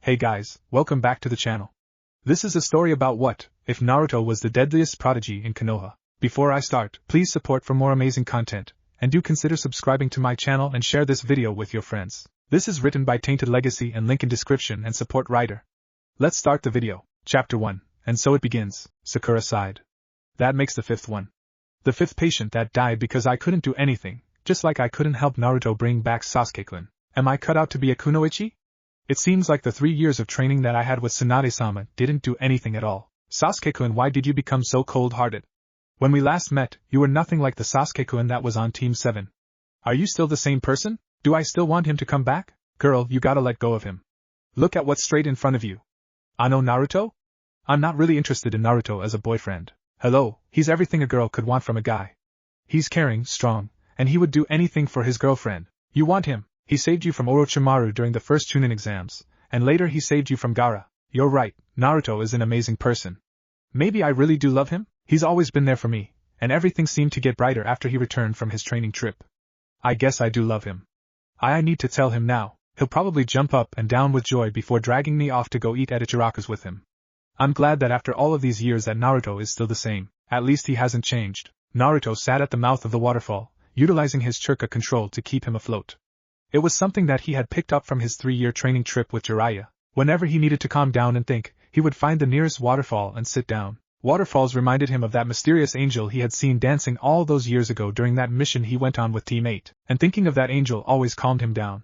Hey guys, welcome back to the channel. This is a story about what if Naruto was the deadliest prodigy in Konoha. Before I start, please support for more amazing content, and do consider subscribing to my channel and share this video with your friends. This is written by Tainted Legacy and link in description and support writer. Let's start the video. Chapter 1, and so it begins. Sakura sighed. That makes the fifth one. The fifth patient that died because I couldn't do anything, just like I couldn't help Naruto bring back Sasuke-kun. Am I cut out to be a kunoichi? It seems like the 3 years of training that I had with Tsunade-sama didn't do anything at all. Sasuke-kun, why did you become so cold-hearted? When we last met, you were nothing like the Sasuke-kun that was on Team 7. Are you still the same person? Do I still want him to come back? Girl, you gotta let go of him. Look at what's straight in front of you. Ano Naruto? I'm not really interested in Naruto as a boyfriend. Hello, he's everything a girl could want from a guy. He's caring, strong, and he would do anything for his girlfriend. You want him. He saved you from Orochimaru during the first Chunin exams, and later he saved you from Gaara. You're right, Naruto is an amazing person. Maybe I really do love him? He's always been there for me, and everything seemed to get brighter after he returned from his training trip. I guess I do love him. I need to tell him now. He'll probably jump up and down with joy before dragging me off to go eat at Ichiraku's with him. I'm glad that after all of these years that Naruto is still the same. At least he hasn't changed. Naruto sat at the mouth of the waterfall, utilizing his chakra control to keep him afloat. It was something that he had picked up from his 3-year training trip with Jiraiya. Whenever he needed to calm down and think, he would find the nearest waterfall and sit down. Waterfalls reminded him of that mysterious angel he had seen dancing all those years ago during that mission he went on with Team 8, and thinking of that angel always calmed him down.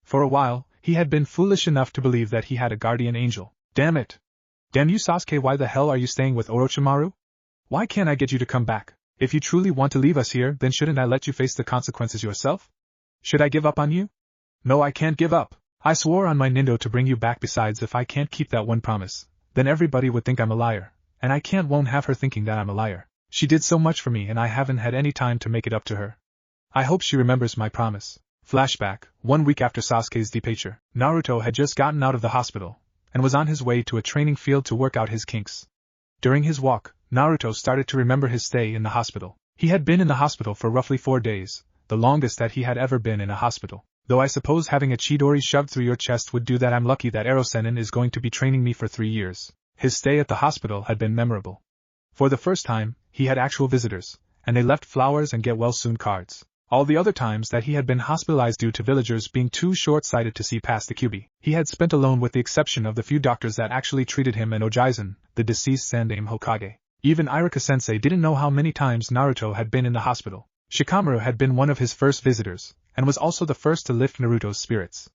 For a while, he had been foolish enough to believe that he had a guardian angel. Damn it! Damn you, Sasuke, why the hell are you staying with Orochimaru? Why can't I get you to come back? If you truly want to leave us here, then shouldn't I let you face the consequences yourself? Should I give up on you? No, I can't give up. I swore on my Nindo to bring you back. Besides, if I can't keep that one promise, then everybody would think I'm a liar, and I won't have her thinking that I'm a liar. She did so much for me and I haven't had any time to make it up to her. I hope she remembers my promise. Flashback, 1 week after Sasuke's departure, Naruto had just gotten out of the hospital, and was on his way to a training field to work out his kinks. During his walk, Naruto started to remember his stay in the hospital. He had been in the hospital for roughly 4 days, the longest that he had ever been in a hospital. Though I suppose having a Chidori shoved through your chest would do that. I'm lucky that Erosenin is going to be training me for 3 years. His stay at the hospital had been memorable. For the first time, he had actual visitors, and they left flowers and get well soon cards. All the other times that he had been hospitalized due to villagers being too short-sighted to see past the QB, he had spent alone with the exception of the few doctors that actually treated him, and Ojizen, the deceased Sandaime Hokage. Even Iruka-sensei didn't know how many times Naruto had been in the hospital. Shikamaru had been one of his first visitors, and was also the first to lift Naruto's spirits.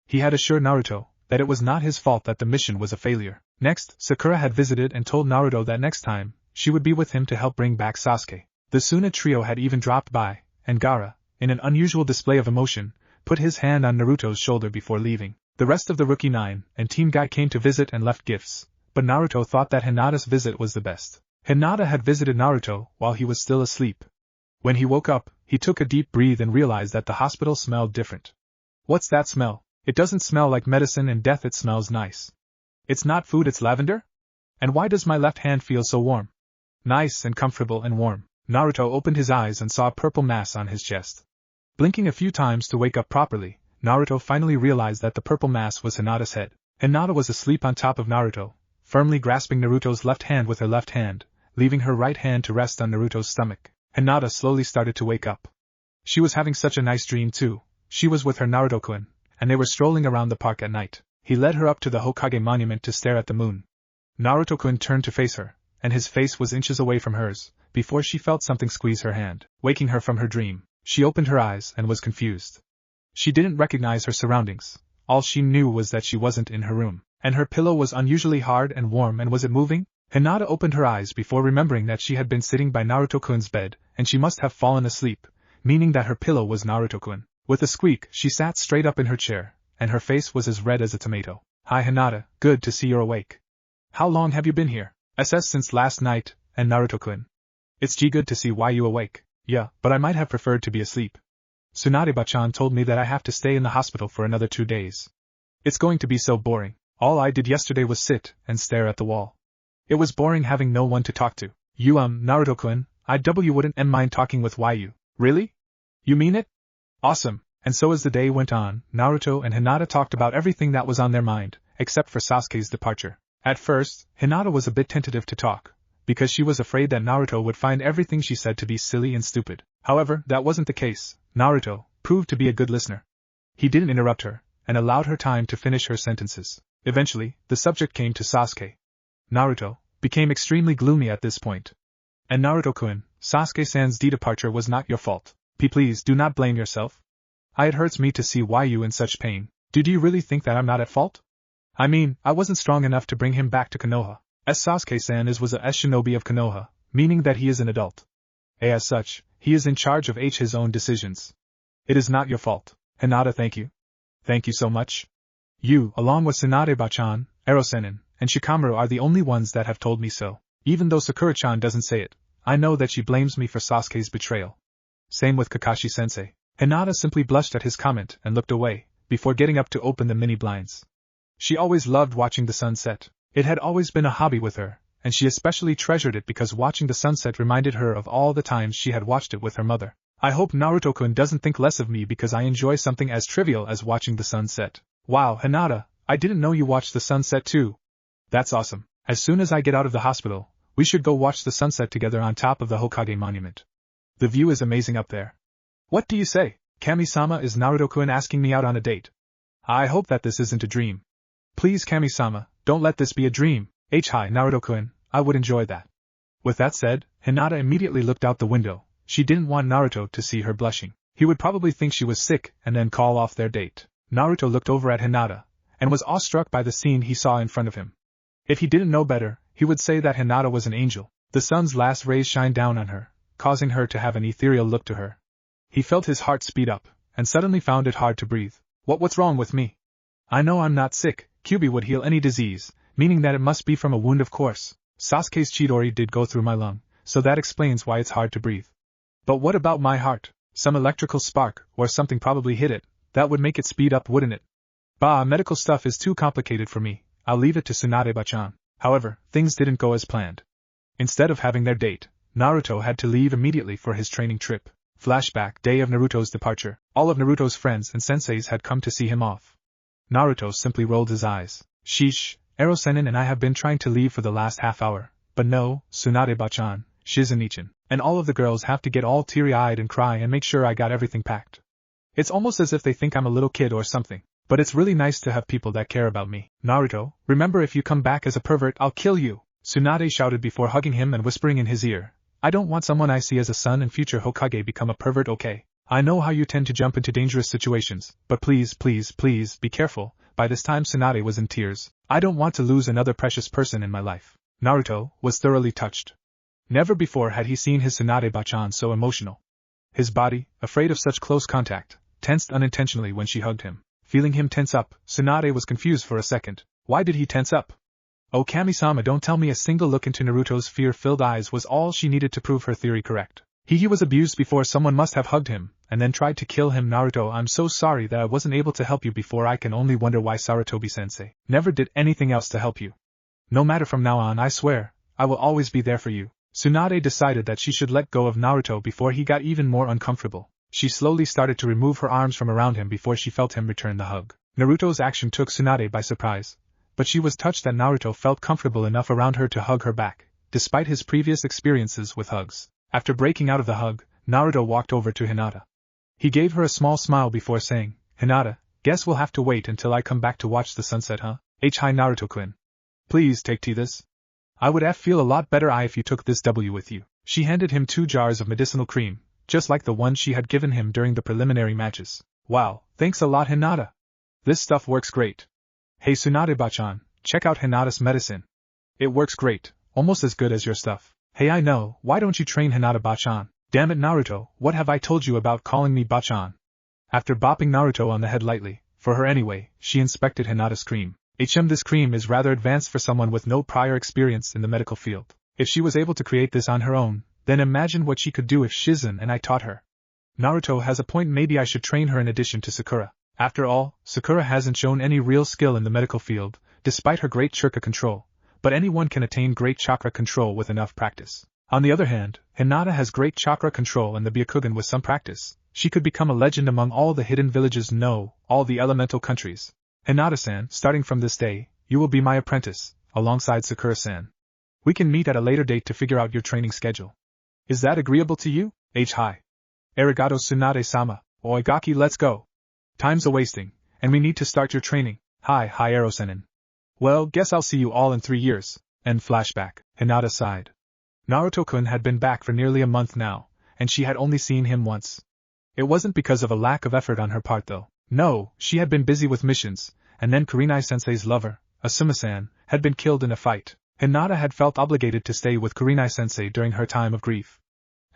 He had assured Naruto that it was not his fault that the mission was a failure. Next, Sakura had visited and told Naruto that next time, she would be with him to help bring back Sasuke. The Tsunade trio had even dropped by, and Gaara, in an unusual display of emotion, put his hand on Naruto's shoulder before leaving. The rest of the Rookie 9 and Team Guy came to visit and left gifts, but Naruto thought that Hinata's visit was the best. Hinata had visited Naruto while he was still asleep. When he woke up, he took a deep breath and realized that the hospital smelled different. What's that smell? It doesn't smell like medicine and death, it smells nice. It's not food, it's lavender? And why does my left hand feel so warm? Nice and comfortable and warm. Naruto opened his eyes and saw a purple mass on his chest. Blinking a few times to wake up properly, Naruto finally realized that the purple mass was Hinata's head. Hinata was asleep on top of Naruto, firmly grasping Naruto's left hand with her left hand, leaving her right hand to rest on Naruto's stomach. Hinata slowly started to wake up. She was having such a nice dream too. She was with her Naruto-kun, and they were strolling around the park at night. He led her up to the Hokage monument to stare at the moon. Naruto-kun turned to face her, and his face was inches away from hers, before she felt something squeeze her hand, waking her from her dream. She opened her eyes and was confused. She didn't recognize her surroundings. All she knew was that she wasn't in her room, and her pillow was unusually hard and warm. And was it moving? Hinata opened her eyes before remembering that she had been sitting by Naruto-kun's bed, and she must have fallen asleep, meaning that her pillow was Naruto-kun. With a squeak, she sat straight up in her chair, and her face was as red as a tomato. Hi Hinata, good to see you're awake. How long have you been here? Since last night, and Naruto-kun. It's good to see why you awake. Yeah, but I might have preferred to be asleep. Tsunade-bachan told me that I have to stay in the hospital for another 2 days. It's going to be so boring. All I did yesterday was sit and stare at the wall. It was boring having no one to talk to. You Naruto-kun, I wouldn't mind talking with you. Really? You mean it? Awesome. And so as the day went on, Naruto and Hinata talked about everything that was on their mind, except for Sasuke's departure. At first, Hinata was a bit tentative to talk, because she was afraid that Naruto would find everything she said to be silly and stupid. However, that wasn't the case. Naruto proved to be a good listener. He didn't interrupt her, and allowed her time to finish her sentences. Eventually, the subject came to Sasuke. Naruto became extremely gloomy at this point. And Naruto-kun, Sasuke-san's departure was not your fault. Please do not blame yourself. It hurts me to see why you in such pain. Do you really think that I'm not at fault? I mean, I wasn't strong enough to bring him back to Konoha. As Sasuke-san was a shinobi of Konoha, meaning that he is an adult. As such, he is in charge of his own decisions. It is not your fault. Hinata, thank you. Thank you so much. You, along with Tsunade-bachan, Ero-sennin, and Shikamaru are the only ones that have told me so. Even though Sakura-chan doesn't say it, I know that she blames me for Sasuke's betrayal. Same with Kakashi-sensei. Hinata simply blushed at his comment and looked away, before getting up to open the mini blinds. She always loved watching the sunset. It had always been a hobby with her, and she especially treasured it because watching the sunset reminded her of all the times she had watched it with her mother. I hope Naruto-kun doesn't think less of me because I enjoy something as trivial as watching the sunset. Wow, Hinata, I didn't know you watched the sunset too. That's awesome. As soon as I get out of the hospital, we should go watch the sunset together on top of the Hokage monument. The view is amazing up there. What do you say? Kami-sama, is Naruto-kun asking me out on a date? I hope that this isn't a dream. Please, Kami-sama, don't let this be a dream. Hi, Naruto-kun, I would enjoy that. With that said, Hinata immediately looked out the window. She didn't want Naruto to see her blushing. He would probably think she was sick and then call off their date. Naruto looked over at Hinata, and was awestruck by the scene he saw in front of him. If he didn't know better, he would say that Hinata was an angel. The sun's last rays shined down on her, causing her to have an ethereal look to her. He felt his heart speed up, and suddenly found it hard to breathe. What's wrong with me? I know I'm not sick. Kyuubi would heal any disease, meaning that it must be from a wound, of course. Sasuke's Chidori did go through my lung, so that explains why it's hard to breathe. But what about my heart? Some electrical spark, or something probably hit it. That would make it speed up, wouldn't it? Bah, medical stuff is too complicated for me. I'll leave it to Tsunade-bachan. However, things didn't go as planned. Instead of having their date, Naruto had to leave immediately for his training trip. Flashback, day of Naruto's departure. All of Naruto's friends and senseis had come to see him off. Naruto simply rolled his eyes. Sheesh, Ero-sennin and I have been trying to leave for the last half hour. But no, Tsunade-bachan, Shizen-ichan, and all of the girls have to get all teary-eyed and cry and make sure I got everything packed. It's almost as if they think I'm a little kid or something. But it's really nice to have people that care about me. Naruto, remember, if you come back as a pervert, I'll kill you. Tsunade shouted before hugging him and whispering in his ear. I don't want someone I see as a son and future Hokage become a pervert, okay? I know how you tend to jump into dangerous situations, but please, please, please, be careful. By this time Tsunade was in tears. I don't want to lose another precious person in my life. Naruto was thoroughly touched. Never before had he seen his Tsunade-bachan so emotional. His body, afraid of such close contact, tensed unintentionally when she hugged him. Feeling him tense up, Tsunade was confused for a second. Why did he tense up? Oh, Kami-sama, don't tell me. A single look into Naruto's fear-filled eyes was all she needed to prove her theory correct. He was abused before. Someone must have hugged him, and then tried to kill him. Naruto, I'm so sorry that I wasn't able to help you before. I can only wonder why Sarutobi-sensei never did anything else to help you. No matter, from now on, I swear, I will always be there for you. Tsunade decided that she should let go of Naruto before he got even more uncomfortable. She slowly started to remove her arms from around him before she felt him return the hug. Naruto's action took Tsunade by surprise, but she was touched that Naruto felt comfortable enough around her to hug her back, despite his previous experiences with hugs. After breaking out of the hug, Naruto walked over to Hinata. He gave her a small smile before saying, Hinata, guess we'll have to wait until I come back to watch the sunset, huh? Hi, Naruto-kun. Please take this. I would feel a lot better if you took this with you. She handed him 2 jars of medicinal cream, just like the one she had given him during the preliminary matches. Wow, thanks a lot, Hinata. This stuff works great. Hey Tsunade-bachan, check out Hinata's medicine. It works great, almost as good as your stuff. Hey, I know, why don't you train Hinata-bachan? Damn it, Naruto, what have I told you about calling me bachan? After bopping Naruto on the head lightly, for her anyway, she inspected Hinata's cream. This cream is rather advanced for someone with no prior experience in the medical field. If she was able to create this on her own, then imagine what she could do if Shizen and I taught her. Naruto has a point, maybe I should train her in addition to Sakura. After all, Sakura hasn't shown any real skill in the medical field, despite her great chakra control, but anyone can attain great chakra control with enough practice. On the other hand, Hinata has great chakra control in the Byakugan. With some practice, she could become a legend among all the hidden villages, no, all the elemental countries. Hinata-san, starting from this day, you will be my apprentice, alongside Sakura-san. We can meet at a later date to figure out your training schedule. Is that agreeable to you? Hi. Arigato Tsunade-sama, oigaki, let's go. Time's a-wasting, and we need to start your training. Hi Ero-senin. Well, guess I'll see you all in 3 years. End flashback. Hinata sighed. Naruto-kun had been back for nearly a month now, and she had only seen him once. It wasn't because of a lack of effort on her part though. No, she had been busy with missions, and then Kurenai-sensei's lover, Asuma-san, had been killed in a fight. Hinata had felt obligated to stay with Kurenai-sensei during her time of grief.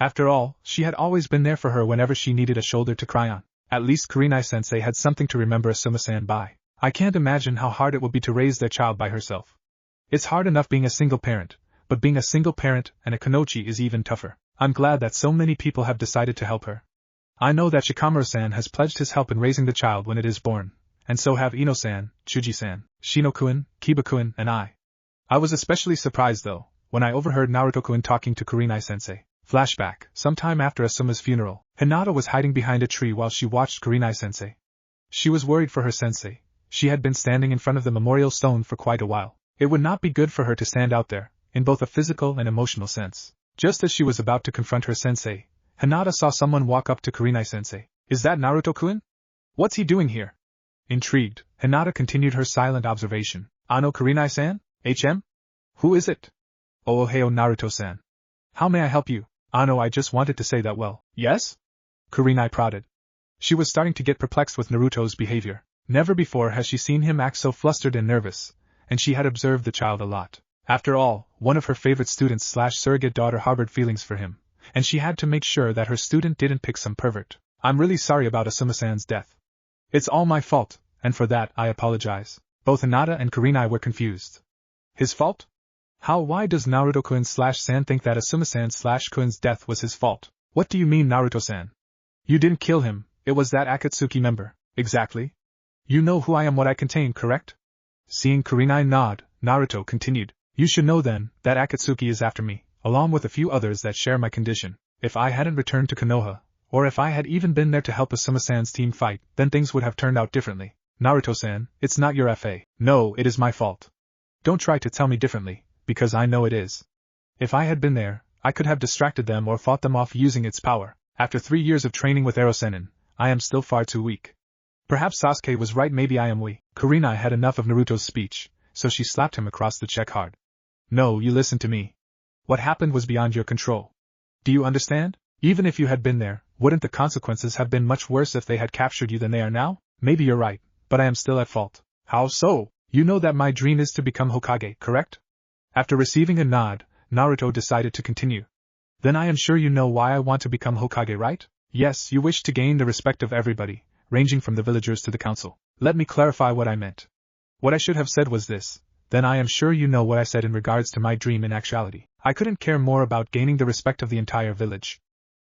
After all, she had always been there for her whenever she needed a shoulder to cry on. At least Kurenai-sensei had something to remember Asuma-san by. I can't imagine how hard it would be to raise their child by herself. It's hard enough being a single parent, but being a single parent and a konochi is even tougher. I'm glad that so many people have decided to help her. I know that Shikamaru-san has pledged his help in raising the child when it is born, and so have Ino-san, Chuji-san, Shino-kun, Kiba-kun, and I. I was especially surprised though, when I overheard Naruto-kun talking to Kurenai-sensei. Flashback. Sometime after Asuma's funeral, Hinata was hiding behind a tree while she watched Kurenai-sensei. She was worried for her sensei. She had been standing in front of the memorial stone for quite a while. It would not be good for her to stand out there, in both a physical and emotional sense. Just as she was about to confront her sensei, Hinata saw someone walk up to Kurenai-sensei. Is that Naruto-kun? What's he doing here? Intrigued, Hinata continued her silent observation. Ano Kurenai-san? HM? Who is it? Oh, oheo Naruto-san. How may I help you? Ano, I just wanted to say that. Well, yes? Kurenai prodded. She was starting to get perplexed with Naruto's behavior. Never before has she seen him act so flustered and nervous, and she had observed the child a lot. After all, one of her favorite students/surrogate daughter harbored feelings for him, and she had to make sure that her student didn't pick some pervert. I'm really sorry about Asuma-san's death. It's all my fault, and for that I apologize. Both Hinata and Kurenai were confused. His fault? Why does Naruto-kun/san think that Asuma-san/kun's death was his fault? What do you mean, Naruto-san? You didn't kill him, it was that Akatsuki member. Exactly. You know who I am, what I contain, correct? Seeing Kurenai nod, Naruto continued. You should know then, that Akatsuki is after me, along with a few others that share my condition. If I hadn't returned to Konoha, or if I had even been there to help Asuma-san's team fight, then things would have turned out differently. Naruto-san, it's not your FA. No, it is my fault. Don't try to tell me differently, because I know it is. If I had been there, I could have distracted them or fought them off using its power. After 3 years of training with Ero-senin, I am still far too weak. Perhaps Sasuke was right, maybe I am weak. Kurenai had enough of Naruto's speech, so she slapped him across the cheek hard. No, you listen to me. What happened was beyond your control. Do you understand? Even if you had been there, wouldn't the consequences have been much worse if they had captured you than they are now? Maybe you're right, but I am still at fault. How so? You know that my dream is to become Hokage, correct? After receiving a nod, Naruto decided to continue. Then I am sure you know why I want to become Hokage, right? Yes, you wish to gain the respect of everybody, ranging from the villagers to the council. Let me clarify what I meant. What I should have said was this. Then I am sure you know what I said in regards to my dream in actuality. I couldn't care more about gaining the respect of the entire village.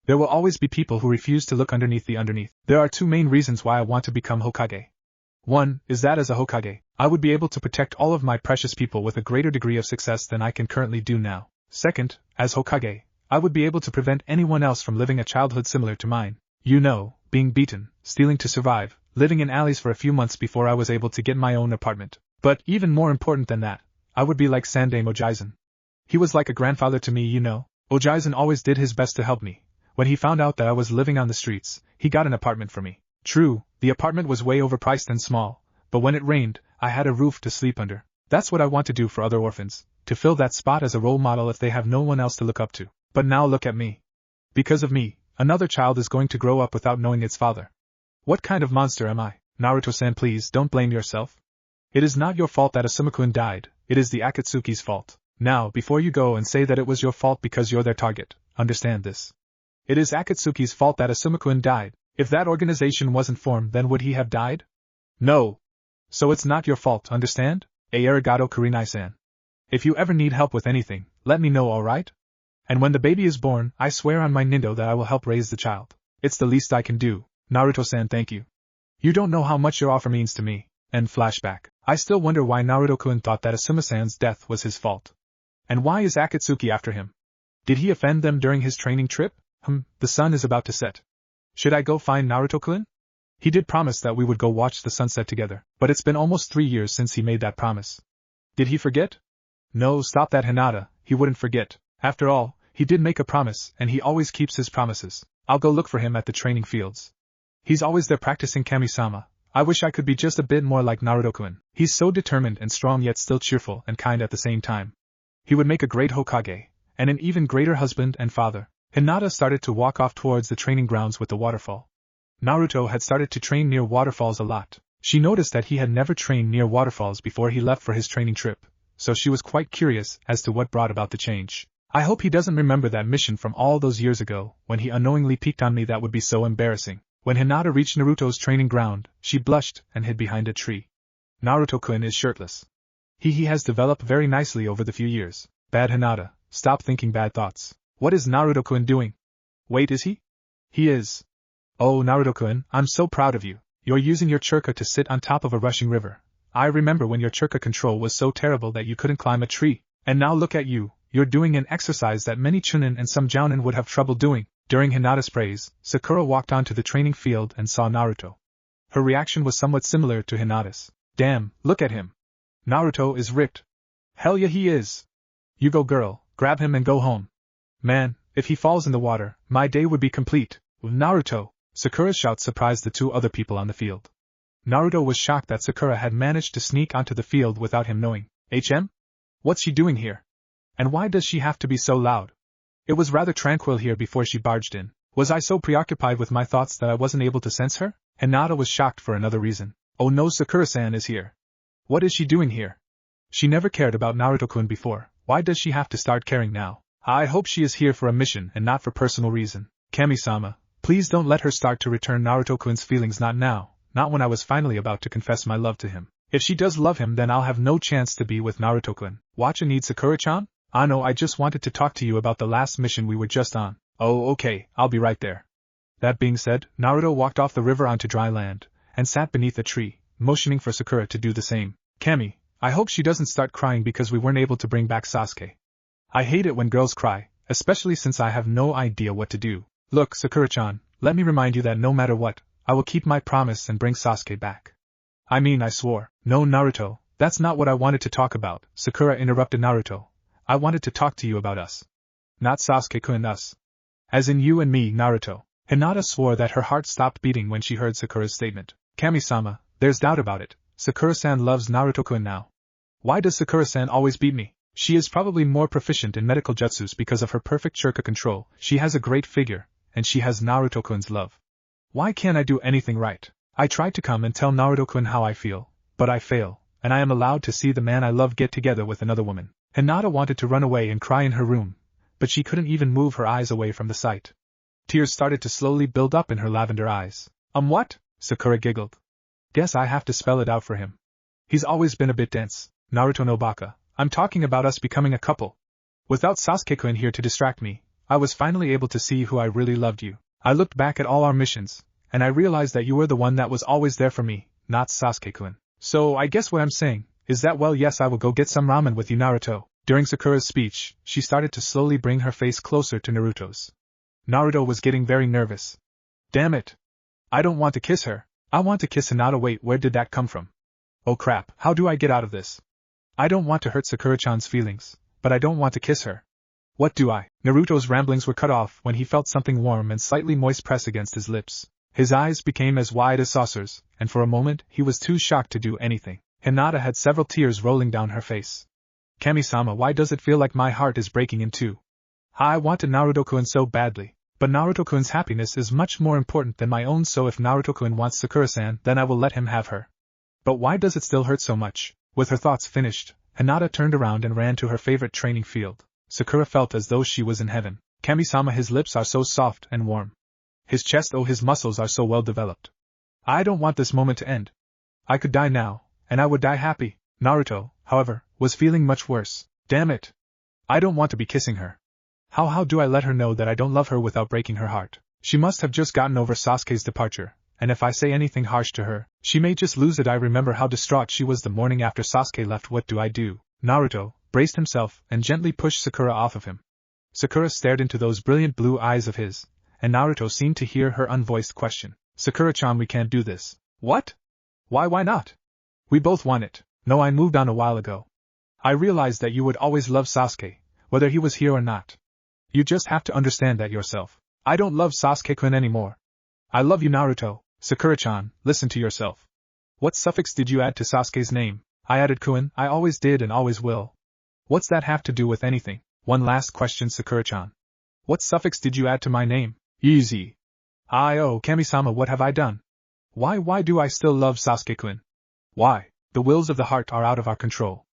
There will always be people who refuse to look underneath the underneath. There are 2 main reasons why I want to become Hokage. One is that as a Hokage, I would be able to protect all of my precious people with a greater degree of success than I can currently do now. Second, as Hokage, I would be able to prevent anyone else from living a childhood similar to mine. You know, being beaten, stealing to survive, living in alleys for a few months before I was able to get my own apartment. But even more important than that, I would be like Sandame Ojizen. He was like a grandfather to me, you know. Ojizen always did his best to help me. When he found out that I was living on the streets, he got an apartment for me. True, the apartment was way overpriced and small, but when it rained, I had a roof to sleep under. That's what I want to do for other orphans, to fill that spot as a role model if they have no one else to look up to. But now look at me. Because of me, another child is going to grow up without knowing its father. What kind of monster am I? Naruto-san, please don't blame yourself. It is not your fault that Asuma-kun died, it is the Akatsuki's fault. Now, before you go and say that it was your fault because you're their target, understand this. It is Akatsuki's fault that Asuma-kun died. If that organization wasn't formed, then would he have died? No. So it's not your fault, understand? Arigato Kurenai-san. If you ever need help with anything, let me know, alright? And when the baby is born, I swear on my Nindo that I will help raise the child. It's the least I can do. Naruto-san, thank you. You don't know how much your offer means to me. End flashback. I still wonder why Naruto-kun thought that Asuma-san's death was his fault. And why is Akatsuki after him? Did he offend them during his training trip? The sun is about to set. Should I go find Naruto-kun? He did promise that we would go watch the sunset together, but it's been almost 3 years since he made that promise. Did he forget? No, stop that, Hinata, he wouldn't forget. After all, he did make a promise, and he always keeps his promises. I'll go look for him at the training fields. He's always there practicing kami-sama. I wish I could be just a bit more like Naruto-kun. He's so determined and strong yet still cheerful and kind at the same time. He would make a great Hokage, and an even greater husband and father. Hinata started to walk off towards the training grounds with the waterfall. Naruto had started to train near waterfalls a lot. She noticed that he had never trained near waterfalls before he left for his training trip, so she was quite curious as to what brought about the change. I hope he doesn't remember that mission from all those years ago, when he unknowingly peeked on me. That would be so embarrassing. When Hinata reached Naruto's training ground, she blushed and hid behind a tree. Naruto-kun is shirtless. He has developed very nicely over the few years. Bad Hinata, stop thinking bad thoughts. What is Naruto-kun doing? Wait, is he? He is. Oh, Naruto-kun, I'm so proud of you. You're using your chakra to sit on top of a rushing river. I remember when your chakra control was so terrible that you couldn't climb a tree. And now look at you, you're doing an exercise that many chunin and some jounin would have trouble doing. During Hinata's praise, Sakura walked onto the training field and saw Naruto. Her reaction was somewhat similar to Hinata's. Damn, look at him. Naruto is ripped. Hell yeah, he is. You go, girl, grab him and go home. Man, if he falls in the water, my day would be complete. Naruto! Sakura's shout surprised the two other people on the field. Naruto was shocked that Sakura had managed to sneak onto the field without him knowing. What's she doing here? And why does she have to be so loud? It was rather tranquil here before she barged in. Was I so preoccupied with my thoughts that I wasn't able to sense her? Hinata was shocked for another reason. Oh no, Sakura-san is here. What is she doing here? She never cared about Naruto-kun before. Why does she have to start caring now? I hope she is here for a mission and not for personal reason. Kami-sama, please don't let her start to return Naruto-kun's feelings. Not now, not when I was finally about to confess my love to him. If she does love him, then I'll have no chance to be with Naruto-kun. Watch and need Sakura-chan? No, I just wanted to talk to you about the last mission we were just on. Oh, okay, I'll be right there. That being said, Naruto walked off the river onto dry land, and sat beneath a tree, motioning for Sakura to do the same. Kami, I hope she doesn't start crying because we weren't able to bring back Sasuke. I hate it when girls cry, especially since I have no idea what to do. Look, Sakura-chan, let me remind you that no matter what, I will keep my promise and bring Sasuke back. I mean, I swore. No, Naruto, that's not what I wanted to talk about, Sakura interrupted Naruto. I wanted to talk to you about us. Not Sasuke-kun, us. As in you and me, Naruto. Hinata swore that her heart stopped beating when she heard Sakura's statement. Kami-sama, there's doubt about it. Sakura-san loves Naruto-kun now. Why does Sakura-san always beat me? She is probably more proficient in medical jutsus because of her perfect chakra control. She has a great figure, and she has Naruto-kun's love. Why can't I do anything right? I tried to come and tell Naruto-kun how I feel, but I fail, and I am allowed to see the man I love get together with another woman. Hinata wanted to run away and cry in her room, but she couldn't even move her eyes away from the sight. Tears started to slowly build up in her lavender eyes. What? Sakura giggled. Guess I have to spell it out for him. He's always been a bit dense. Naruto no baka, I'm talking about us becoming a couple. Without Sasuke-kun here to distract me, I was finally able to see who I really loved you. I looked back at all our missions, and I realized that you were the one that was always there for me, not Sasuke-kun. So I guess what I'm saying is that, well, yes, I will go get some ramen with you, Naruto. During Sakura's speech, she started to slowly bring her face closer to Naruto's. Naruto was getting very nervous. Damn it. I don't want to kiss her. I want to kiss Hinata. Wait, where did that come from? Oh crap, how do I get out of this? I don't want to hurt Sakura-chan's feelings, but I don't want to kiss her. What do I? Naruto's ramblings were cut off when he felt something warm and slightly moist press against his lips. His eyes became as wide as saucers, and for a moment he was too shocked to do anything. Hinata had several tears rolling down her face. Kami-sama, why does it feel like my heart is breaking in two? I wanted Naruto-kun so badly, but Naruto-kun's happiness is much more important than my own, so if Naruto-kun wants Sakura-san, then I will let him have her. But why does it still hurt so much? With her thoughts finished, Hinata turned around and ran to her favorite training field. Sakura felt as though she was in heaven. Kami-sama, his lips are so soft and warm. His chest, oh, his muscles are so well developed. I don't want this moment to end. I could die now, and I would die happy. Naruto, however, was feeling much worse. Damn it. I don't want to be kissing her. How do I let her know that I don't love her without breaking her heart? She must have just gotten over Sasuke's departure, and if I say anything harsh to her, she may just lose it. I remember how distraught she was the morning after Sasuke left. What do I do? Naruto braced himself and gently pushed Sakura off of him. Sakura stared into those brilliant blue eyes of his, and Naruto seemed to hear her unvoiced question. Sakura-chan, we can't do this. What? Why not? We both want it. No, I moved on a while ago. I realized that you would always love Sasuke, whether he was here or not. You just have to understand that yourself. I don't love Sasuke-kun anymore. I love you, Naruto. Sakura-chan, listen to yourself. What suffix did you add to Sasuke's name? I added kun. I always did and always will. What's that have to do with anything? One last question, Sakura-chan. What suffix did you add to my name? Easy. Oh, Kami-sama, what have I done? Why do I still love Sasuke-kun? Why? The wills of the heart are out of our control.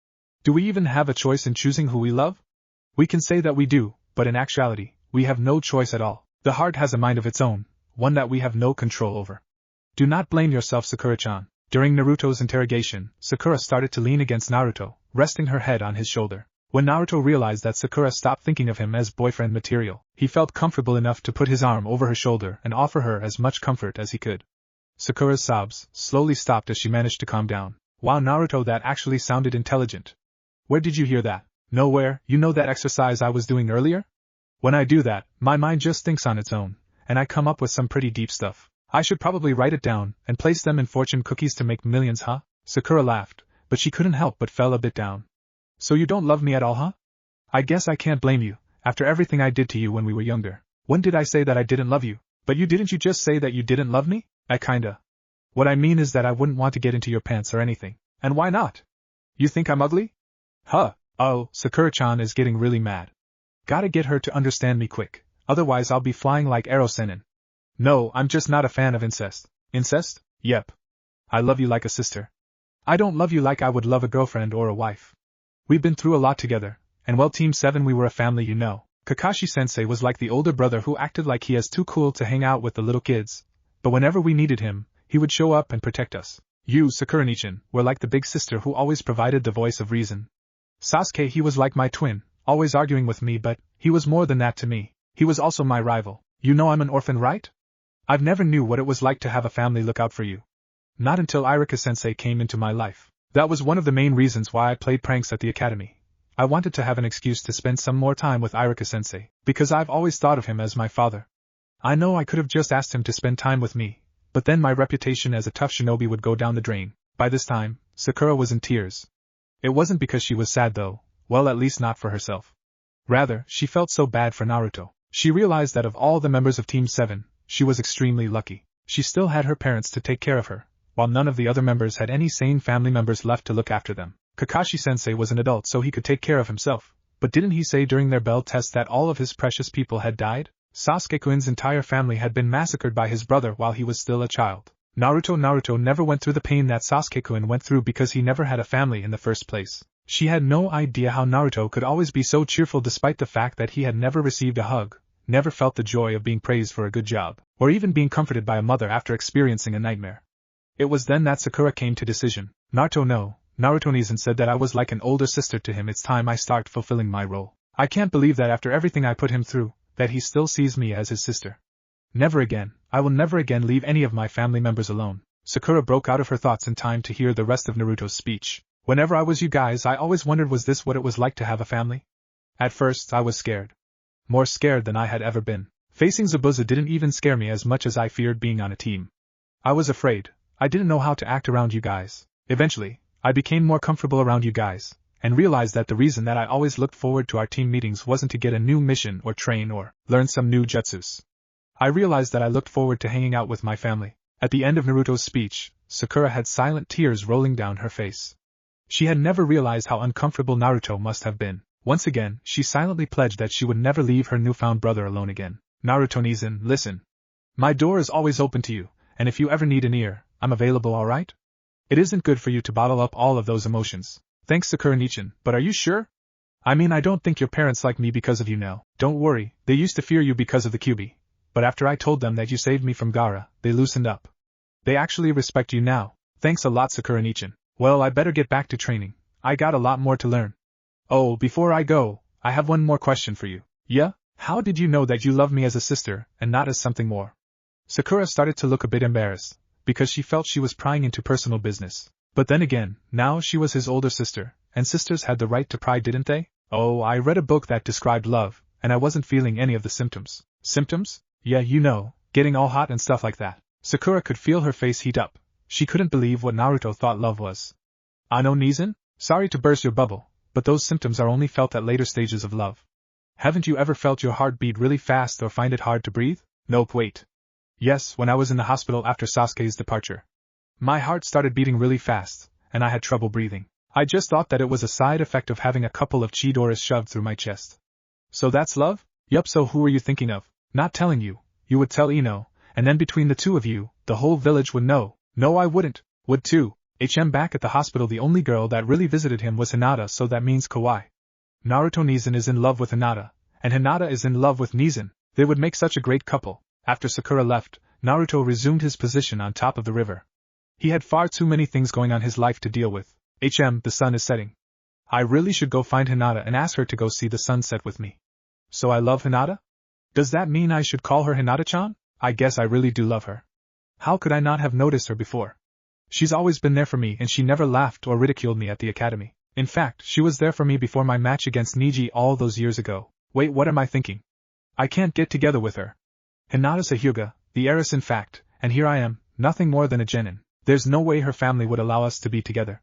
Do we even have a choice in choosing who we love? We can say that we do, but in actuality, we have no choice at all. The heart has a mind of its own, one that we have no control over. Do not blame yourself, Sakura-chan. During Naruto's interrogation, Sakura started to lean against Naruto, resting her head on his shoulder. When Naruto realized that Sakura stopped thinking of him as boyfriend material, he felt comfortable enough to put his arm over her shoulder and offer her as much comfort as he could. Sakura's sobs slowly stopped as she managed to calm down. Wow, Naruto, that actually sounded intelligent. Where did you hear that? Nowhere. You know that exercise I was doing earlier? When I do that, my mind just thinks on its own, and I come up with some pretty deep stuff. I should probably write it down and place them in fortune cookies to make millions, huh? Sakura laughed, but she couldn't help but fell a bit down. So you don't love me at all, huh? I guess I can't blame you, after everything I did to you when we were younger. When did I say that I didn't love you? But you just say that you didn't love me? I kinda. What I mean is that I wouldn't want to get into your pants or anything. And why not? You think I'm ugly? Huh. Oh, Sakura-chan is getting really mad. Gotta get her to understand me quick, otherwise I'll be flying like arrow senin. No, I'm just not a fan of incest. Incest? Yep. I love you like a sister. I don't love you like I would love a girlfriend or a wife. We've been through a lot together, and well, Team 7 we were a family, you know. Kakashi-sensei was like the older brother who acted like he is too cool to hang out with the little kids, but whenever we needed him, he would show up and protect us. You, Sakura-nichan, were like the big sister who always provided the voice of reason. Sasuke, he was like my twin, always arguing with me, but he was more than that to me. He was also my rival. You know I'm an orphan, right? I've never knew what it was like to have a family look out for you. Not until Irika-sensei came into my life. That was one of the main reasons why I played pranks at the academy. I wanted to have an excuse to spend some more time with Irika-sensei, because I've always thought of him as my father. I know I could have just asked him to spend time with me, but then my reputation as a tough shinobi would go down the drain. By this time, Sakura was in tears. It wasn't because she was sad though, well, at least not for herself. Rather, she felt so bad for Naruto. She realized that of all the members of Team 7, she was extremely lucky. She still had her parents to take care of her, while none of the other members had any sane family members left to look after them. Kakashi-sensei was an adult so he could take care of himself, but didn't he say during their bell test that all of his precious people had died? Sasuke-kun's entire family had been massacred by his brother while he was still a child. Naruto never went through the pain that Sasuke-kun went through because he never had a family in the first place. She had no idea how Naruto could always be so cheerful despite the fact that he had never received a hug, never felt the joy of being praised for a good job, or even being comforted by a mother after experiencing a nightmare. It was then that Sakura came to decision. Naruto-Nizan said that I was like an older sister to him. It's time I start fulfilling my role. I can't believe that after everything I put him through, that he still sees me as his sister. Never again, I will never again leave any of my family members alone. Sakura broke out of her thoughts in time to hear the rest of Naruto's speech. Whenever I was you guys, I always wondered, was this what it was like to have a family? At first, I was scared. More scared than I had ever been. Facing Zabuza didn't even scare me as much as I feared being on a team. I was afraid. I didn't know how to act around you guys. Eventually, I became more comfortable around you guys, and realized that the reason that I always looked forward to our team meetings wasn't to get a new mission or train or learn some new jutsus. I realized that I looked forward to hanging out with my family. At the end of Naruto's speech, Sakura had silent tears rolling down her face. She had never realized how uncomfortable Naruto must have been. Once again, she silently pledged that she would never leave her newfound brother alone again. Naruto-Nizan, listen. My door is always open to you, and if you ever need an ear, I'm available, alright? It isn't good for you to bottle up all of those emotions. Thanks, Sakura-nichan, but are you sure? I mean, I don't think your parents like me because of you now. Don't worry, they used to fear you because of the Kyuubi. But after I told them that you saved me from Gaara, they loosened up. They actually respect you now. Thanks a lot, Sakura-nichan. Well, I better get back to training. I got a lot more to learn. Oh, before I go, I have one more question for you. Yeah? How did you know that you love me as a sister, and not as something more? Sakura started to look a bit embarrassed, because she felt she was prying into personal business. But then again, now she was his older sister, and sisters had the right to pry, didn't they? Oh, I read a book that described love, and I wasn't feeling any of the symptoms. Symptoms? Yeah, you know, getting all hot and stuff like that. Sakura could feel her face heat up. She couldn't believe what Naruto thought love was. Ano Nizan? Sorry to burst your bubble, but those symptoms are only felt at later stages of love. Haven't you ever felt your heart beat really fast or find it hard to breathe? Nope, wait. Yes, when I was in the hospital after Sasuke's departure. My heart started beating really fast, and I had trouble breathing. I just thought that it was a side effect of having a couple of Chidoras shoved through my chest. So that's love? Yup, so who are you thinking of? Not telling you. You would tell Ino, and then between the two of you, the whole village would know. No, I wouldn't. Would too. Back at the hospital, the only girl that really visited him was Hinata, so that means kawaii. Naruto Nizan is in love with Hinata, and Hinata is in love with Nizan. They would make such a great couple. After Sakura left, Naruto resumed his position on top of the river. He had far too many things going on his life to deal with. The sun is setting. I really should go find Hinata and ask her to go see the sunset with me. So I love Hinata? Does that mean I should call her Hinata-chan? I guess I really do love her. How could I not have noticed her before? She's always been there for me, and she never laughed or ridiculed me at the academy. In fact, she was there for me before my match against Niji all those years ago. Wait, what am I thinking? I can't get together with her. Hinata's a Hyuga, the heiress in fact, and here I am, nothing more than a genin. There's no way her family would allow us to be together.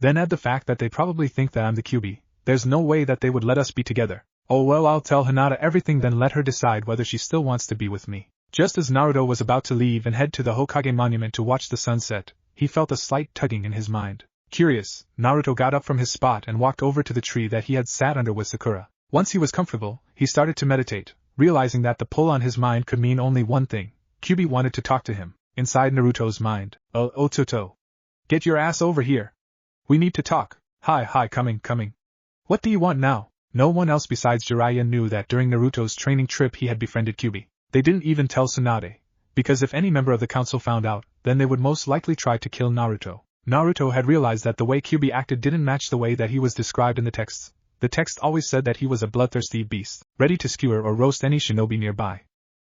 Then add the fact that they probably think that I'm the QB. There's no way that they would let us be together. Oh well, I'll tell Hinata everything, then let her decide whether she still wants to be with me. Just as Naruto was about to leave and head to the Hokage monument to watch the sunset, he felt a slight tugging in his mind. Curious, Naruto got up from his spot and walked over to the tree that he had sat under with Sakura. Once he was comfortable, he started to meditate, realizing that the pull on his mind could mean only one thing. QB wanted to talk to him. Inside Naruto's mind. Toto. Get your ass over here. We need to talk. Hi, coming. What do you want now? No one else besides Jiraiya knew that during Naruto's training trip he had befriended QB. They didn't even tell Tsunade, because if any member of the council found out, then they would most likely try to kill Naruto. Naruto had realized that the way QB acted didn't match the way that he was described in the texts. The text always said that he was a bloodthirsty beast, ready to skewer or roast any shinobi nearby.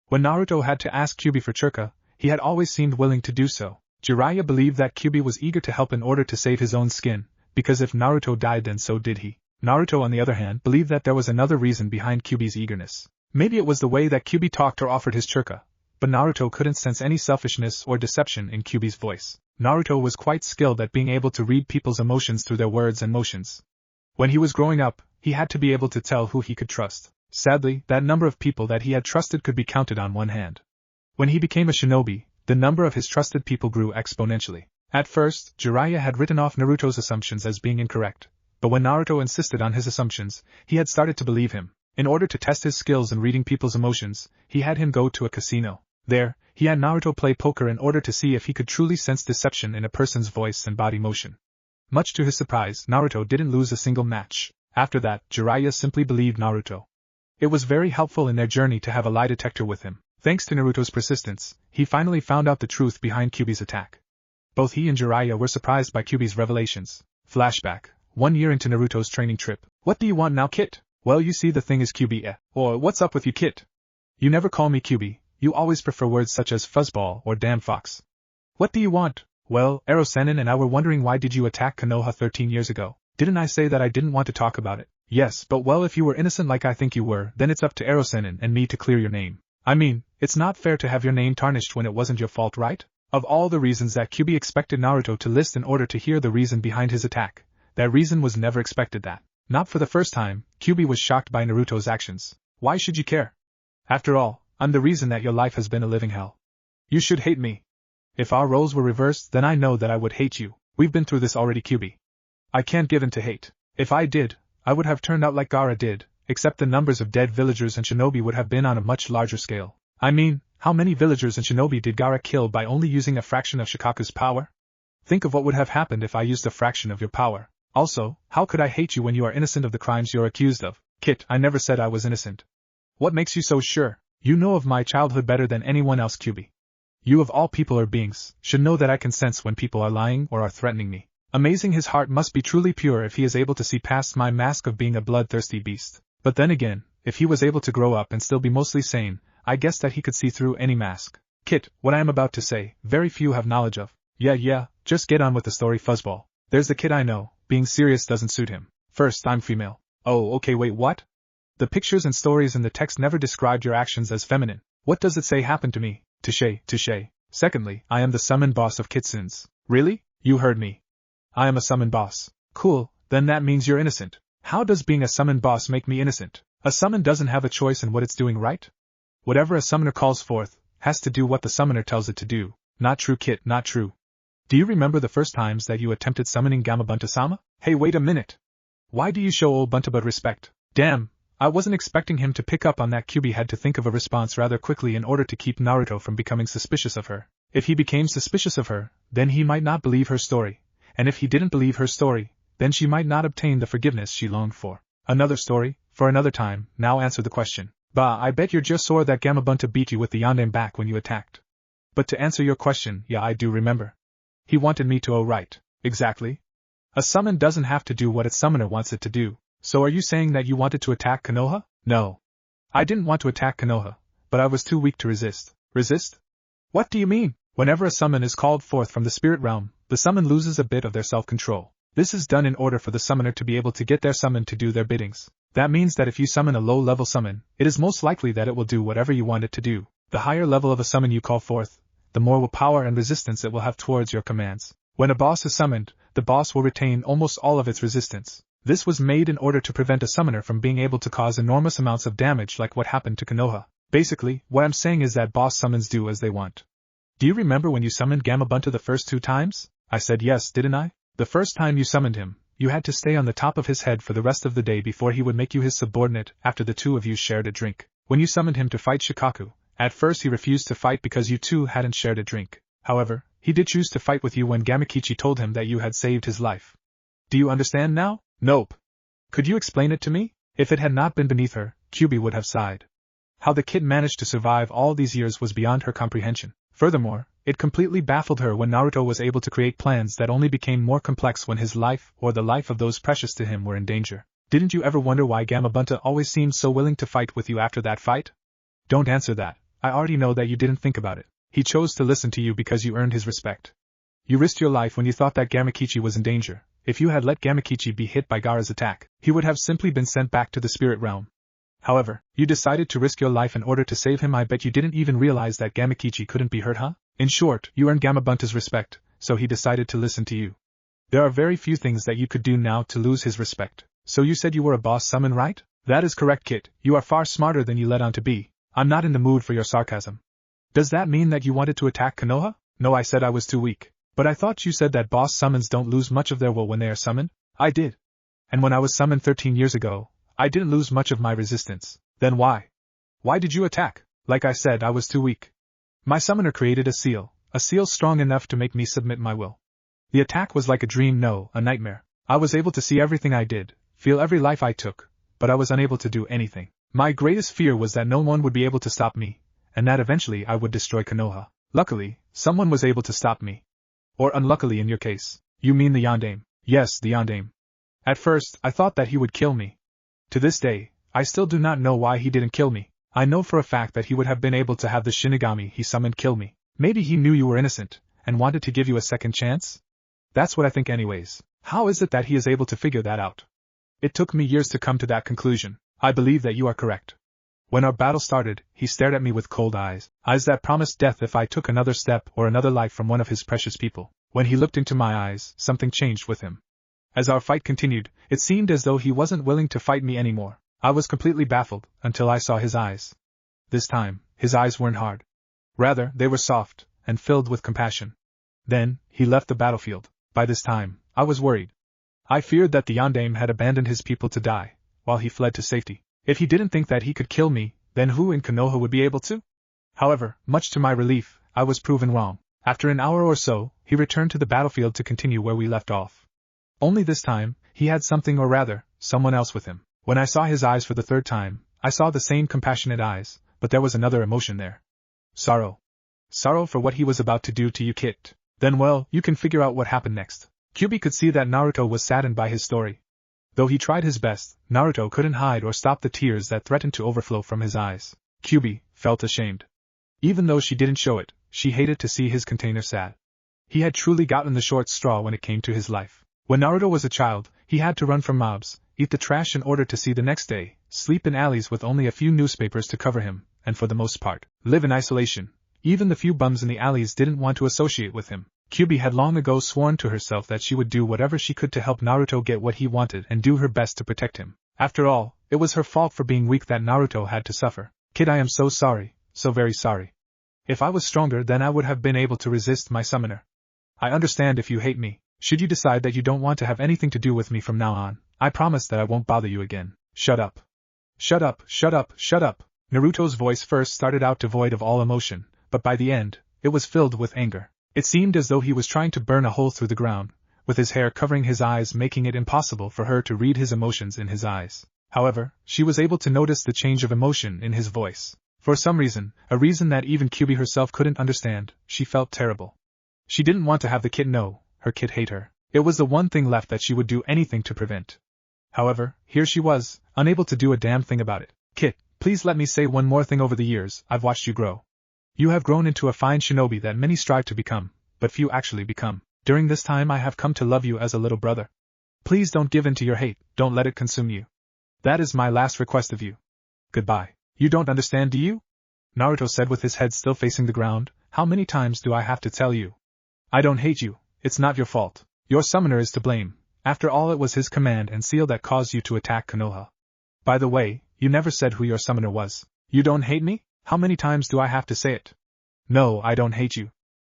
When Naruto had to ask QB for Churka, he had always seemed willing to do so. Jiraiya believed that QB was eager to help in order to save his own skin, because if Naruto died then so did he. Naruto on the other hand believed that there was another reason behind QB's eagerness. Maybe it was the way that QB talked or offered his Churka, but Naruto couldn't sense any selfishness or deception in QB's voice. Naruto was quite skilled at being able to read people's emotions through their words and motions. When he was growing up, he had to be able to tell who he could trust. Sadly, that number of people that he had trusted could be counted on one hand. When he became a shinobi, the number of his trusted people grew exponentially. At first, Jiraiya had written off Naruto's assumptions as being incorrect, but when Naruto insisted on his assumptions, he had started to believe him. In order to test his skills in reading people's emotions, he had him go to a casino. There, he had Naruto play poker in order to see if he could truly sense deception in a person's voice and body motion. Much to his surprise, Naruto didn't lose a single match. After that, Jiraiya simply believed Naruto. It was very helpful in their journey to have a lie detector with him. Thanks to Naruto's persistence, he finally found out the truth behind QB's attack. Both he and Jiraiya were surprised by QB's revelations. Flashback. 1 year into Naruto's training trip. What do you want now, Kit? Well, you see, the thing is QB. Or what's up with you, Kit? You never call me QB. You always prefer words such as fuzzball or damn fox. What do you want? Well, Ero-Sennin and I were wondering, why did you attack Konoha 13 years ago? Didn't I say that I didn't want to talk about it? Yes, but well, if you were innocent like I think you were, then it's up to Ero-Sennin and me to clear your name. I mean, it's not fair to have your name tarnished when it wasn't your fault, right? Of all the reasons that QB expected Naruto to list in order to hear the reason behind his attack, that reason was never expected that. Not for the first time, QB was shocked by Naruto's actions. Why should you care? After all, I'm the reason that your life has been a living hell. You should hate me. If our roles were reversed, then I know that I would hate you. We've been through this already, QB. I can't give in to hate. If I did, I would have turned out like Gaara did, except the numbers of dead villagers and shinobi would have been on a much larger scale. I mean, how many villagers and shinobi did Gaara kill by only using a fraction of Shikaku's power? Think of what would have happened if I used a fraction of your power. Also, how could I hate you when you are innocent of the crimes you're accused of? Kit, I never said I was innocent. What makes you so sure? You know of my childhood better than anyone else, QB. You of all people or beings, should know that I can sense when people are lying or are threatening me. Amazing, his heart must be truly pure if he is able to see past my mask of being a bloodthirsty beast. But then again, if he was able to grow up and still be mostly sane, I guess that he could see through any mask. Kit, what I am about to say, very few have knowledge of. Yeah, just get on with the story, fuzzball. There's the kid I know, being serious doesn't suit him. First, I'm female. Oh, okay, wait, what? The pictures and stories in the text never described your actions as feminine. What does it say happened to me? Touché. Secondly, I am the summon boss of Kitsune. Really? You heard me. I am a summon boss. Cool, then that means you're innocent. How does being a summon boss make me innocent? A summon doesn't have a choice in what it's doing, right? Whatever a summoner calls forth has to do what the summoner tells it to do. Not true, Kit, not true. Do you remember the first times that you attempted summoning Gamabunta-sama? Hey, wait a minute. Why do you show old Buntabud respect? Damn, I wasn't expecting him to pick up on that. Kyubi had to think of a response rather quickly in order to keep Naruto from becoming suspicious of her. If he became suspicious of her, then he might not believe her story, and if he didn't believe her story, then she might not obtain the forgiveness she longed for. Another story, for another time. Now answer the question. Bah, I bet you're just sore that Gamabunta beat you with the yandere back when you attacked. But to answer your question, yeah, I do remember. He wanted me to. Oh right, exactly. A summon doesn't have to do what its summoner wants it to do. So are you saying that you wanted to attack Konoha? No. I didn't want to attack Konoha, but I was too weak to resist. Resist? What do you mean? Whenever a summon is called forth from the spirit realm, the summon loses a bit of their self-control. This is done in order for the summoner to be able to get their summon to do their biddings. That means that if you summon a low-level summon, it is most likely that it will do whatever you want it to do. The higher level of a summon you call forth, the more willpower and resistance it will have towards your commands. When a boss is summoned, the boss will retain almost all of its resistance. This was made in order to prevent a summoner from being able to cause enormous amounts of damage like what happened to Konoha. Basically, what I'm saying is that boss summons do as they want. Do you remember when you summoned Gamabunta the first 2 times? I said yes, didn't I? The first time you summoned him, you had to stay on the top of his head for the rest of the day before he would make you his subordinate after the two of you shared a drink. When you summoned him to fight Shikaku, at first he refused to fight because you two hadn't shared a drink. However, he did choose to fight with you when Gamakichi told him that you had saved his life. Do you understand now? Nope. Could you explain it to me? If it had not been beneath her, Kyubi would have sighed. How the kid managed to survive all these years was beyond her comprehension. Furthermore, it completely baffled her when Naruto was able to create plans that only became more complex when his life or the life of those precious to him were in danger. Didn't you ever wonder why Gamabunta always seemed so willing to fight with you after that fight? Don't answer that. I already know that you didn't think about it. He chose to listen to you because you earned his respect. You risked your life when you thought that Gamakichi was in danger. If you had let Gamakichi be hit by Gaara's attack, he would have simply been sent back to the spirit realm. However, you decided to risk your life in order to save him. I bet you didn't even realize that Gamakichi couldn't be hurt, huh? In short, you earned Gamabunta's respect, so he decided to listen to you. There are very few things that you could do now to lose his respect. So you said you were a boss summon, right? That is correct, Kit. You are far smarter than you let on to be. I'm not in the mood for your sarcasm. Does that mean that you wanted to attack Konoha? No, I said I was too weak. But I thought you said that boss summons don't lose much of their will when they are summoned? I did. And when I was summoned 13 years ago, I didn't lose much of my resistance. Then why? Why did you attack? Like I said, I was too weak. My summoner created a seal strong enough to make me submit my will. The attack was like a dream, no, a nightmare. I was able to see everything I did, feel every life I took, but I was unable to do anything. My greatest fear was that no one would be able to stop me, and that eventually I would destroy Konoha. Luckily, someone was able to stop me. Or unluckily in your case. You mean the yandere? Yes, the yandere. At first, I thought that he would kill me. To this day, I still do not know why he didn't kill me. I know for a fact that he would have been able to have the Shinigami he summoned kill me. Maybe he knew you were innocent, and wanted to give you a second chance? That's what I think anyways. How is it that he is able to figure that out? It took me years to come to that conclusion. I believe that you are correct. When our battle started, he stared at me with cold eyes that promised death if I took another step or another life from one of his precious people. When he looked into my eyes, something changed with him. As our fight continued, it seemed as though he wasn't willing to fight me anymore. I was completely baffled, until I saw his eyes. This time, his eyes weren't hard. Rather, they were soft, and filled with compassion. Then, he left the battlefield. By this time, I was worried. I feared that the yandere had abandoned his people to die, while he fled to safety. If he didn't think that he could kill me, then who in Konoha would be able to? However, much to my relief, I was proven wrong. After an hour or so, he returned to the battlefield to continue where we left off. Only this time, he had something, or rather, someone else with him. When I saw his eyes for the third time, I saw the same compassionate eyes, but there was another emotion there. Sorrow. Sorrow for what he was about to do to you, Kit. Then well, you can figure out what happened next. Kyubi could see that Naruto was saddened by his story. Though he tried his best, Naruto couldn't hide or stop the tears that threatened to overflow from his eyes. Kyubi felt ashamed. Even though she didn't show it, she hated to see his container sad. He had truly gotten the short straw when it came to his life. When Naruto was a child, he had to run from mobs, eat the trash in order to see the next day, sleep in alleys with only a few newspapers to cover him, and for the most part, live in isolation. Even the few bums in the alleys didn't want to associate with him. Kyubi had long ago sworn to herself that she would do whatever she could to help Naruto get what he wanted and do her best to protect him. After all, it was her fault for being weak that Naruto had to suffer. Kid, I am so sorry, so very sorry. If I was stronger, then I would have been able to resist my summoner. I understand if you hate me. Should you decide that you don't want to have anything to do with me from now on, I promise that I won't bother you again. Shut up. Shut up, shut up, shut up. Naruto's voice first started out devoid of all emotion, but by the end, it was filled with anger. It seemed as though he was trying to burn a hole through the ground, with his hair covering his eyes, making it impossible for her to read his emotions in his eyes. However, she was able to notice the change of emotion in his voice. For some reason, a reason that even Kyubi herself couldn't understand, she felt terrible. She didn't want to have the kid know her kid hate her. It was the one thing left that she would do anything to prevent. However, here she was, unable to do a damn thing about it. Kid, please let me say one more thing. Over the years, I've watched you grow. You have grown into a fine shinobi that many strive to become, but few actually become. During this time I have come to love you as a little brother. Please don't give in to your hate, don't let it consume you. That is my last request of you. Goodbye. You don't understand, do you? Naruto said with his head still facing the ground. How many times do I have to tell you? I don't hate you, it's not your fault. Your summoner is to blame. After all, it was his command and seal that caused you to attack Konoha. By the way, you never said who your summoner was. You don't hate me? How many times do I have to say it? No, I don't hate you.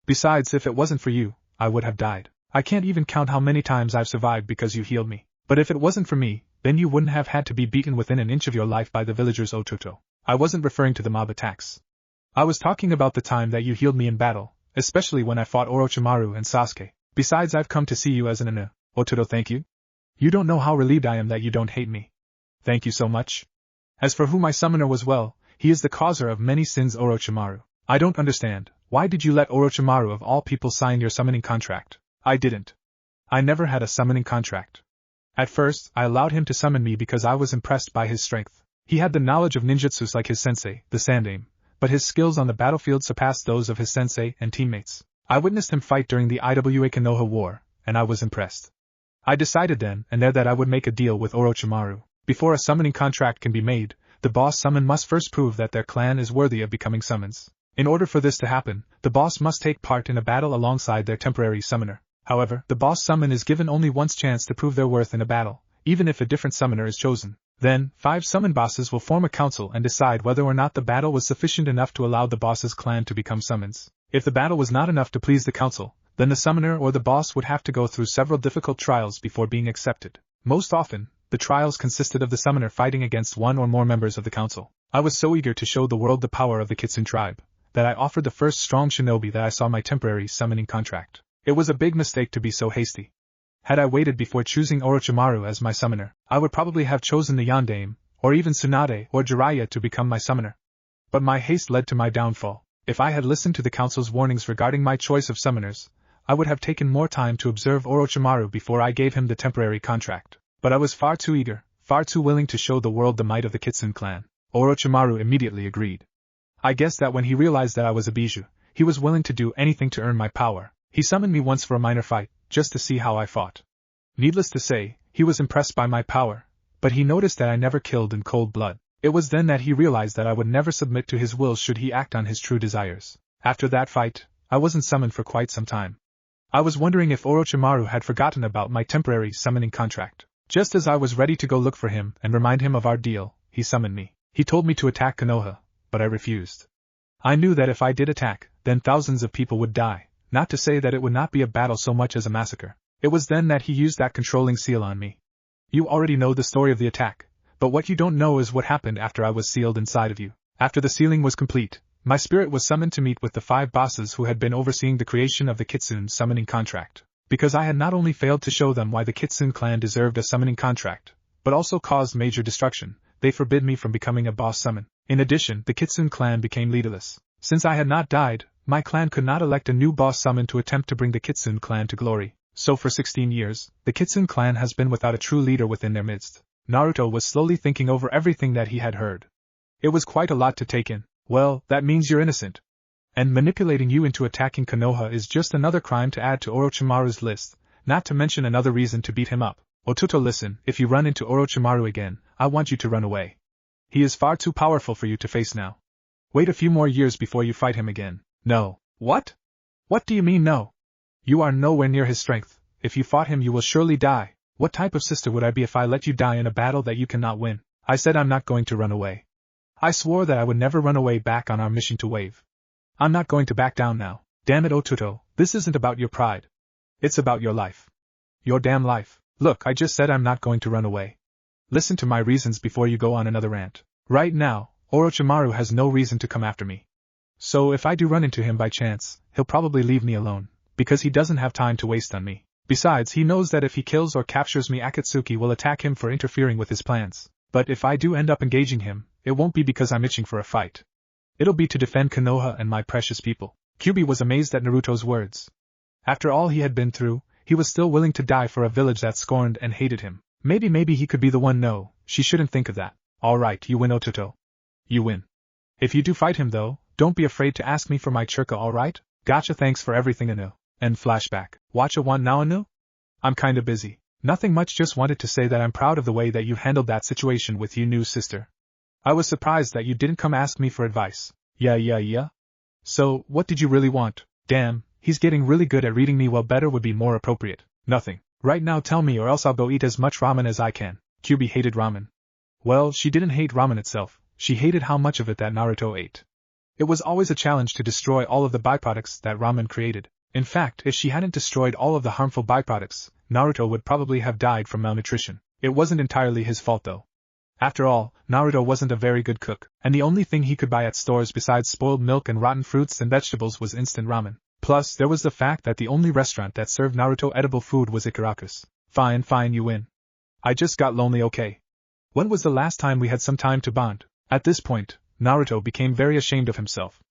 Besides, if it wasn't for you, I would have died. I can't even count how many times I've survived because you healed me. But if it wasn't for me, then you wouldn't have had to be beaten within an inch of your life by the villagers Ototo. I wasn't referring to the mob attacks. I was talking about the time that you healed me in battle, especially when I fought Orochimaru and Sasuke. Besides, I've come to see you as an Ototo. Thank you. You don't know how relieved I am that you don't hate me. Thank you so much. As for who my summoner was, well, he is the causer of many sins, Orochimaru. I don't understand, why did you let Orochimaru of all people sign your summoning contract? I didn't. I never had a summoning contract. At first, I allowed him to summon me because I was impressed by his strength. He had the knowledge of ninjutsus like his sensei, the Sandaime, but his skills on the battlefield surpassed those of his sensei and teammates. I witnessed him fight during the IWA Konoha War, and I was impressed. I decided then and there that I would make a deal with Orochimaru. Before a summoning contract can be made, the boss summon must first prove that their clan is worthy of becoming summons. In order for this to happen, the boss must take part in a battle alongside their temporary summoner. However, the boss summon is given only once chance to prove their worth in a battle, even if a different summoner is chosen. Then, 5 summon bosses will form a council and decide whether or not the battle was sufficient enough to allow the boss's clan to become summons. If the battle was not enough to please the council, then the summoner or the boss would have to go through several difficult trials before being accepted. Most often, the trials consisted of the summoner fighting against one or more members of the council. I was so eager to show the world the power of the Kitsune tribe, that I offered the first strong shinobi that I saw my temporary summoning contract. It was a big mistake to be so hasty. Had I waited before choosing Orochimaru as my summoner, I would probably have chosen the Yondaime, or even Tsunade or Jiraiya to become my summoner. But my haste led to my downfall. If I had listened to the council's warnings regarding my choice of summoners, I would have taken more time to observe Orochimaru before I gave him the temporary contract. But I was far too eager, far too willing to show the world the might of the Kitsune clan. Orochimaru immediately agreed. I guess that when he realized that I was a bijou, he was willing to do anything to earn my power. He summoned me once for a minor fight, just to see how I fought. Needless to say, he was impressed by my power, but he noticed that I never killed in cold blood. It was then that he realized that I would never submit to his will should he act on his true desires. After that fight, I wasn't summoned for quite some time. I was wondering if Orochimaru had forgotten about my temporary summoning contract. Just as I was ready to go look for him and remind him of our deal, he summoned me. He told me to attack Konoha, but I refused. I knew that if I did attack, then thousands of people would die, not to say that it would not be a battle so much as a massacre. It was then that he used that controlling seal on me. You already know the story of the attack, but what you don't know is what happened after I was sealed inside of you. After the sealing was complete, my spirit was summoned to meet with the 5 bosses who had been overseeing the creation of the Kitsune summoning contract. Because I had not only failed to show them why the Kitsune clan deserved a summoning contract, but also caused major destruction, they forbid me from becoming a boss summon. In addition, the Kitsune clan became leaderless. Since I had not died, my clan could not elect a new boss summon to attempt to bring the Kitsune clan to glory. So for 16 years, the Kitsune clan has been without a true leader within their midst. Naruto was slowly thinking over everything that he had heard. It was quite a lot to take in. Well, that means you're innocent. And manipulating you into attacking Konoha is just another crime to add to Orochimaru's list, not to mention another reason to beat him up. Ototo, listen, if you run into Orochimaru again, I want you to run away. He is far too powerful for you to face now. Wait a few more years before you fight him again. No. What? What do you mean no? You are nowhere near his strength. If you fought him, you will surely die. What type of sister would I be if I let you die in a battle that you cannot win? I said I'm not going to run away. I swore that I would never run away back on our mission to Wave. I'm not going to back down now. Damn it, Otuto, this isn't about your pride. It's about your life. Your damn life. Look, I just said I'm not going to run away. Listen to my reasons before you go on another rant. Right now, Orochimaru has no reason to come after me. So if I do run into him by chance, he'll probably leave me alone, because he doesn't have time to waste on me. Besides, he knows that if he kills or captures me, Akatsuki will attack him for interfering with his plans. But if I do end up engaging him, it won't be because I'm itching for a fight. It'll be to defend Konoha and my precious people. Kyuubi was amazed at Naruto's words. After all he had been through, he was still willing to die for a village that scorned and hated him. Maybe he could be the one. No, she shouldn't think of that. Alright, you win, Otuto. You win. If you do fight him though, don't be afraid to ask me for my churka, alright? Gotcha, thanks for everything, Anu. And flashback. Watcha want now, Anu? I'm kinda busy. Nothing much, just wanted to say that I'm proud of the way that you handled that situation with your new sister. I was surprised that you didn't come ask me for advice. Yeah. So, what did you really want? Damn, he's getting really good at reading me. Well, better would be more appropriate. Nothing. Right now tell me or else I'll go eat as much ramen as I can. Kyuubi hated ramen. Well, she didn't hate ramen itself, she hated how much of it that Naruto ate. It was always a challenge to destroy all of the byproducts that ramen created. In fact, if she hadn't destroyed all of the harmful byproducts, Naruto would probably have died from malnutrition. It wasn't entirely his fault though. After all, Naruto wasn't a very good cook, and the only thing he could buy at stores besides spoiled milk and rotten fruits and vegetables was instant ramen. Plus, there was the fact that the only restaurant that served Naruto edible food was Ikaraku's. Fine, you win. I just got lonely, okay? When was the last time we had some time to bond? At this point, Naruto became very ashamed of himself.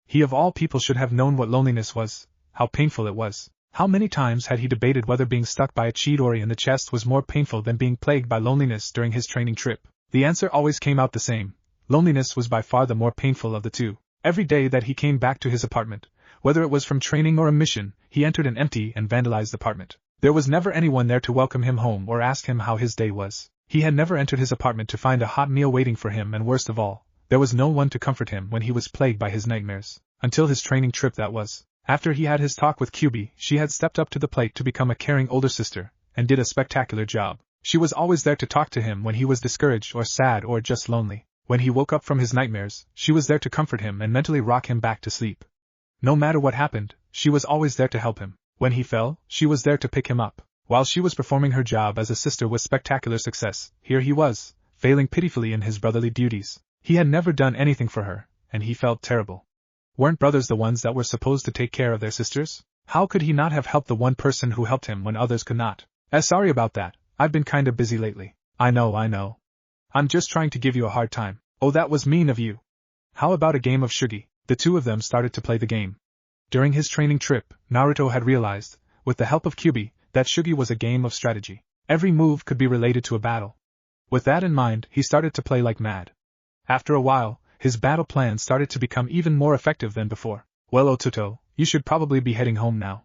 He of all people should have known what loneliness was, how painful it was. How many times had he debated whether being stuck by a Chidori in the chest was more painful than being plagued by loneliness during his training trip? The answer always came out the same. Loneliness was by far the more painful of the two. Every day that he came back to his apartment, whether it was from training or a mission, he entered an empty and vandalized apartment. There was never anyone there to welcome him home or ask him how his day was. He had never entered his apartment to find a hot meal waiting for him, and worst of all, there was no one to comfort him when he was plagued by his nightmares. Until his training trip, that was. After he had his talk with Kyuubi, she had stepped up to the plate to become a caring older sister, and did a spectacular job. She was always there to talk to him when he was discouraged or sad or just lonely. When he woke up from his nightmares, she was there to comfort him and mentally rock him back to sleep. No matter what happened, she was always there to help him. When he fell, she was there to pick him up. While she was performing her job as a sister with spectacular success, here he was, failing pitifully in his brotherly duties. He had never done anything for her, and he felt terrible. Weren't brothers the ones that were supposed to take care of their sisters? How could he not have helped the one person who helped him when others could not? Sorry about that, I've been kinda busy lately. I know. I'm just trying to give you a hard time. Oh, that was mean of you. How about a game of Shugi? The two of them started to play the game. During his training trip, Naruto had realized, with the help of Kyuubi, that Shugi was a game of strategy. Every move could be related to a battle. With that in mind, he started to play like mad. After a while, his battle plan started to become even more effective than before. Well, Otuto, you should probably be heading home now.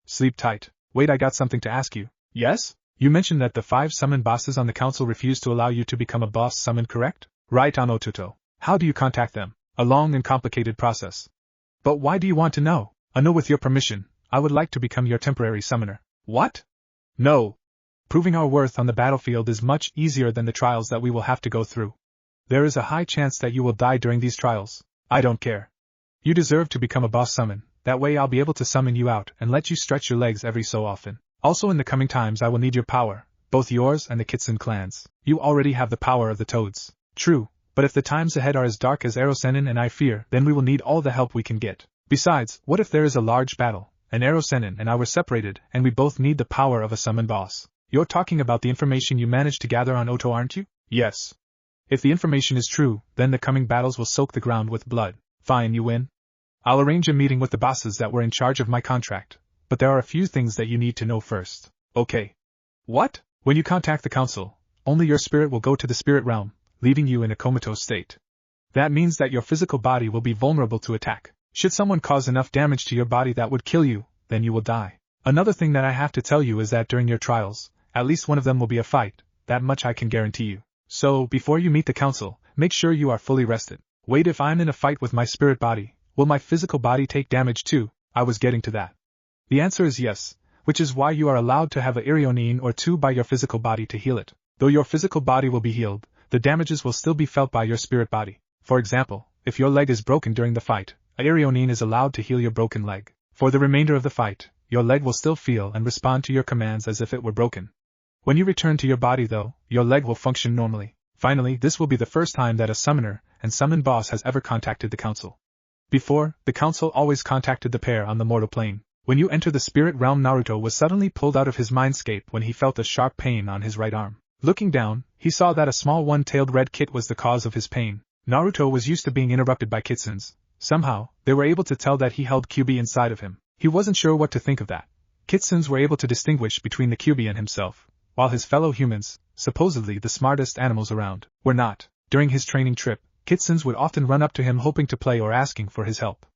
Sleep tight. Wait, I got something to ask you. Yes? You mentioned that the 5 summon bosses on the council refused to allow you to become a boss summon, correct? Right on, Otuto. How do you contact them? A long and complicated process. But why do you want to know? Anu, with your permission, I would like to become your temporary summoner. What? No. Proving our worth on the battlefield is much easier than the trials that we will have to go through. There is a high chance that you will die during these trials. I don't care. You deserve to become a boss summon, that way I'll be able to summon you out and let you stretch your legs every so often. Also, in the coming times I will need your power, both yours and the Kitsune clan's. You already have the power of the Toads. True, but if the times ahead are as dark as Erosenin and I fear, then we will need all the help we can get. Besides, what if there is a large battle, and Erosenin and I were separated, and we both need the power of a summon boss? You're talking about the information you managed to gather on Oto, aren't you? Yes. If the information is true, then the coming battles will soak the ground with blood. Fine, you win. I'll arrange a meeting with the bosses that were in charge of my contract, but there are a few things that you need to know first. Okay. What? When you contact the council, only your spirit will go to the spirit realm, leaving you in a comatose state. That means that your physical body will be vulnerable to attack. Should someone cause enough damage to your body that would kill you, then you will die. Another thing that I have to tell you is that during your trials, at least one of them will be a fight, that much I can guarantee you. So, before you meet the council, make sure you are fully rested. Wait, if I'm in a fight with my spirit body, will my physical body take damage too? I was getting to that. The answer is yes, which is why you are allowed to have a irionine or two by your physical body to heal it. Though your physical body will be healed, the damages will still be felt by your spirit body. For example, if your leg is broken during the fight, a irionine is allowed to heal your broken leg. For the remainder of the fight, your leg will still feel and respond to your commands as if it were broken. When you return to your body though, your leg will function normally. Finally, this will be the first time that a summoner and summon boss has ever contacted the council. Before, the council always contacted the pair on the mortal plane. When you enter the spirit realm, Naruto was suddenly pulled out of his mindscape when he felt a sharp pain on his right arm. Looking down, he saw that a small one-tailed red kit was the cause of his pain. Naruto was used to being interrupted by kitsens. Somehow, they were able to tell that he held Kyuubi inside of him. He wasn't sure what to think of that. Kitsens were able to distinguish between the Kyuubi and himself, while his fellow humans, supposedly the smartest animals around, were not. During his training trip, kitsens would often run up to him hoping to play or asking for his help.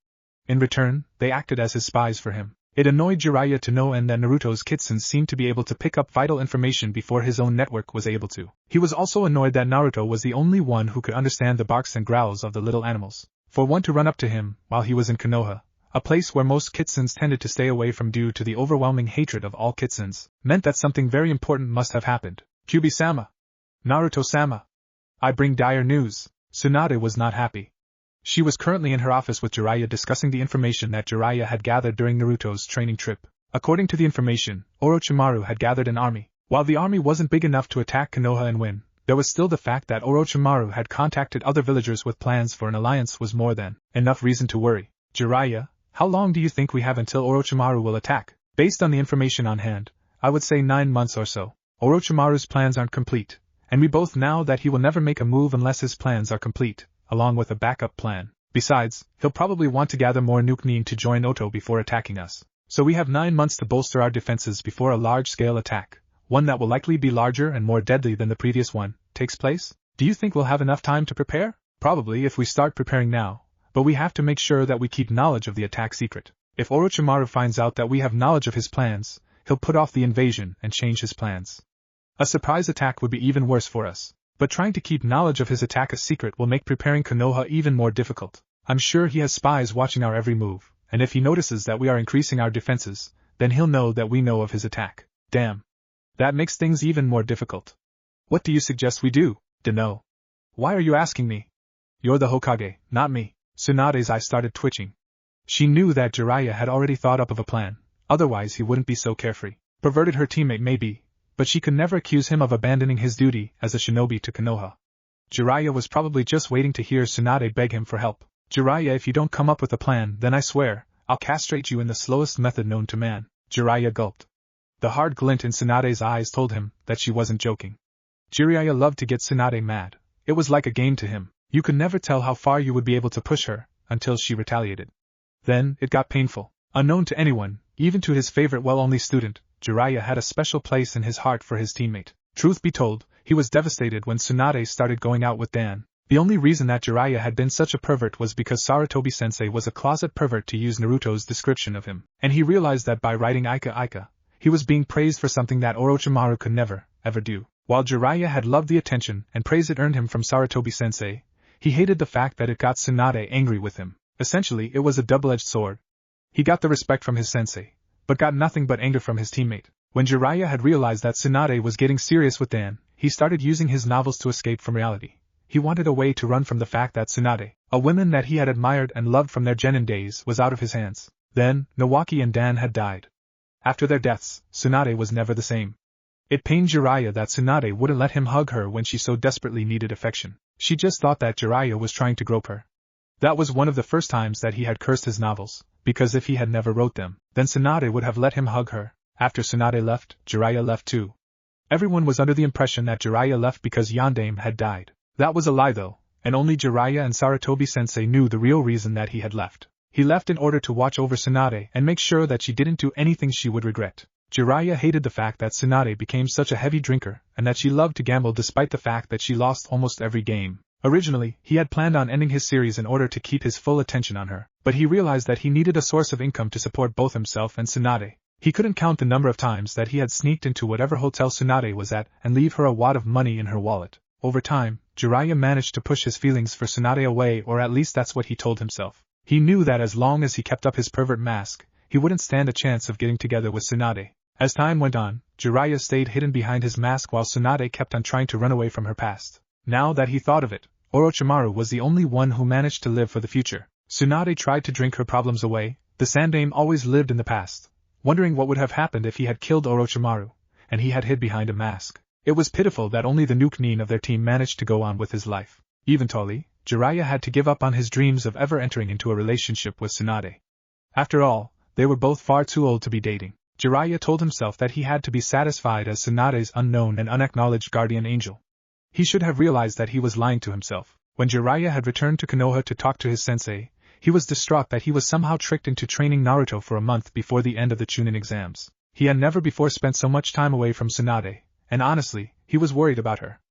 In return, they acted as his spies for him. It annoyed Jiraiya to no end that Naruto's kitsens seemed to be able to pick up vital information before his own network was able to. He was also annoyed that Naruto was the only one who could understand the barks and growls of the little animals. For one to run up to him while he was in Konoha, a place where most kitsens tended to stay away from due to the overwhelming hatred of all kitsens, meant that something very important must have happened. Kyuubi-sama! Naruto-sama! I bring dire news. Tsunade was not happy. She was currently in her office with Jiraiya discussing the information that Jiraiya had gathered during Naruto's training trip. According to the information, Orochimaru had gathered an army. While the army wasn't big enough to attack Konoha and win, there was still the fact that Orochimaru had contacted other villagers with plans for an alliance was more than enough reason to worry. Jiraiya, how long do you think we have until Orochimaru will attack? Based on the information on hand, I would say 9 months or so. Orochimaru's plans aren't complete, and we both know that he will never make a move unless his plans are complete, along with a backup plan. Besides, he'll probably want to gather more Nukenin to join Oto before attacking us. So we have 9 months to bolster our defenses before a large-scale attack, one that will likely be larger and more deadly than the previous one, takes place. Do you think we'll have enough time to prepare? Probably if we start preparing now. But we have to make sure that we keep knowledge of the attack secret. If Orochimaru finds out that we have knowledge of his plans, he'll put off the invasion and change his plans. A surprise attack would be even worse for us. But trying to keep knowledge of his attack a secret will make preparing Konoha even more difficult. I'm sure he has spies watching our every move, and if he notices that we are increasing our defenses, then he'll know that we know of his attack. Damn. That makes things even more difficult. What do you suggest we do? Dunno. Why are you asking me? You're the Hokage, not me. Tsunade's eyes started twitching. She knew that Jiraiya had already thought up of a plan, otherwise he wouldn't be so carefree. Perverted her teammate maybe, but she could never accuse him of abandoning his duty as a shinobi to Konoha. Jiraiya was probably just waiting to hear Tsunade beg him for help. Jiraiya, if you don't come up with a plan, then I swear, I'll castrate you in the slowest method known to man. Jiraiya gulped. The hard glint in Tsunade's eyes told him that she wasn't joking. Jiraiya loved to get Tsunade mad. It was like a game to him. You could never tell how far you would be able to push her, until she retaliated. Then, it got painful. Unknown to anyone, even to his favorite well-only student, Jiraiya had a special place in his heart for his teammate. Truth be told, he was devastated when Tsunade started going out with Dan. The only reason that Jiraiya had been such a pervert was because Sarutobi-sensei was a closet pervert, to use Naruto's description of him, and he realized that by writing Ika Ika, he was being praised for something that Orochimaru could never, ever do. While Jiraiya had loved the attention and praise it earned him from Sarutobi-sensei, he hated the fact that it got Tsunade angry with him. Essentially, it was a double-edged sword. He got the respect from his sensei, but got nothing but anger from his teammate. When Jiraiya had realized that Tsunade was getting serious with Dan, he started using his novels to escape from reality. He wanted a way to run from the fact that Tsunade, a woman that he had admired and loved from their genin days, was out of his hands. Then, Nawaki and Dan had died. After their deaths, Tsunade was never the same. It pained Jiraiya that Tsunade wouldn't let him hug her when she so desperately needed affection. She just thought that Jiraiya was trying to grope her. That was one of the first times that he had cursed his novels, because if he had never wrote them, then Tsunade would have let him hug her. After Tsunade left, Jiraiya left too. Everyone was under the impression that Jiraiya left because Yondaime had died. That was a lie though, and only Jiraiya and Sarutobi-sensei knew the real reason that he had left. He left in order to watch over Tsunade and make sure that she didn't do anything she would regret. Jiraiya hated the fact that Tsunade became such a heavy drinker and that she loved to gamble despite the fact that she lost almost every game. Originally, he had planned on ending his series in order to keep his full attention on her, but he realized that he needed a source of income to support both himself and Tsunade. He couldn't count the number of times that he had sneaked into whatever hotel Tsunade was at and leave her a wad of money in her wallet. Over time, Jiraiya managed to push his feelings for Tsunade away, or at least that's what he told himself. He knew that as long as he kept up his pervert mask, he he wouldn't stand a chance of getting together with Tsunade. As time went on, Jiraiya stayed hidden behind his mask while Tsunade kept on trying to run away from her past. Now that he thought of it, Orochimaru was the only one who managed to live for the future. Tsunade tried to drink her problems away. The Sandaime always lived in the past, wondering what would have happened if he had killed Orochimaru, and he had hid behind a mask. It was pitiful that only the Nuke-Nin of their team managed to go on with his life. Eventually, Jiraiya had to give up on his dreams of ever entering into a relationship with Tsunade. After all, they were both far too old to be dating. Jiraiya told himself that he had to be satisfied as Tsunade's unknown and unacknowledged guardian angel. He should have realized that he was lying to himself. When Jiraiya had returned to Konoha to talk to his sensei, he was distraught that he was somehow tricked into training Naruto for a month before the end of the Chunin exams. He had never before spent so much time away from Tsunade, and honestly, he was worried about her.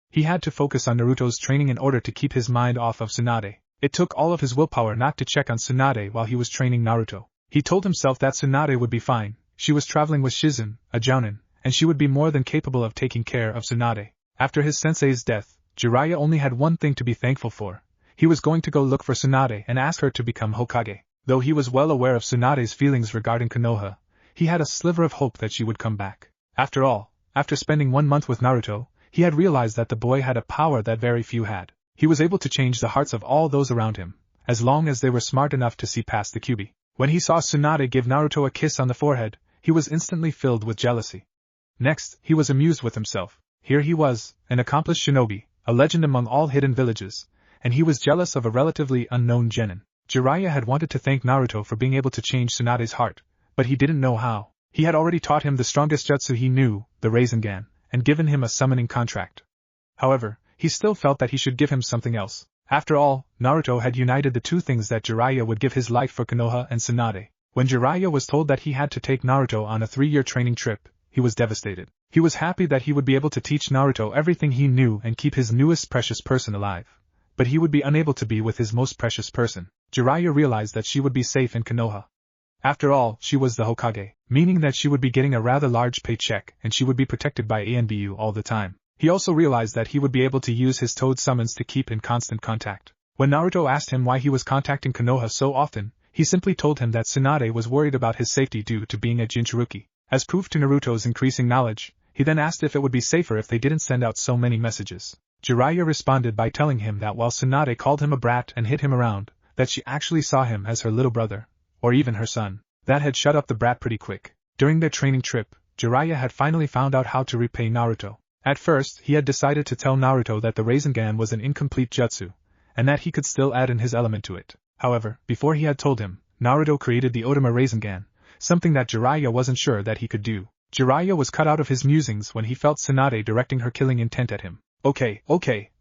He had to focus on Naruto's training in order to keep his mind off of Tsunade. It took all of his willpower not to check on Tsunade while he was training Naruto. He told himself that Tsunade would be fine. She was traveling with Shizen, a jounin, and she would be more than capable of taking care of Tsunade. After his sensei's death, Jiraiya only had one thing to be thankful for. He was going to go look for Tsunade and ask her to become Hokage. Though he was well aware of Tsunade's feelings regarding Konoha, he had a sliver of hope that she would come back. After all, after spending 1 month with Naruto, he had realized that the boy had a power that very few had. He was able to change the hearts of all those around him, as long as they were smart enough to see past the Kyuubi. When he saw Tsunade give Naruto a kiss on the forehead, he was instantly filled with jealousy. Next, he was amused with himself. Here he was, an accomplished shinobi, a legend among all hidden villages, and he was jealous of a relatively unknown genin. Jiraiya had wanted to thank Naruto for being able to change Tsunade's heart, but he didn't know how. He had already taught him the strongest jutsu he knew, the Rasengan, and given him a summoning contract. However, he still felt that he should give him something else. After all, Naruto had united the two things that Jiraiya would give his life for Konoha and Tsunade. When Jiraiya was told that he had to take Naruto on a 3-year training trip, he was devastated. He was happy that he would be able to teach Naruto everything he knew and keep his newest precious person alive. But he would be unable to be with his most precious person. Jiraiya realized that she would be safe in Konoha. After all, she was the Hokage, meaning that she would be getting a rather large paycheck and she would be protected by ANBU all the time. He also realized that he would be able to use his toad summons to keep in constant contact. When Naruto asked him why he was contacting Konoha so often, he simply told him that Tsunade was worried about his safety due to being a Jinchuruki. As proof to Naruto's increasing knowledge, he then asked if it would be safer if they didn't send out so many messages. Jiraiya responded by telling him that while Tsunade called him a brat and hit him around, that she actually saw him as her little brother, or even her son. That had shut up the brat pretty quick. During their training trip, Jiraiya had finally found out how to repay Naruto. At first, he had decided to tell Naruto that the Rasengan was an incomplete jutsu, and that he could still add in his element to it. However, before he had told him, Naruto created the Otama Rasengan, something that Jiraiya wasn't sure that he could do. Jiraiya was cut out of his musings when he felt Tsunade directing her killing intent at him. Okay,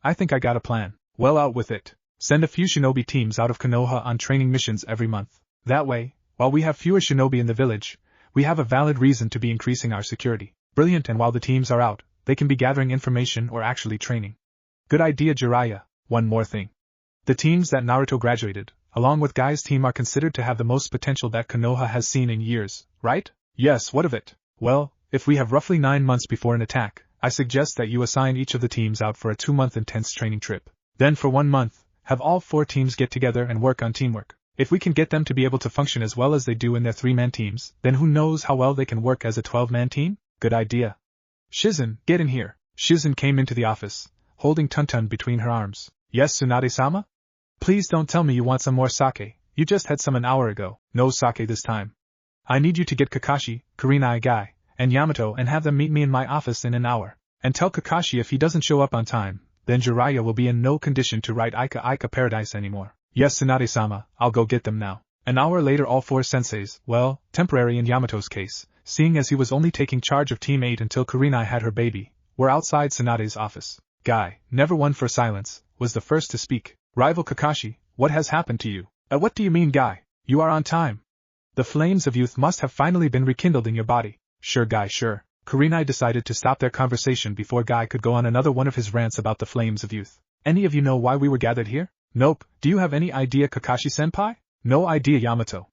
I think I got a plan. Well, out with it. Send a few shinobi teams out of Konoha on training missions every month. That way, while we have fewer shinobi in the village, we have a valid reason to be increasing our security. Brilliant, and while the teams are out, they can be gathering information or actually training. Good idea, Jiraiya. One more thing. The teams that Naruto graduated, along with Guy's team, are considered to have the most potential that Konoha has seen in years, right? Yes, what of it? Well, if we have roughly 9 months before an attack, I suggest that you assign each of the teams out for a 2-month intense training trip. Then for 1 month, have all 4 teams get together and work on teamwork. If we can get them to be able to function as well as they do in their 3-man teams, then who knows how well they can work as a 12-man team? Good idea. Shizen, get in here. Shizen came into the office, holding Tuntun between her arms. Yes, Tsunade-sama? Please don't tell me you want some more sake. You just had some an hour ago. No sake this time. I need you to get Kakashi, Kurenai Guy, and Yamato and have them meet me in my office in an hour. And tell Kakashi if he doesn't show up on time, then Jiraiya will be in no condition to write Ika Paradise anymore. Yes, Tsunade-sama, I'll go get them now. An hour later, all 4 senseis, well, temporary in Yamato's case, seeing as he was only taking charge of Team 8 until Kurenai had her baby, were outside Tsunade's office. Guy, never one for silence, was the first to speak. Rival Kakashi, what has happened to you? What do you mean, Guy? You are on time. The flames of youth must have finally been rekindled in your body. Sure, Guy, sure. Kurenai decided to stop their conversation before Guy could go on another one of his rants about the flames of youth. Any of you know why we were gathered here? Nope. Do you have any idea, Kakashi-senpai? No idea, Yamato.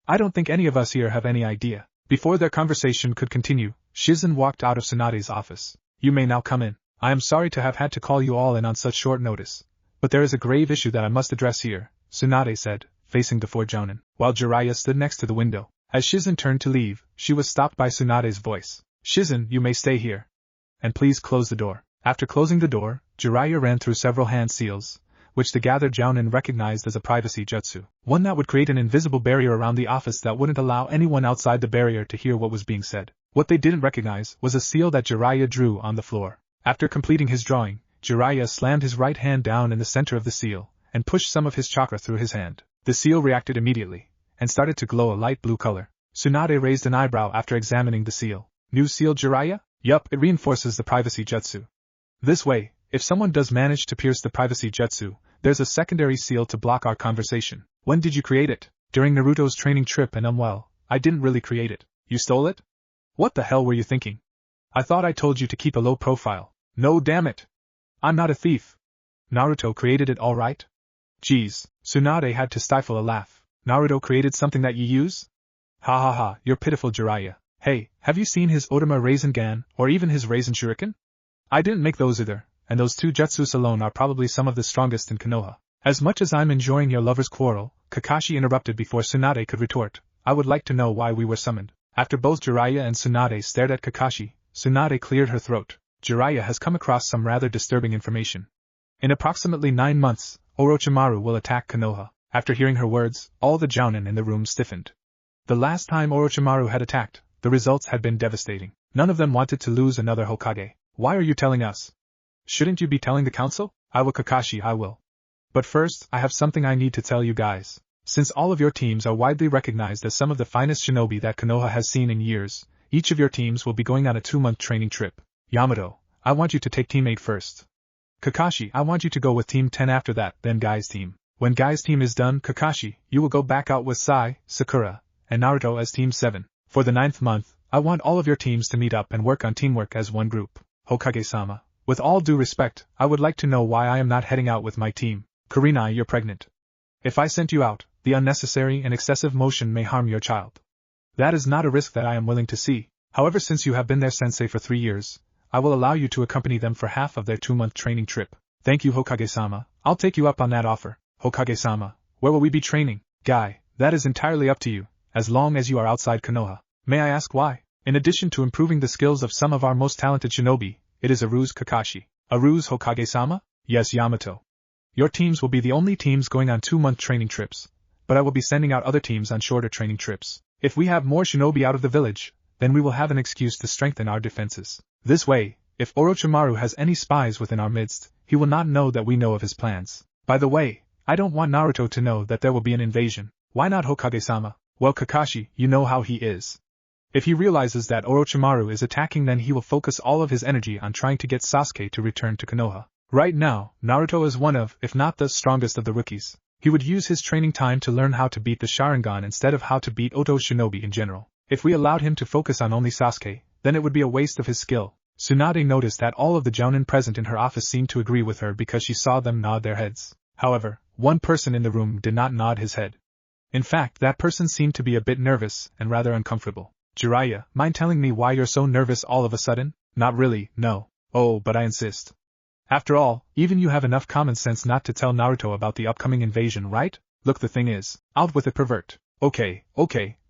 I don't think any of us here have any idea. Before their conversation could continue, Shizen walked out of Tsunade's office. You may now come in. I am sorry to have had to call you all in on such short notice, but there is a grave issue that I must address here, Tsunade said, facing the 4 jounin, while Jiraiya stood next to the window. As Shizen turned to leave, she was stopped by Tsunade's voice. Shizen, you may stay here. And please close the door. After closing the door, Jiraiya ran through several hand seals, which the gathered jounin recognized as a privacy jutsu. One that would create an invisible barrier around the office that wouldn't allow anyone outside the barrier to hear what was being said. What they didn't recognize was a seal that Jiraiya drew on the floor. After completing his drawing, Jiraiya slammed his right hand down in the center of the seal, and pushed some of his chakra through his hand. The seal reacted immediately, and started to glow a light blue color. Tsunade raised an eyebrow after examining the seal. New seal, Jiraiya? Yup, it reinforces the privacy jutsu. This way, if someone does manage to pierce the privacy jutsu, there's a secondary seal to block our conversation. When did you create it? During Naruto's training trip, and well, I didn't really create it. You stole it? What the hell were you thinking? I thought I told you to keep a low profile. No, damn it. I'm not a thief. Naruto created it, alright? Geez, Tsunade had to stifle a laugh. Naruto created something that you use? Ha ha ha, you're pitiful, Jiraiya. Hey, have you seen his Otama Rasengan, or even his Rasen Shuriken? I didn't make those either, and those two jutsus alone are probably some of the strongest in Konoha. As much as I'm enjoying your lover's quarrel, Kakashi interrupted before Tsunade could retort, I would like to know why we were summoned. After both Jiraiya and Tsunade stared at Kakashi, Tsunade cleared her throat. Jiraiya has come across some rather disturbing information. In approximately 9 months, Orochimaru will attack Konoha. After hearing her words, all the jounin in the room stiffened. The last time Orochimaru had attacked, the results had been devastating. None of them wanted to lose another Hokage. Why are you telling us? Shouldn't you be telling the council? I will, Kakashi, I will. But first, I have something I need to tell you guys. Since all of your teams are widely recognized as some of the finest shinobi that Konoha has seen in years, each of your teams will be going on a 2-month training trip. Yamato, I want you to take Team 8 first. Kakashi, I want you to go with Team 10 after that, then Guy's team. When Guy's team is done, Kakashi, you will go back out with Sai, Sakura, and Naruto as Team 7. For the 9th month, I want all of your teams to meet up and work on teamwork as one group. Hokage-sama, with all due respect, I would like to know why I am not heading out with my team. Kurenai, you're pregnant. If I sent you out, the unnecessary and excessive motion may harm your child. That is not a risk that I am willing to see. However, since you have been their sensei for 3 years, I will allow you to accompany them for half of their 2-month training trip. Thank you, Hokage-sama. I'll take you up on that offer. Hokage-sama, where will we be training? Guy, that is entirely up to you, as long as you are outside Konoha. May I ask why? In addition to improving the skills of some of our most talented shinobi, it is a ruse, Kakashi. A ruse, Hokage-sama? Yes, Yamato. Your teams will be the only teams going on 2-month training trips, but I will be sending out other teams on shorter training trips. If we have more shinobi out of the village, then we will have an excuse to strengthen our defenses. This way, if Orochimaru has any spies within our midst, he will not know that we know of his plans. By the way, I don't want Naruto to know that there will be an invasion. Why not, Hokage-sama? Well, Kakashi, you know how he is. If he realizes that Orochimaru is attacking, then he will focus all of his energy on trying to get Sasuke to return to Konoha. Right now, Naruto is one of, if not the strongest of the rookies. He would use his training time to learn how to beat the Sharingan instead of how to beat Oto shinobi in general. If we allowed him to focus on only Sasuke, then it would be a waste of his skill. Tsunade noticed that all of the jounin present in her office seemed to agree with her because she saw them nod their heads. However, one person in the room did not nod his head. In fact, that person seemed to be a bit nervous and rather uncomfortable. Jiraiya, mind telling me why you're so nervous all of a sudden? Not really, no. Oh, but I insist. After all, even you have enough common sense not to tell Naruto about the upcoming invasion, right? Look, the thing is, out with it, pervert. Okay,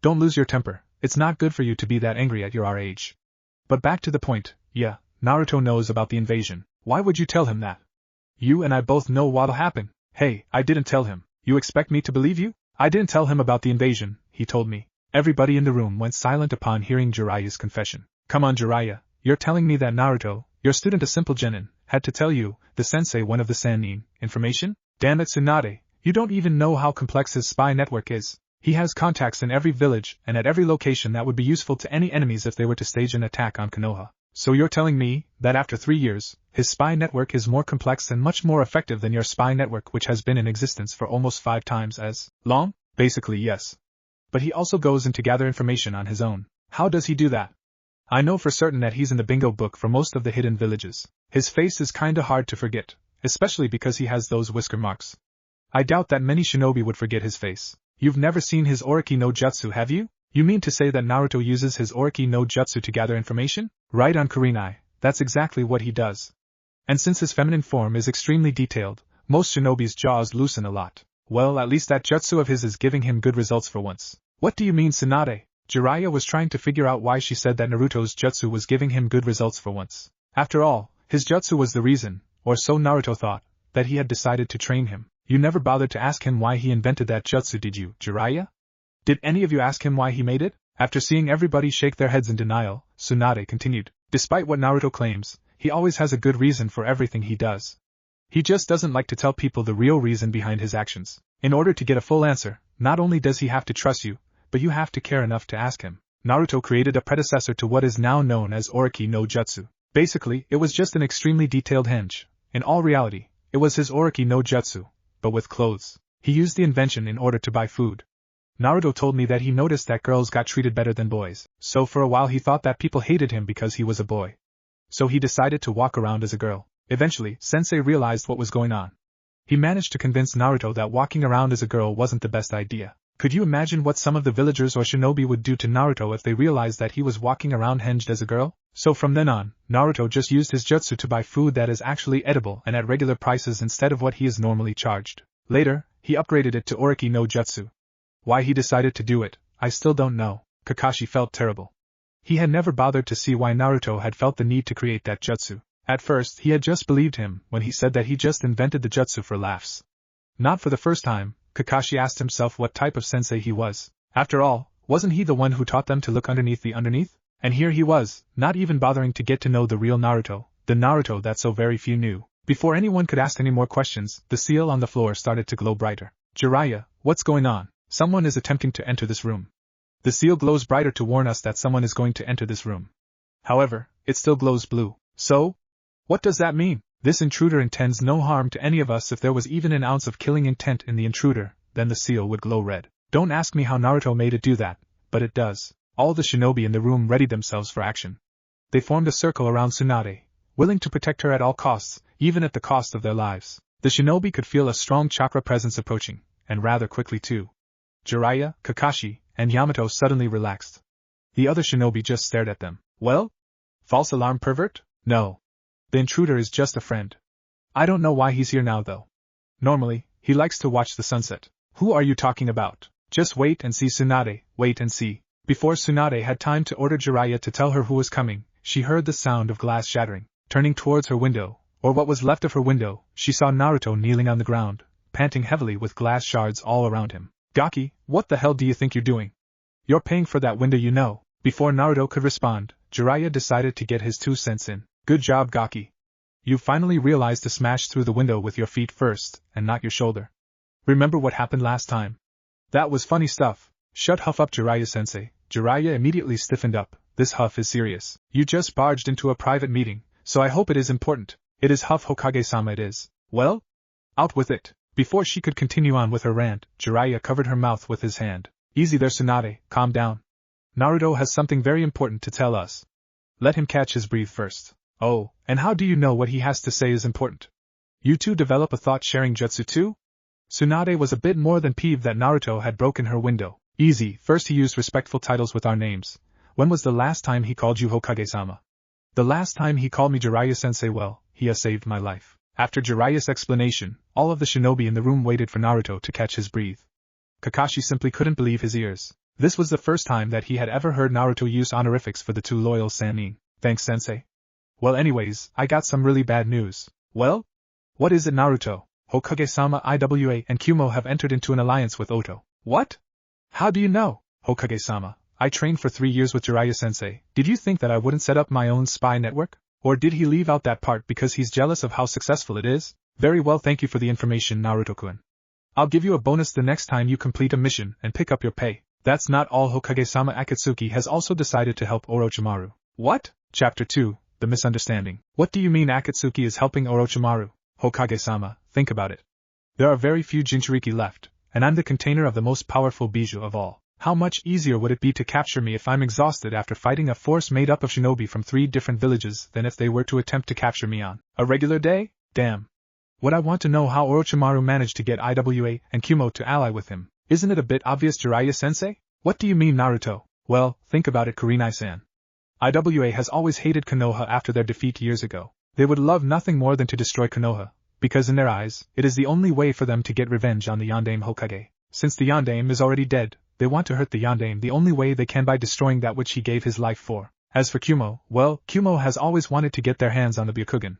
don't lose your temper. It's not good for you to be that angry at your age. But back to the point, yeah, Naruto knows about the invasion. Why would you tell him that? You and I both know what'll happen. Hey, I didn't tell him. You expect me to believe you? I didn't tell him about the invasion, he told me. Everybody in the room went silent upon hearing Jiraiya's confession. Come on, Jiraiya, you're telling me that Naruto, your student, a simple genin, had to tell you, the sensei, one of the Sannin, information? Damn it, Tsunade, you don't even know how complex his spy network is. He has contacts in every village and at every location that would be useful to any enemies if they were to stage an attack on Konoha. So you're telling me that after 3 years, his spy network is more complex and much more effective than your spy network, which has been in existence for almost 5 times as long? Basically, yes. But he also goes in to gather information on his own. How does he do that? I know for certain that he's in the bingo book for most of the hidden villages. His face is kinda hard to forget, especially because he has those whisker marks. I doubt that many shinobi would forget his face. You've never seen his Oriki no Jutsu, have you? You mean to say that Naruto uses his Oriki no Jutsu to gather information? Right on, Kurenai, that's exactly what he does. And since his feminine form is extremely detailed, most shinobi's jaws loosen a lot. Well, at least that jutsu of his is giving him good results for once. What do you mean, Tsunade? Jiraiya was trying to figure out why she said that Naruto's jutsu was giving him good results for once. After all, his jutsu was the reason, or so Naruto thought, that he had decided to train him. You never bothered to ask him why he invented that jutsu, did you, Jiraiya? Did any of you ask him why he made it? After seeing everybody shake their heads in denial, Tsunade continued. Despite what Naruto claims, he always has a good reason for everything he does. He just doesn't like to tell people the real reason behind his actions. In order to get a full answer, not only does he have to trust you, but you have to care enough to ask him. Naruto created a predecessor to what is now known as Oriki no Jutsu. Basically, it was just an extremely detailed henge. In all reality, it was his Oriki no Jutsu, but with clothes. He used the invention in order to buy food. Naruto told me that he noticed that girls got treated better than boys, so for a while he thought that people hated him because he was a boy. So he decided to walk around as a girl. Eventually, Sensei realized what was going on. He managed to convince Naruto that walking around as a girl wasn't the best idea. Could you imagine what some of the villagers or shinobi would do to Naruto if they realized that he was walking around henged as a girl? So from then on, Naruto just used his jutsu to buy food that is actually edible and at regular prices instead of what he is normally charged. Later, he upgraded it to Oriki no Jutsu. Why he decided to do it, I still don't know. Kakashi felt terrible. He had never bothered to see why Naruto had felt the need to create that jutsu. At first, he had just believed him when he said that he just invented the jutsu for laughs. Not for the first time, Kakashi asked himself what type of sensei he was. After all, wasn't he the one who taught them to look underneath the underneath? And here he was, not even bothering to get to know the real Naruto, the Naruto that so very few knew. Before anyone could ask any more questions, the seal on the floor started to glow brighter. Jiraiya, what's going on? Someone is attempting to enter this room. The seal glows brighter to warn us that someone is going to enter this room. However, it still glows blue. So? What does that mean? This intruder intends no harm to any of us. If there was even an ounce of killing intent in the intruder, then the seal would glow red. Don't ask me how Naruto made it do that, but it does. All the shinobi in the room readied themselves for action. They formed a circle around Tsunade, willing to protect her at all costs, even at the cost of their lives. The shinobi could feel a strong chakra presence approaching, and rather quickly too. Jiraiya, Kakashi, and Yamato suddenly relaxed. The other shinobi just stared at them. Well? False alarm pervert? No. The intruder is just a friend. I don't know why he's here now though. Normally, he likes to watch the sunset. Who are you talking about? Just wait and see, Tsunade, wait and see. Before Tsunade had time to order Jiraiya to tell her who was coming, she heard the sound of glass shattering. Turning towards her window, or what was left of her window, she saw Naruto kneeling on the ground, panting heavily with glass shards all around him. Gaki, what the hell do you think you're doing? You're paying for that window, you know. Before Naruto could respond, Jiraiya decided to get his 2 cents in. Good job, Gaki. You finally realized to smash through the window with your feet first, and not your shoulder. Remember what happened last time? That was funny stuff. Shut huff up, Jiraiya-sensei. Jiraiya immediately stiffened up. This huff is serious. You just barged into a private meeting, so I hope it is important. It is huff, Hokage-sama, it is. Well? Out with it. Before she could continue on with her rant, Jiraiya covered her mouth with his hand. Easy there, Tsunade, calm down. Naruto has something very important to tell us. Let him catch his breath first. Oh, and how do you know what he has to say is important? You two develop a thought-sharing jutsu too? Tsunade was a bit more than peeved that Naruto had broken her window. Easy, first he used respectful titles with our names. When was the last time he called you Hokage-sama? The last time he called me Jiraiya-sensei. Well, he has saved my life. After Jiraiya's explanation, all of the shinobi in the room waited for Naruto to catch his breath. Kakashi simply couldn't believe his ears. This was the first time that he had ever heard Naruto use honorifics for the 2 loyal Sannin. Thanks, sensei. Well, anyways, I got some really bad news. Well? What is it, Naruto? Hokage-sama, Iwa and Kumo have entered into an alliance with Oto. What? How do you know? Hokage-sama, I trained for 3 years with Jiraiya-sensei. Did you think that I wouldn't set up my own spy network? Or did he leave out that part because he's jealous of how successful it is? Very well, thank you for the information, Naruto-kun. I'll give you a bonus the next time you complete a mission and pick up your pay. That's not all. Hokage-sama Akatsuki has also decided to help Orochimaru. What? Chapter 2, The Misunderstanding. What do you mean Akatsuki is helping Orochimaru? Hokage-sama, think about it. There are very few Jinchuriki left, and I'm the container of the most powerful bijou of all. How much easier would it be to capture me if I'm exhausted after fighting a force made up of shinobi from 3 different villages than if they were to attempt to capture me on a regular day? Damn. Would I want to know how Orochimaru managed to get Iwa and Kumo to ally with him? Isn't it a bit obvious, Jiraiya-sensei? What do you mean, Naruto? Well, think about it, Kurenai-san. Iwa has always hated Konoha after their defeat years ago. They would love nothing more than to destroy Konoha, because in their eyes, it is the only way for them to get revenge on the Yondaime Hokage. Since the Yondaime is already dead, they want to hurt the yandere the only way they can by destroying that which he gave his life for. As for Kumo, well, Kumo has always wanted to get their hands on the Byakugan.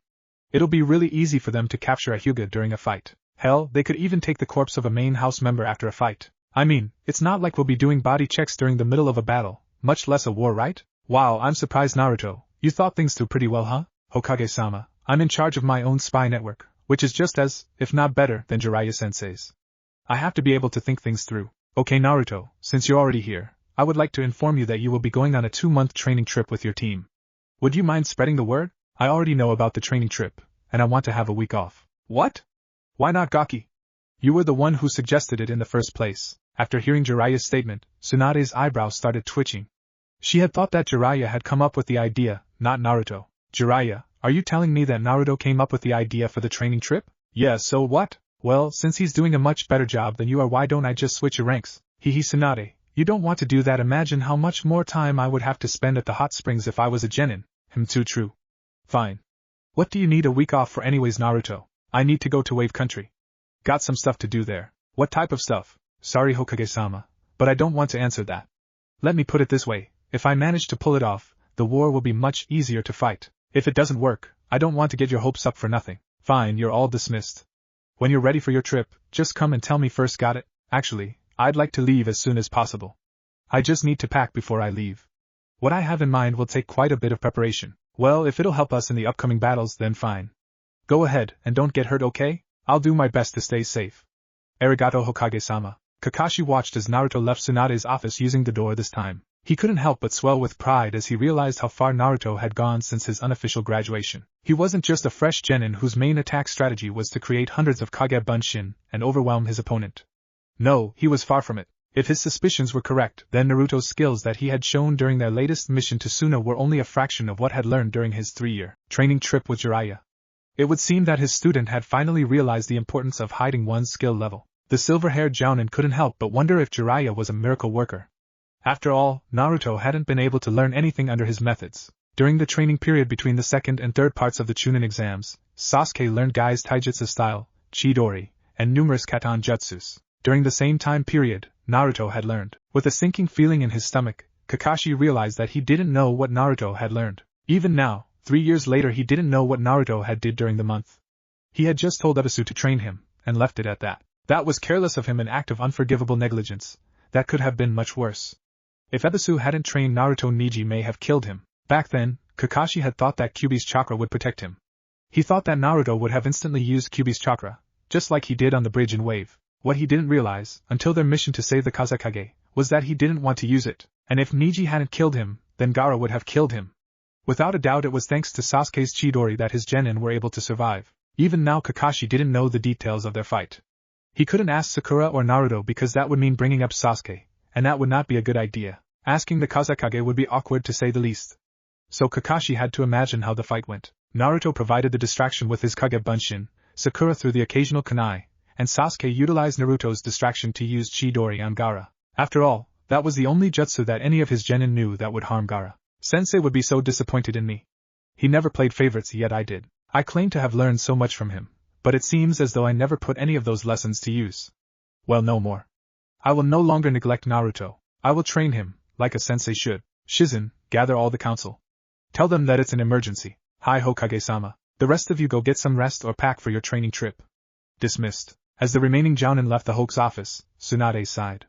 It'll be really easy for them to capture a Hyuga during a fight. Hell, they could even take the corpse of a main house member after a fight. I mean, it's not like we'll be doing body checks during the middle of a battle, much less a war, right? Wow, I'm surprised, Naruto. You thought things through pretty well, huh? Hokage-sama, I'm in charge of my own spy network, which is just as, if not better, than Jiraiya-sensei's. I have to be able to think things through. Okay, Naruto, since you're already here, I would like to inform you that you will be going on a 2-month training trip with your team. Would you mind spreading the word? I already know about the training trip, and I want to have a week off. What? Why not Gaki? You were the one who suggested it in the first place. After hearing Jiraiya's statement, Tsunade's eyebrows started twitching. She had thought that Jiraiya had come up with the idea, not Naruto. Jiraiya, are you telling me that Naruto came up with the idea for the training trip? Yeah, so what? Well, since he's doing a much better job than you are, why don't I just switch your ranks? Hehe, Tsunade, you don't want to do that. Imagine how much more time I would have to spend at the hot springs if I was a genin. Too true. Fine. What do you need a week off for anyways, Naruto? I need to go to Wave Country. Got some stuff to do there. What type of stuff? Sorry, Hokage-sama, but I don't want to answer that. Let me put it this way, if I manage to pull it off, the war will be much easier to fight. If it doesn't work, I don't want to get your hopes up for nothing. Fine, you're all dismissed. When you're ready for your trip, just come and tell me first, got it? Actually, I'd like to leave as soon as possible. I just need to pack before I leave. What I have in mind will take quite a bit of preparation. Well, if it'll help us in the upcoming battles, then fine. Go ahead, and don't get hurt, okay? I'll do my best to stay safe. Arigato, Hokage-sama. Kakashi watched as Naruto left Tsunade's office using the door this time. He couldn't help but swell with pride as he realized how far Naruto had gone since his unofficial graduation. He wasn't just a fresh genin whose main attack strategy was to create hundreds of Kage Bunshin and overwhelm his opponent. No, he was far from it. If his suspicions were correct, then Naruto's skills that he had shown during their latest mission to Suna were only a fraction of what had learned during his 3-year training trip with Jiraiya. It would seem that his student had finally realized the importance of hiding one's skill level. The silver-haired Jounin couldn't help but wonder if Jiraiya was a miracle worker. After all, Naruto hadn't been able to learn anything under his methods. During the training period between the second and third parts of the Chunin exams, Sasuke learned Gai's taijutsu style, Chidori, and numerous katan jutsus. During the same time period, Naruto had learned. With a sinking feeling in his stomach, Kakashi realized that he didn't know what Naruto had learned. Even now, 3 years later, he didn't know what Naruto had did during the month. He had just told Ebisu to train him, and left it at that. That was careless of him, an act of unforgivable negligence. That could have been much worse. If Ebisu hadn't trained Naruto, Neji may have killed him. Back then, Kakashi had thought that Kyuubi's chakra would protect him. He thought that Naruto would have instantly used Kyuubi's chakra, just like he did on the bridge in Wave. What he didn't realize, until their mission to save the Kazekage, was that he didn't want to use it, and if Neji hadn't killed him, then Gaara would have killed him. Without a doubt, it was thanks to Sasuke's Chidori that his genin were able to survive. Even now, Kakashi didn't know the details of their fight. He couldn't ask Sakura or Naruto because that would mean bringing up Sasuke, and that would not be a good idea. Asking the Kazekage would be awkward to say the least. So Kakashi had to imagine how the fight went. Naruto provided the distraction with his Kage Bunshin, Sakura through the occasional kunai, and Sasuke utilized Naruto's distraction to use Chidori on Gaara. After all, that was the only jutsu that any of his genin knew that would harm Gaara. Sensei would be so disappointed in me. He never played favorites, yet I did. I claim to have learned so much from him, but it seems as though I never put any of those lessons to use. Well, no more. I will no longer neglect Naruto. I will train him, like a sensei should. Shizen, gather all the council. Tell them that it's an emergency. Hi, Hokage-sama. The rest of you go get some rest or pack for your training trip. Dismissed. As the remaining Jounin left the Hoke's office, Tsunade sighed.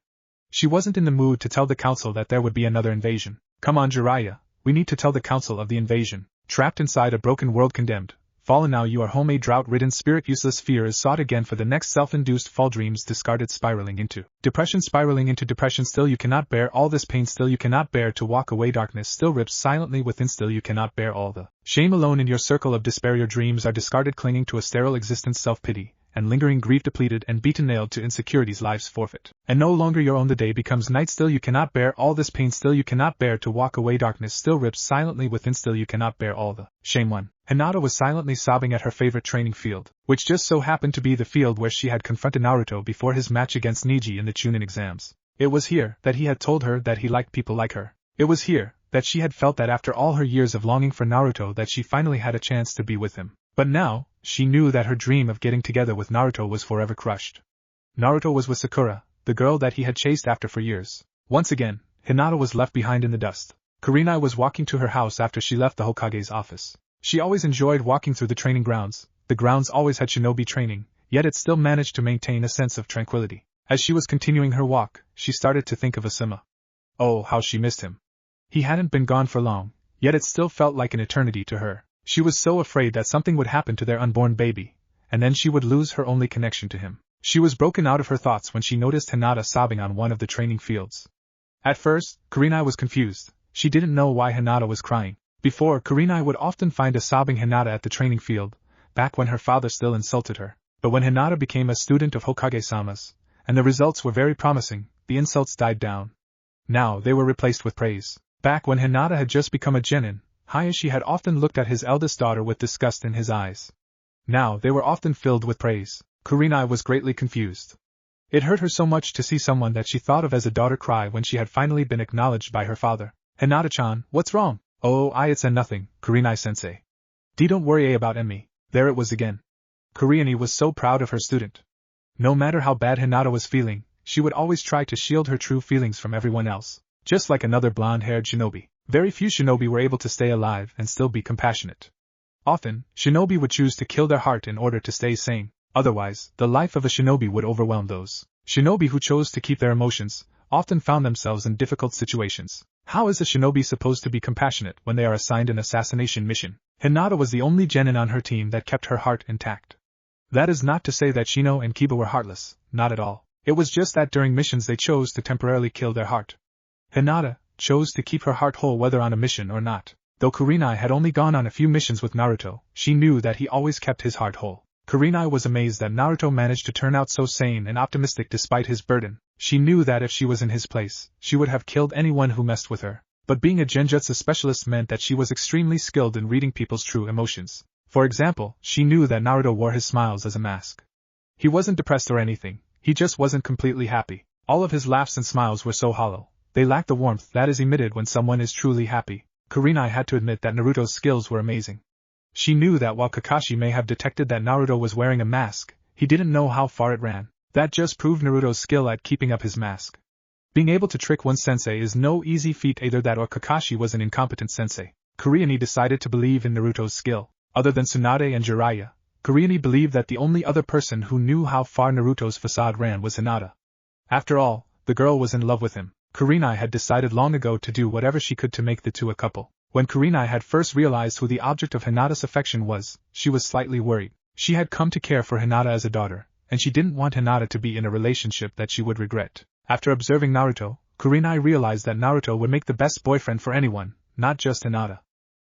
She wasn't in the mood to tell the council that there would be another invasion. Come on, Jiraiya, we need to tell the council of the invasion. Trapped inside a broken world, condemned, fallen, now you are home, a drought-ridden spirit, useless fear is sought again for the next self-induced fall, dreams discarded, spiraling into depression, still you cannot bear all this pain, still you cannot bear to walk away, darkness still rips silently within, still you cannot bear all the shame alone in your circle of despair, your dreams are discarded, clinging to a sterile existence, self-pity and lingering grief, depleted and beaten, nailed to insecurities, life's forfeit, and no longer your own, the day becomes night, still you cannot bear all this pain, still you cannot bear to walk away, darkness still rips silently within, still you cannot bear all the shame. One. Hinata was silently sobbing at her favorite training field, which just so happened to be the field where she had confronted Naruto before his match against Neji in the Chunin exams. It was here that he had told her that he liked people like her. It was here that she had felt that after all her years of longing for Naruto that she finally had a chance to be with him. But now, she knew that her dream of getting together with Naruto was forever crushed. Naruto was with Sakura, the girl that he had chased after for years. Once again, Hinata was left behind in the dust. Kurenai was walking to her house after she left the Hokage's office. She always enjoyed walking through the training grounds. The grounds always had shinobi training, yet it still managed to maintain a sense of tranquility. As she was continuing her walk, she started to think of Asuma. Oh, how she missed him. He hadn't been gone for long, yet it still felt like an eternity to her. She was so afraid that something would happen to their unborn baby, and then she would lose her only connection to him. She was broken out of her thoughts when she noticed Hinata sobbing on one of the training fields. At first, Kurenai was confused. She didn't know why Hinata was crying. Before, Kurenai would often find a sobbing Hinata at the training field, back when her father still insulted her. But when Hinata became a student of Hokage-sama's, and the results were very promising, the insults died down. Now they were replaced with praise. Back when Hinata had just become a genin, Hiashi had often looked at his eldest daughter with disgust in his eyes. Now they were often filled with praise. Kurenai was greatly confused. It hurt her so much to see someone that she thought of as a daughter cry when she had finally been acknowledged by her father. Hinata-chan, what's wrong? Oh, it's nothing, Kurenai-sensei. Don't worry about me. There it was again. Kurenai was so proud of her student. No matter how bad Hinata was feeling, she would always try to shield her true feelings from everyone else. Just like another blonde-haired shinobi. Very few shinobi were able to stay alive and still be compassionate. Often, shinobi would choose to kill their heart in order to stay sane. Otherwise, the life of a shinobi would overwhelm those. Shinobi who chose to keep their emotions often found themselves in difficult situations. How is a shinobi supposed to be compassionate when they are assigned an assassination mission? Hinata was the only genin on her team that kept her heart intact. That is not to say that Shino and Kiba were heartless, not at all. It was just that during missions they chose to temporarily kill their heart. Hinata chose to keep her heart whole whether on a mission or not. Though Kurenai had only gone on a few missions with Naruto, she knew that he always kept his heart whole. Kurenai was amazed that Naruto managed to turn out so sane and optimistic despite his burden. She knew that if she was in his place, she would have killed anyone who messed with her. But being a genjutsu specialist meant that she was extremely skilled in reading people's true emotions. For example, she knew that Naruto wore his smiles as a mask. He wasn't depressed or anything, he just wasn't completely happy. All of his laughs and smiles were so hollow. They lacked the warmth that is emitted when someone is truly happy. Kurenai had to admit that Naruto's skills were amazing. She knew that while Kakashi may have detected that Naruto was wearing a mask, he didn't know how far it ran. That just proved Naruto's skill at keeping up his mask. Being able to trick one's sensei is no easy feat. Either that or Kakashi was an incompetent sensei. Kurenai decided to believe in Naruto's skill. Other than Tsunade and Jiraiya, Kurenai believed that the only other person who knew how far Naruto's facade ran was Hinata. After all, the girl was in love with him. Kurenai had decided long ago to do whatever she could to make the two a couple. When Kurenai had first realized who the object of Hinata's affection was, she was slightly worried. She had come to care for Hinata as a daughter, and she didn't want Hinata to be in a relationship that she would regret. After observing Naruto, Kurenai realized that Naruto would make the best boyfriend for anyone, not just Hinata.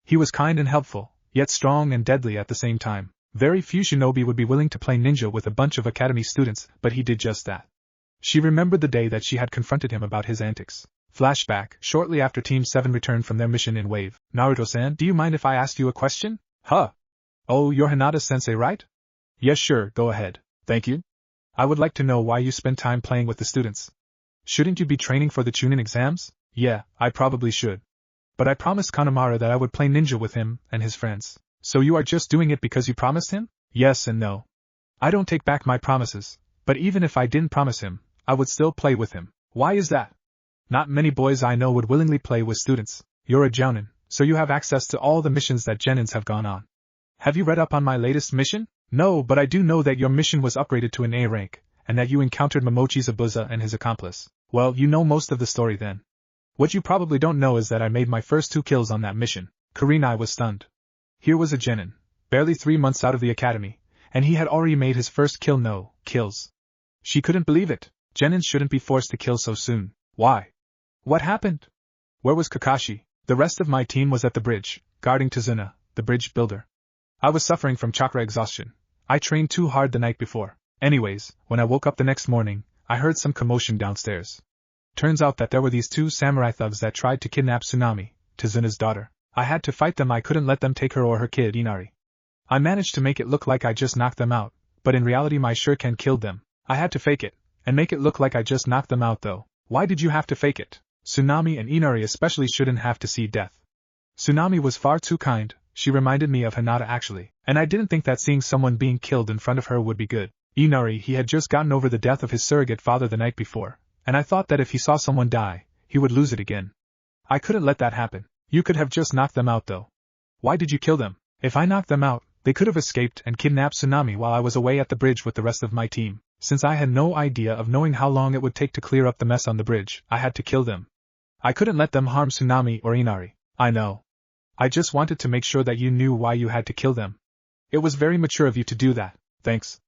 He was kind and helpful, yet strong and deadly at the same time. Very few shinobi would be willing to play ninja with a bunch of academy students, but he did just that. She remembered the day that she had confronted him about his antics. Flashback, shortly after Team 7 returned from their mission in Wave. Naruto-san, do you mind if I ask you a question? Huh? Oh, you're Hinata-sensei, right? Yes, sure, go ahead. Thank you. I would like to know why you spend time playing with the students. Shouldn't you be training for the Chunin exams? Yeah, I probably should. But I promised Kanemaru that I would play ninja with him and his friends. So you are just doing it because you promised him? Yes and no. I don't take back my promises, but even if I didn't promise him, I would still play with him. Why is that? Not many boys I know would willingly play with students. You're a jounin, so you have access to all the missions that genins have gone on. Have you read up on my latest mission? No, but I do know that your mission was upgraded to an A rank, and that you encountered Momochi Zabuza and his accomplice. Well, you know most of the story then. What you probably don't know is that I made my first 2 kills on that mission. Kurenai was stunned. Here was a genin, barely 3 months out of the academy, and he had already made his first kill. No kills. She couldn't believe it. Genins shouldn't be forced to kill so soon. Why? What happened? Where was Kakashi? The rest of my team was at the bridge, guarding Tsunade, the bridge builder. I was suffering from chakra exhaustion. I trained too hard the night before. Anyways, when I woke up the next morning, I heard some commotion downstairs. Turns out that there were these 2 samurai thugs that tried to kidnap Tsunami, Tsunade's daughter. I had to fight them. I couldn't let them take her or her kid Inari. I managed to make it look like I just knocked them out, but in reality my shuriken killed them. I had to fake it, and make it look like I just knocked them out though. Why did you have to fake it? Tsunami and Inari especially shouldn't have to see death. Tsunami was far too kind, she reminded me of Hinata actually, and I didn't think that seeing someone being killed in front of her would be good. Inari, he had just gotten over the death of his surrogate father the night before, and I thought that if he saw someone die, he would lose it again. I couldn't let that happen. You could have just knocked them out though. Why did you kill them? If I knocked them out, they could have escaped and kidnapped Tsunade while I was away at the bridge with the rest of my team. Since I had no idea of knowing how long it would take to clear up the mess on the bridge, I had to kill them. I couldn't let them harm Tsunade or Inari. I know. I just wanted to make sure that you knew why you had to kill them. It was very mature of you to do that, thanks.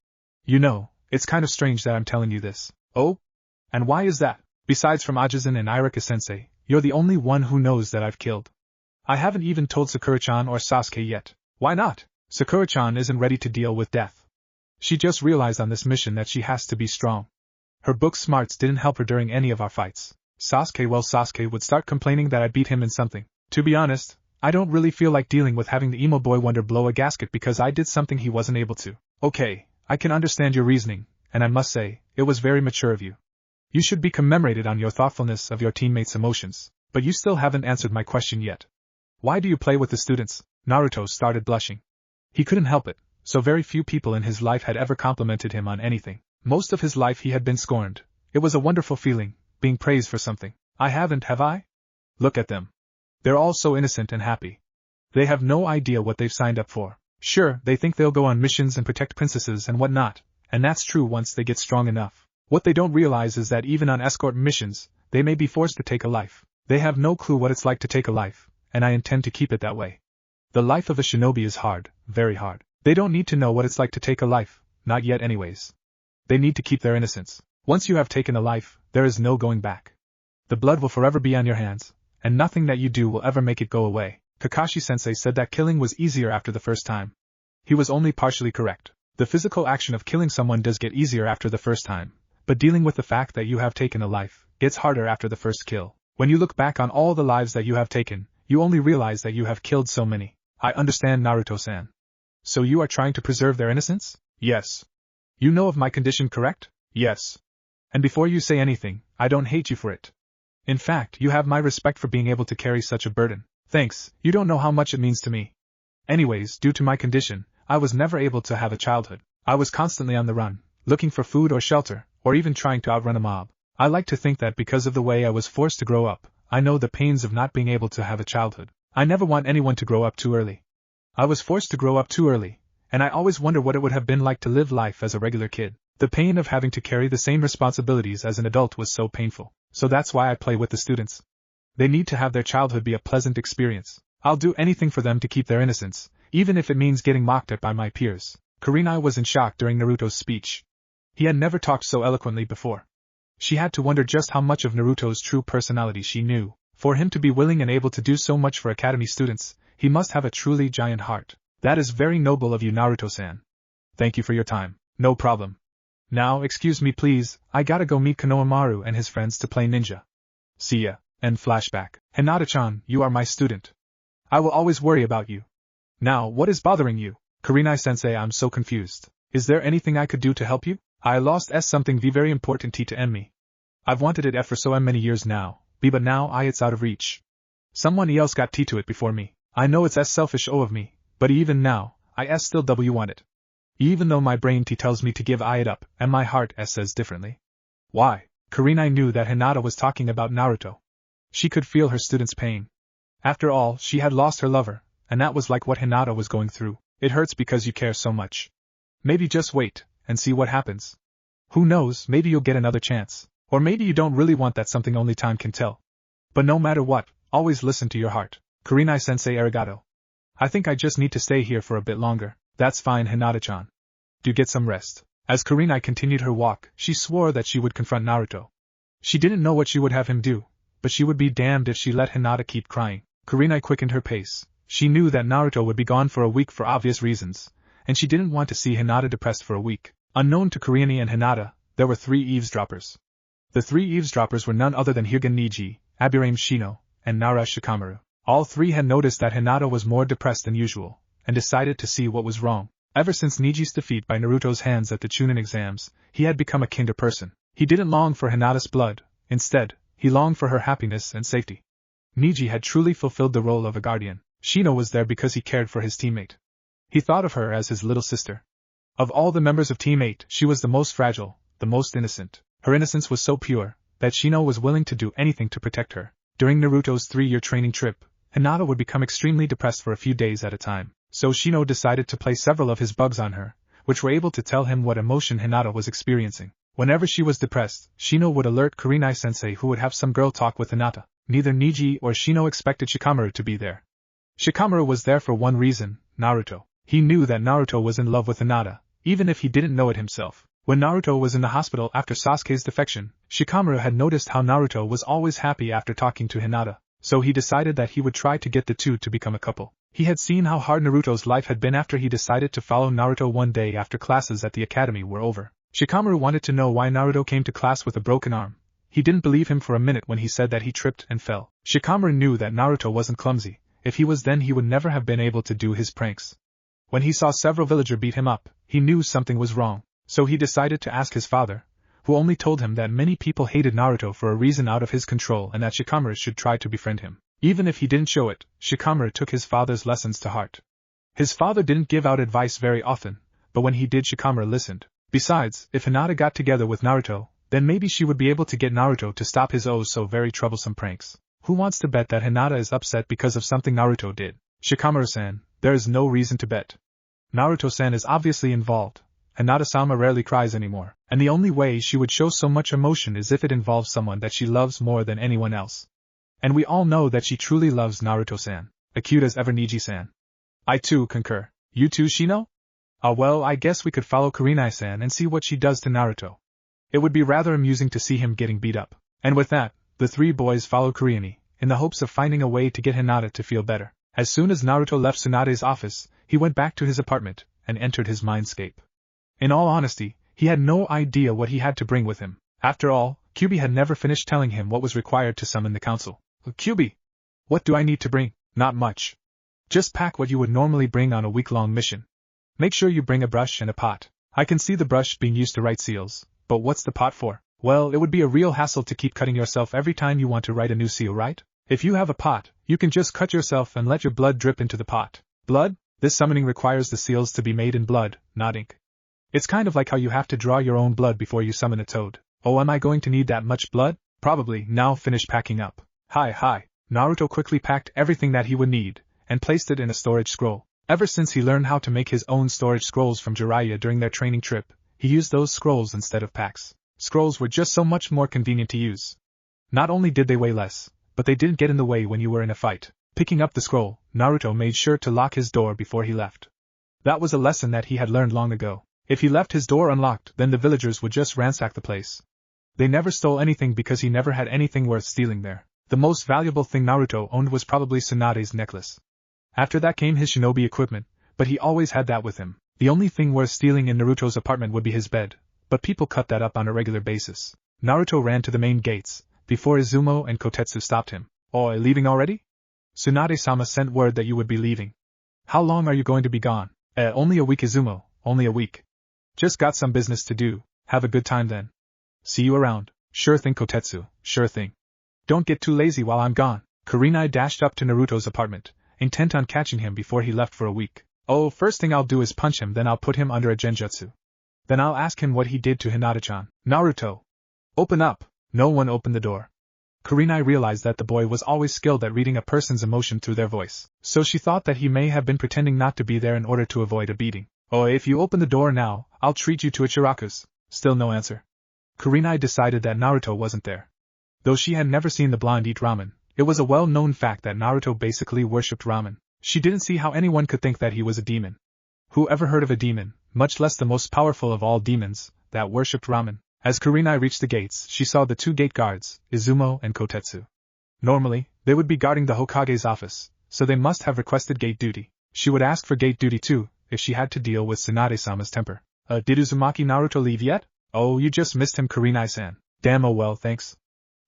You know, it's kind of strange that I'm telling you this. Oh? And why is that? Besides from Ajisen and Irika-sensei, you're the only one who knows that I've killed. I haven't even told Sakura-chan or Sasuke yet. Why not? Sakura-chan isn't ready to deal with death. She just realized on this mission that she has to be strong. Her book smarts didn't help her during any of our fights. Sasuke would start complaining that I beat him in something. To be honest, I don't really feel like dealing with having the emo boy wonder blow a gasket because I did something he wasn't able to. Okay, I can understand your reasoning, and I must say, it was very mature of you. You should be commemorated on your thoughtfulness of your teammates' emotions, but you still haven't answered my question yet. Why do you play with the students? Naruto started blushing. He couldn't help it, so very few people in his life had ever complimented him on anything. Most of his life he had been scorned. It was a wonderful feeling, being praised for something. I haven't, have I? Look at them. They're all so innocent and happy. They have no idea what they've signed up for. Sure, they think they'll go on missions and protect princesses and whatnot, and that's true once they get strong enough. What they don't realize is that even on escort missions, they may be forced to take a life. They have no clue what it's like to take a life, and I intend to keep it that way. The life of a shinobi is hard, very hard. They don't need to know what it's like to take a life, not yet anyways. They need to keep their innocence. Once you have taken a life, there is no going back. The blood will forever be on your hands, and nothing that you do will ever make it go away. Kakashi-sensei said that killing was easier after the first time. He was only partially correct. The physical action of killing someone does get easier after the first time, but dealing with the fact that you have taken a life gets harder after the first kill. When you look back on all the lives that you have taken, you only realize that you have killed so many. I understand, Naruto-san. So you are trying to preserve their innocence? Yes. You know of my condition, correct? Yes. And before you say anything, I don't hate you for it. In fact, you have my respect for being able to carry such a burden. Thanks, you don't know how much it means to me. Anyways, due to my condition, I was never able to have a childhood. I was constantly on the run, looking for food or shelter, or even trying to outrun a mob. I like to think that because of the way I was forced to grow up, I know the pains of not being able to have a childhood. I never want anyone to grow up too early. I was forced to grow up too early, and I always wonder what it would have been like to live life as a regular kid. The pain of having to carry the same responsibilities as an adult was so painful. So that's why I play with the students. They need to have their childhood be a pleasant experience. I'll do anything for them to keep their innocence, even if it means getting mocked at by my peers. Kurenai was in shock during Naruto's speech. He had never talked so eloquently before. She had to wonder just how much of Naruto's true personality she knew. For him to be willing and able to do so much for academy students, he must have a truly giant heart. That is very noble of you, Naruto-san. Thank you for your time. No problem. Now, excuse me please, I gotta go meet Konohamaru and his friends to play ninja. See ya. And Flashback. Hinata-chan, you are my student. I will always worry about you. Now, what is bothering you? Kurenai-sensei, I'm so confused. Is there anything I could do to help you? I lost something very important to me. I've wanted it for so many years now, but now it's out of reach. Someone else got to it before me. I know it's selfish of me, but even now, I still want it. Even though my brain tells me to give it up, and my heart says differently. Why? Kurenai knew that Hinata was talking about Naruto. She could feel her student's pain. After all, she had lost her lover, and that was like what Hinata was going through. It hurts because you care so much. Maybe just wait, and see what happens. Who knows, maybe you'll get another chance. Or maybe you don't really want that, something only time can tell. But no matter what, always listen to your heart. Kurenai-sensei, arigato. I think I just need to stay here for a bit longer. That's fine, Hinata-chan. Do get some rest. As Kurenai continued her walk, she swore that she would confront Naruto. She didn't know what she would have him do, but she would be damned if she let Hinata keep crying. Kurenai quickened her pace. She knew that Naruto would be gone for a week for obvious reasons, and she didn't want to see Hinata depressed for a week. Unknown to Kurenai and Hinata, there were 3 eavesdroppers. The 3 eavesdroppers were none other than Hyuga Niji, Aburame Shino, and Nara Shikamaru. All 3 had noticed that Hinata was more depressed than usual, and decided to see what was wrong. Ever since Niji's defeat by Naruto's hands at the Chunin exams, he had become a kinder person. He didn't long for Hinata's blood, instead, he longed for her happiness and safety. Niji had truly fulfilled the role of a guardian. Shino was there because he cared for his teammate. He thought of her as his little sister. Of all the members of Team 8, she was the most fragile, the most innocent. Her innocence was so pure that Shino was willing to do anything to protect her. During Naruto's 3-year training trip, Hinata would become extremely depressed for a few days at a time, so Shino decided to play several of his bugs on her, which were able to tell him what emotion Hinata was experiencing. Whenever she was depressed, Shino would alert Kurenai-sensei, who would have some girl talk with Hinata. Neither Niji or Shino expected Shikamaru to be there. Shikamaru was there for one reason: Naruto. He knew that Naruto was in love with Hinata, even if he didn't know it himself. When Naruto was in the hospital after Sasuke's defection, Shikamaru had noticed how Naruto was always happy after talking to Hinata, so he decided that he would try to get the two to become a couple. He had seen how hard Naruto's life had been after he decided to follow Naruto one day after classes at the academy were over. Shikamaru wanted to know why Naruto came to class with a broken arm. He didn't believe him for a minute when he said that he tripped and fell. Shikamaru knew that Naruto wasn't clumsy. If he was, then he would never have been able to do his pranks. When he saw several villagers beat him up, he knew something was wrong, so he decided to ask his father, who only told him that many people hated Naruto for a reason out of his control and that Shikamaru should try to befriend him. Even if he didn't show it, Shikamaru took his father's lessons to heart. His father didn't give out advice very often, but when he did, Shikamaru listened. Besides, if Hinata got together with Naruto, then maybe she would be able to get Naruto to stop his so very troublesome pranks. Who wants to bet that Hinata is upset because of something Naruto did? Shikamaru-san, there is no reason to bet. Naruto-san is obviously involved. Hinata-sama rarely cries anymore, and the only way she would show so much emotion is if it involves someone that she loves more than anyone else. And we all know that she truly loves Naruto-san. Acute as ever, Niji-san. I too concur. You too, Shino? Well, I guess we could follow Kurenai-san and see what she does to Naruto. It would be rather amusing to see him getting beat up. And with that, the three boys followed Kurenai, in the hopes of finding a way to get Hinata to feel better. As soon as Naruto left Tsunade's office, he went back to his apartment and entered his mindscape. In all honesty, he had no idea what he had to bring with him. After all, Kyubi had never finished telling him what was required to summon the council. Kyubi, what do I need to bring? Not much. Just pack what you would normally bring on a week-long mission. Make sure you bring a brush and a pot. I can see the brush being used to write seals, but what's the pot for? Well, it would be a real hassle to keep cutting yourself every time you want to write a new seal, right? If you have a pot, you can just cut yourself and let your blood drip into the pot. Blood? This summoning requires the seals to be made in blood, not ink. It's kind of like how you have to draw your own blood before you summon a toad. Oh, am I going to need that much blood? Probably. Now finish packing up. Hi. Naruto quickly packed everything that he would need, and placed it in a storage scroll. Ever since he learned how to make his own storage scrolls from Jiraiya during their training trip, he used those scrolls instead of packs. Scrolls were just so much more convenient to use. Not only did they weigh less, but they didn't get in the way when you were in a fight. Picking up the scroll, Naruto made sure to lock his door before he left. That was a lesson that he had learned long ago. If he left his door unlocked, then the villagers would just ransack the place. They never stole anything because he never had anything worth stealing there. The most valuable thing Naruto owned was probably Tsunade's necklace. After that came his shinobi equipment, but he always had that with him. The only thing worth stealing in Naruto's apartment would be his bed, but people cut that up on a regular basis. Naruto ran to the main gates, before Izumo and Kotetsu stopped him. Oi, leaving already? Tsunade-sama sent word that you would be leaving. How long are you going to be gone? Only a week, Izumo, only a week. Just got some business to do. Have a good time then. See you around. Sure thing, Kotetsu, sure thing. Don't get too lazy while I'm gone. Kurenai dashed up to Naruto's apartment, intent on catching him before he left for a week. Oh, first thing I'll do is punch him, then I'll put him under a genjutsu. Then I'll ask him what he did to Hinata-chan. Naruto! Open up! No one opened the door. Kurenai realized that the boy was always skilled at reading a person's emotion through their voice, so she thought that he may have been pretending not to be there in order to avoid a beating. Oh, if you open the door now, I'll treat you to Ichiraku's. Still no answer. Kurenai decided that Naruto wasn't there. Though she had never seen the blonde eat ramen, it was a well-known fact that Naruto basically worshipped ramen. She didn't see how anyone could think that he was a demon. Who ever heard of a demon, much less the most powerful of all demons, that worshipped ramen? As Kurenai reached the gates, she saw the two gate guards, Izumo and Kotetsu. Normally, they would be guarding the Hokage's office, so they must have requested gate duty. She would ask for gate duty too, if she had to deal with Tsunade-sama's temper. Did Uzumaki Naruto leave yet? Oh, you just missed him, Kurenai-san. Damn, oh well, thanks.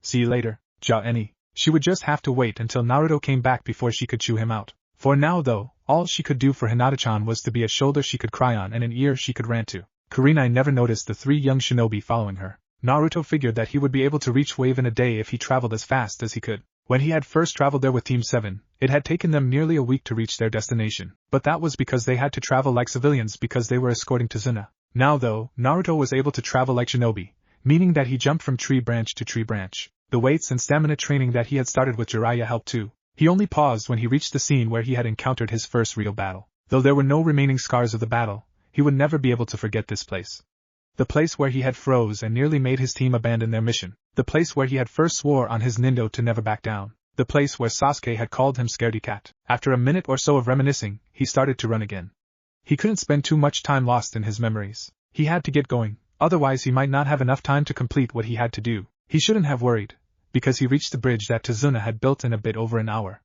See you later, Ja-eni. She would just have to wait until Naruto came back before she could chew him out. For now though, all she could do for Hinata-chan was to be a shoulder she could cry on and an ear she could rant to. Kurenai never noticed the three young shinobi following her. Naruto figured that he would be able to reach Wave in a day if he traveled as fast as he could. When he had first traveled there with Team 7, It had taken them nearly a week to reach their destination, but that was because they had to travel like civilians because they were escorting Tsunade. Now though, Naruto was able to travel like shinobi, meaning that he jumped from tree branch to tree branch. The weights and stamina training that he had started with Jiraiya helped too. He only paused when he reached the scene where he had encountered his first real battle. Though there were no remaining scars of the battle, he would never be able to forget this place. The place where he had froze and nearly made his team abandon their mission. The place where he had first swore on his nindo to never back down. The place where Sasuke had called him scaredy cat. After a minute or so of reminiscing, he started to run again. He couldn't spend too much time lost in his memories. He had to get going, otherwise he might not have enough time to complete what he had to do. He shouldn't have worried, because he reached the bridge that Tsunade had built in a bit over an hour.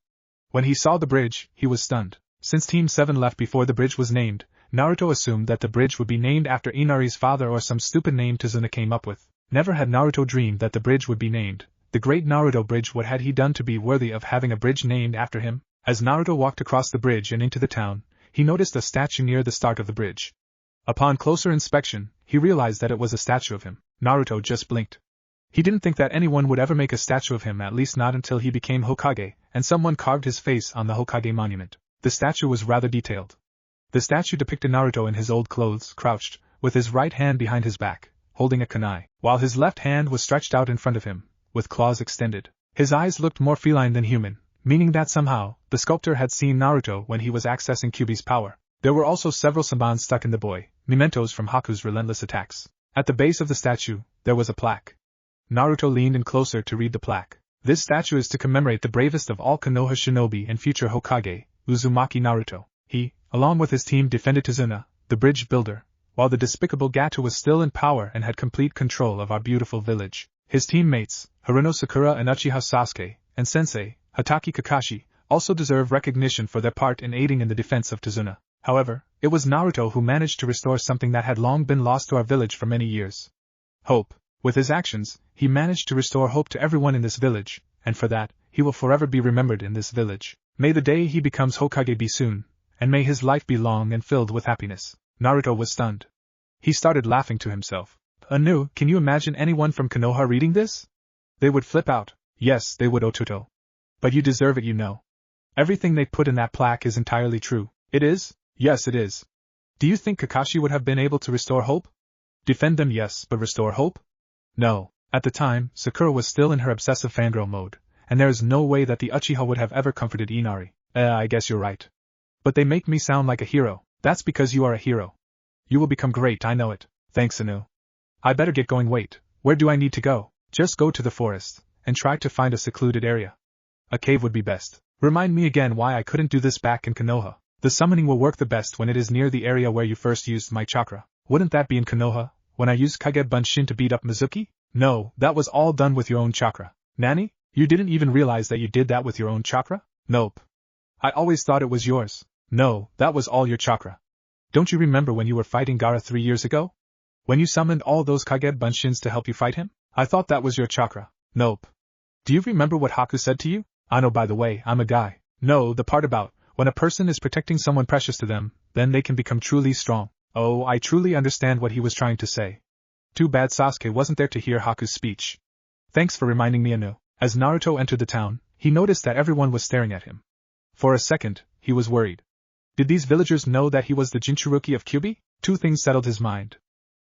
When he saw the bridge, he was stunned. Since Team 7 left before the bridge was named, Naruto assumed that the bridge would be named after Inari's father or some stupid name Tsunade came up with. Never had Naruto dreamed that the bridge would be named the Great Naruto Bridge. What had he done to be worthy of having a bridge named after him? As Naruto walked across the bridge and into the town, he noticed a statue near the start of the bridge. Upon closer inspection, he realized that it was a statue of him. Naruto just blinked. He didn't think that anyone would ever make a statue of him, at least not until he became Hokage, and someone carved his face on the Hokage monument. The statue was rather detailed. The statue depicted Naruto in his old clothes, crouched, with his right hand behind his back, holding a kunai, while his left hand was stretched out in front of him, with claws extended. His eyes looked more feline than human, meaning that somehow, the sculptor had seen Naruto when he was accessing Kyuubi's power. There were also several sabans stuck in the boy, mementos from Haku's relentless attacks. At the base of the statue, there was a plaque. Naruto leaned in closer to read the plaque. This statue is to commemorate the bravest of all Konoha shinobi and future Hokage, Uzumaki Naruto. He, along with his team, defended Tsunade, the bridge builder, while the despicable Gato was still in power and had complete control of our beautiful village. His teammates, Haruno Sakura and Uchiha Sasuke, and Sensei, Hatake Kakashi, also deserve recognition for their part in aiding in the defense of Tsunade. However, it was Naruto who managed to restore something that had long been lost to our village for many years. Hope. With his actions, he managed to restore hope to everyone in this village, and for that, he will forever be remembered in this village. May the day he becomes Hokage be soon, and may his life be long and filled with happiness. Naruto was stunned. He started laughing to himself. Anu, can you imagine anyone from Konoha reading this? They would flip out. Yes, they would, Otuto. But you deserve it, you know. Everything they put in that plaque is entirely true. It is? Yes, it is. Do you think Kakashi would have been able to restore hope? Defend them, yes, but restore hope? No. At the time, Sakura was still in her obsessive fangirl mode, and there is no way that the Uchiha would have ever comforted Inari. I guess you're right. But they make me sound like a hero. That's because you are a hero. You will become great, I know it. Thanks, Anu. I better get going. Wait, where do I need to go? Just go to the forest, and try to find a secluded area. A cave would be best. Remind me again why I couldn't do this back in Konoha. The summoning will work the best when it is near the area where you first used my chakra. Wouldn't that be in Konoha, when I used Kage Bunshin to beat up Mizuki? No, that was all done with your own chakra. Nani? You didn't even realize that you did that with your own chakra? Nope. I always thought it was yours. No, that was all your chakra. Don't you remember when you were fighting Gaara 3 years ago? When you summoned all those Kage Bunshins to help you fight him? I thought that was your chakra. Nope. Do you remember what Haku said to you? I know, by the way, I'm a guy. No, the part about, when a person is protecting someone precious to them, then they can become truly strong. Oh, I truly understand what he was trying to say. Too bad Sasuke wasn't there to hear Haku's speech. Thanks for reminding me, Anu. As Naruto entered the town, he noticed that everyone was staring at him. For a second, he was worried. Did these villagers know that he was the Jinchuruki of Kyuubi? Two things settled his mind.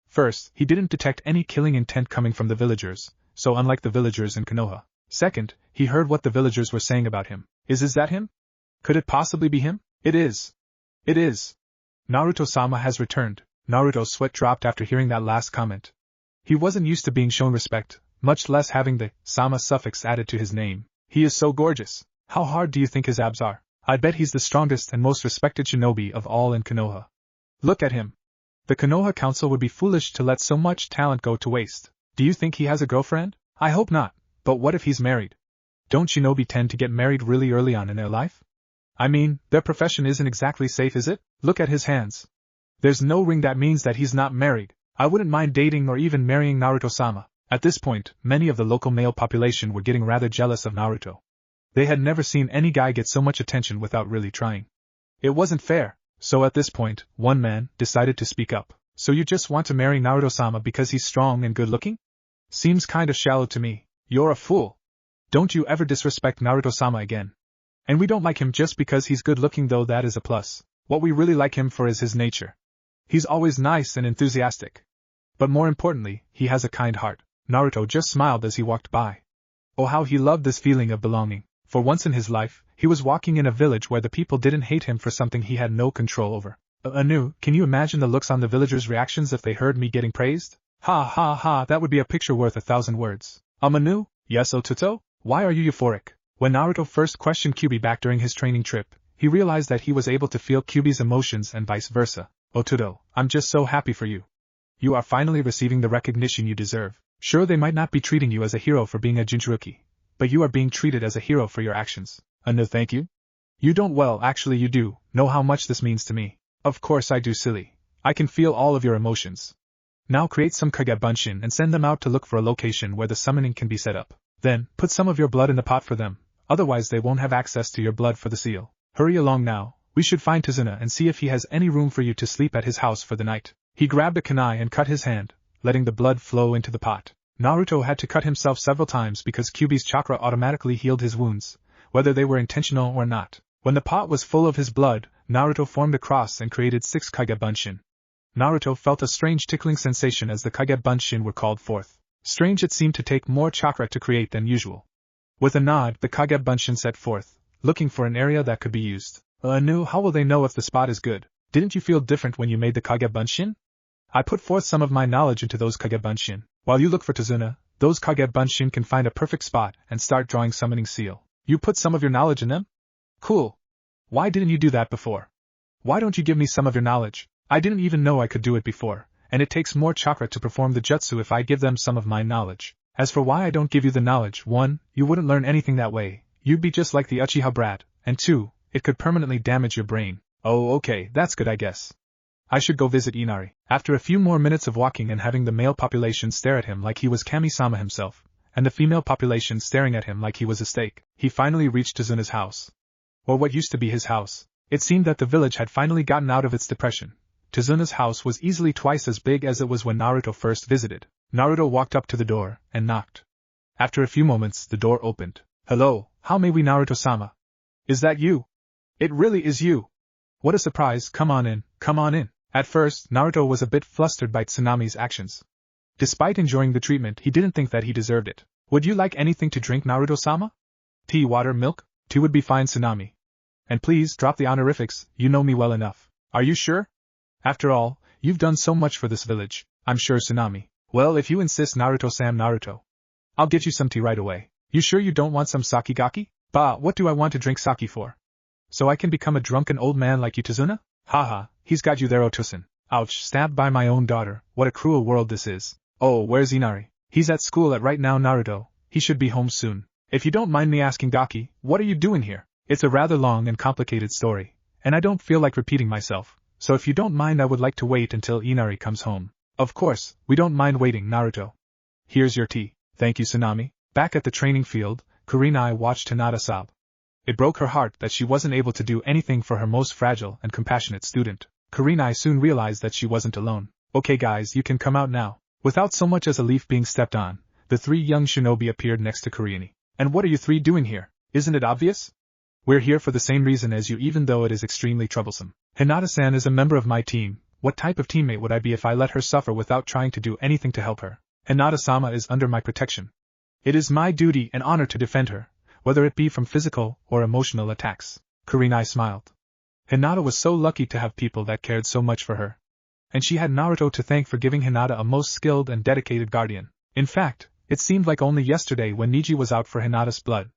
First, he didn't detect any killing intent coming from the villagers, so unlike the villagers in Konoha. Second, he heard what the villagers were saying about him. Is that him? Could it possibly be him? It is. It is. Naruto-sama has returned. Naruto's sweat dropped after hearing that last comment. He wasn't used to being shown respect, much less having the sama suffix added to his name. He is so gorgeous. How hard do you think his abs are? I bet he's the strongest and most respected shinobi of all in Konoha. Look at him. The Konoha Council would be foolish to let so much talent go to waste. Do you think he has a girlfriend? I hope not, but what if he's married? Don't shinobi tend to get married really early on in their life? I mean, their profession isn't exactly safe, is it? Look at his hands. There's no ring, that means that he's not married. I wouldn't mind dating or even marrying Naruto-sama. At this point, many of the local male population were getting rather jealous of Naruto. They had never seen any guy get so much attention without really trying. It wasn't fair. So at this point, one man decided to speak up. So you just want to marry Naruto-sama because he's strong and good-looking? Seems kinda shallow to me. You're a fool. Don't you ever disrespect Naruto-sama again. And we don't like him just because he's good looking, though that is a plus. What we really like him for is his nature. He's always nice and enthusiastic. But more importantly, he has a kind heart. Naruto just smiled as he walked by. Oh, how he loved this feeling of belonging. For once in his life, he was walking in a village where the people didn't hate him for something he had no control over. Anu, can you imagine the looks on the villagers' reactions if they heard me getting praised? Ha ha ha, that would be a picture worth 1,000 words. Anu? Yes, Otuto? Why are you euphoric? When Naruto first questioned Kyuubi back during his training trip, he realized that he was able to feel Kyuubi's emotions and vice versa. Otuto, I'm just so happy for you. You are finally receiving the recognition you deserve. Sure, they might not be treating you as a hero for being a Jinchuruki, but you are being treated as a hero for your actions. No thank you? You don't? Well, actually you do, know how much this means to me. Of course I do, silly. I can feel all of your emotions. Now create some Kage Bunshin and send them out to look for a location where the summoning can be set up. Then, put some of your blood in the pot for them, otherwise they won't have access to your blood for the seal. Hurry along now, we should find Tsunade and see if he has any room for you to sleep at his house for the night. He grabbed a kunai and cut his hand, letting the blood flow into the pot. Naruto had to cut himself several times because Kyuubi's chakra automatically healed his wounds, whether they were intentional or not. When the pot was full of his blood, Naruto formed a cross and created 6 Kage Bunshin. Naruto felt a strange tickling sensation as the Kage Bunshin were called forth. Strange, it seemed to take more chakra to create than usual. With a nod, the Kage Bunshin set forth, looking for an area that could be used. Anu, how will they know if the spot is good? Didn't you feel different when you made the Kage Bunshin? I put forth some of my knowledge into those Kage Bunshin. While you look for Tsunade, those Kage Bunshin can find a perfect spot and start drawing summoning seal. You put some of your knowledge in them? Cool. Why didn't you do that before? Why don't you give me some of your knowledge? I didn't even know I could do it before, and it takes more chakra to perform the jutsu if I give them some of my knowledge. As for why I don't give you the knowledge, 1, you wouldn't learn anything that way, you'd be just like the Uchiha brat, and 2, it could permanently damage your brain. Oh, okay, that's good, I guess. I should go visit Inari. After a few more minutes of walking and having the male population stare at him like he was Kami-sama himself, and the female population staring at him like he was a steak, he finally reached Tsunade's house. Or what used to be his house. It seemed that the village had finally gotten out of its depression. Tsunade's house was easily twice as big as it was when Naruto first visited. Naruto walked up to the door and knocked. After a few moments, the door opened. Hello, how may we, Naruto-sama? Is that you? It really is you. What a surprise, come on in, come on in. At first, Naruto was a bit flustered by Tsunade's actions. Despite enjoying the treatment, he didn't think that he deserved it. Would you like anything to drink, Naruto-sama? Tea, water, milk? Tea would be fine, Tsunade. And please, drop the honorifics, you know me well enough. Are you sure? After all, you've done so much for this village. I'm sure, Tsunade. Well, if you insist, Naruto-san, Naruto. I'll get you some tea right away. You sure you don't want some sakigaki? Bah, what do I want to drink sake for? So I can become a drunken old man like you, Tsunade? Haha, he's got you there, Otusan. Ouch, stabbed by my own daughter, what a cruel world this is. Oh, where's Inari? He's at school right now, Naruto. He should be home soon. If you don't mind me asking, Gaki, what are you doing here? It's a rather long and complicated story, and I don't feel like repeating myself, so if you don't mind, I would like to wait until Inari comes home. Of course, we don't mind waiting, Naruto. Here's your tea. Thank you, Tsunade. Back at the training field, Kurenai watched Hinata sob. It broke her heart that she wasn't able to do anything for her most fragile and compassionate student. Kurenai soon realized that she wasn't alone. Okay guys, you can come out now. Without so much as a leaf being stepped on, the 3 young shinobi appeared next to Kurenai. And what are you 3 doing here? Isn't it obvious? We're here for the same reason as you, even though it is extremely troublesome. Hinata-san is a member of my team. What type of teammate would I be if I let her suffer without trying to do anything to help her? Hinata-sama is under my protection. It is my duty and honor to defend her, whether it be from physical or emotional attacks. Kurenai smiled. Hinata was so lucky to have people that cared so much for her. And she had Naruto to thank for giving Hinata a most skilled and dedicated guardian. In fact, it seemed like only yesterday when Neji was out for Hinata's blood.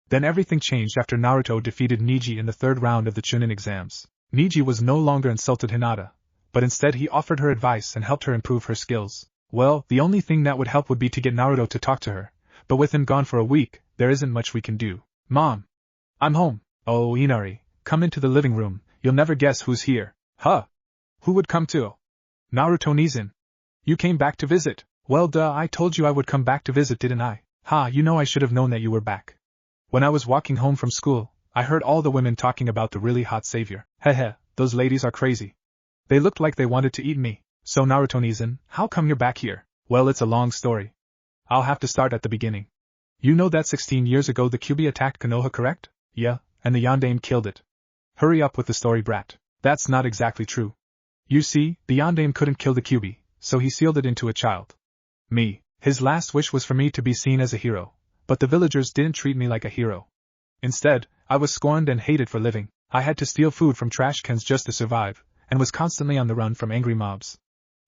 Then everything changed after Naruto defeated Neji in the 3rd round of the Chunin exams. Neji was no longer insulted Hinata, but instead he offered her advice and helped her improve her skills. Well, the only thing that would help would be to get Naruto to talk to her, but with him gone for a week, there isn't much we can do. Mom! I'm home. Oh, Inari, come into the living room, you'll never guess who's here. Huh? Who would come to? Naruto Nizin. You came back to visit. Well duh, I told you I would come back to visit, didn't I? Ha, you know I should have known that you were back. When I was walking home from school, I heard all the women talking about the really hot savior. Heh, those ladies are crazy. They looked like they wanted to eat me. So Naruto Nizin, how come you're back here? Well, it's a long story. I'll have to start at the beginning. You know that 16 years ago the Kyuubi attacked Konoha, correct? Yeah, and the yondaime killed it. Hurry up with the story, brat. That's not exactly true. You see, the yondaime couldn't kill the Kyuubi, so he sealed it into a child. Me. His last wish was for me to be seen as a hero, but the villagers didn't treat me like a hero. Instead, I was scorned and hated for living. I had to steal food from trash cans just to survive, and was constantly on the run from angry mobs.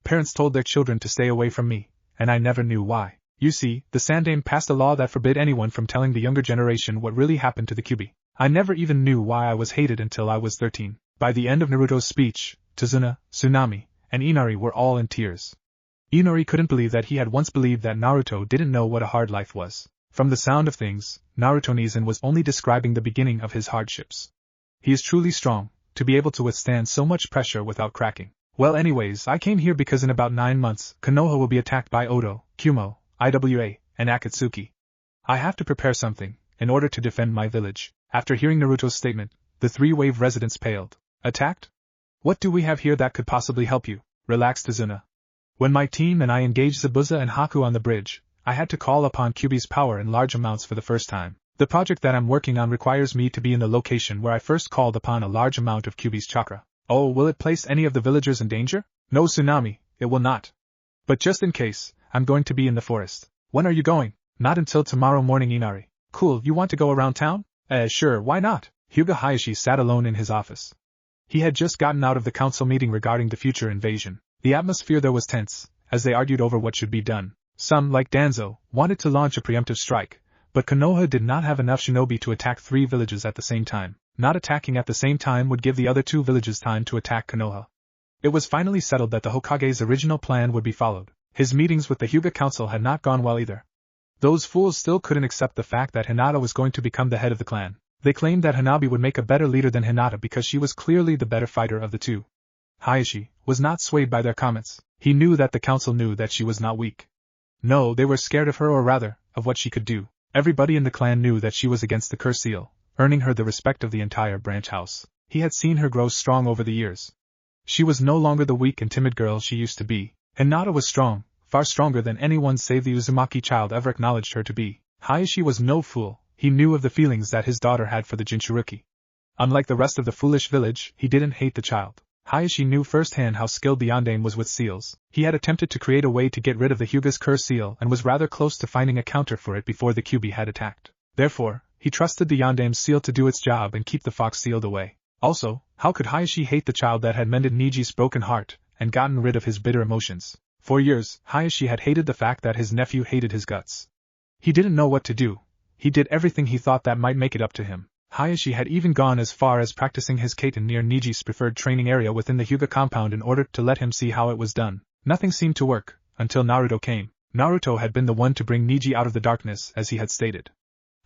Parents told their children to stay away from me, and I never knew why. You see, the Sandaime passed a law that forbid anyone from telling the younger generation what really happened to the Kyuubi. I never even knew why I was hated until I was 13. By the end of Naruto's speech, Tazuna, Tsunade, and Inari were all in tears. Inari couldn't believe that he had once believed that Naruto didn't know what a hard life was. From the sound of things, Naruto-Nizan was only describing the beginning of his hardships. He is truly strong, to be able to withstand so much pressure without cracking. Well, anyways, I came here because in about 9 months, Konoha will be attacked by Odo, Kumo, Iwa, and Akatsuki. I have to prepare something, in order to defend my village. After hearing Naruto's statement, the 3-wave residents paled. Attacked? What do we have here that could possibly help you? Relaxed Tazuna. When my team and I engaged Zabuza and Haku on the bridge, I had to call upon Kyuubi's power in large amounts for the first time. The project that I'm working on requires me to be in the location where I first called upon a large amount of Kyuubi's chakra. Oh, will it place any of the villagers in danger? No, Tsunade, it will not. But just in case, I'm going to be in the forest. When are you going? Not until tomorrow morning, Inari. Cool, you want to go around town? Sure, why not? Hyuga Hiashi sat alone in his office. He had just gotten out of the council meeting regarding the future invasion. The atmosphere there was tense, as they argued over what should be done. Some, like Danzo, wanted to launch a preemptive strike, but Konoha did not have enough shinobi to attack 3 villages at the same time. Not attacking at the same time would give the other 2 villages time to attack Konoha. It was finally settled that the Hokage's original plan would be followed. His meetings with the Hyuga Council had not gone well either. Those fools still couldn't accept the fact that Hinata was going to become the head of the clan. They claimed that Hanabi would make a better leader than Hinata because she was clearly the better fighter of the 2. Hiashi was not swayed by their comments. He knew that the council knew that she was not weak. No, they were scared of her, or rather, of what she could do. Everybody in the clan knew that she was against the curse seal, earning her the respect of the entire branch house. He had seen her grow strong over the years. She was no longer the weak and timid girl she used to be. Hinata was strong, far stronger than anyone save the Uzumaki child ever acknowledged her to be. Hiashi was no fool. He knew of the feelings that his daughter had for the Jinchuruki. Unlike the rest of the foolish village, he didn't hate the child. Hiashi knew firsthand how skilled the yondaime was with seals. He had attempted to create a way to get rid of the Hyuga's curse seal and was rather close to finding a counter for it before the Kyuubi had attacked. Therefore, he trusted the yondaime's seal to do its job and keep the fox sealed away. Also, how could Hiashi hate the child that had mended Niji's broken heart and gotten rid of his bitter emotions? For years, Hiashi had hated the fact that his nephew hated his guts. He didn't know what to do. He did everything he thought that might make it up to him. Hiashi had even gone as far as practicing his kaiten near Niji's preferred training area within the Hyuga compound in order to let him see how it was done. Nothing seemed to work, until Naruto came. Naruto had been the one to bring Niji out of the darkness, as he had stated.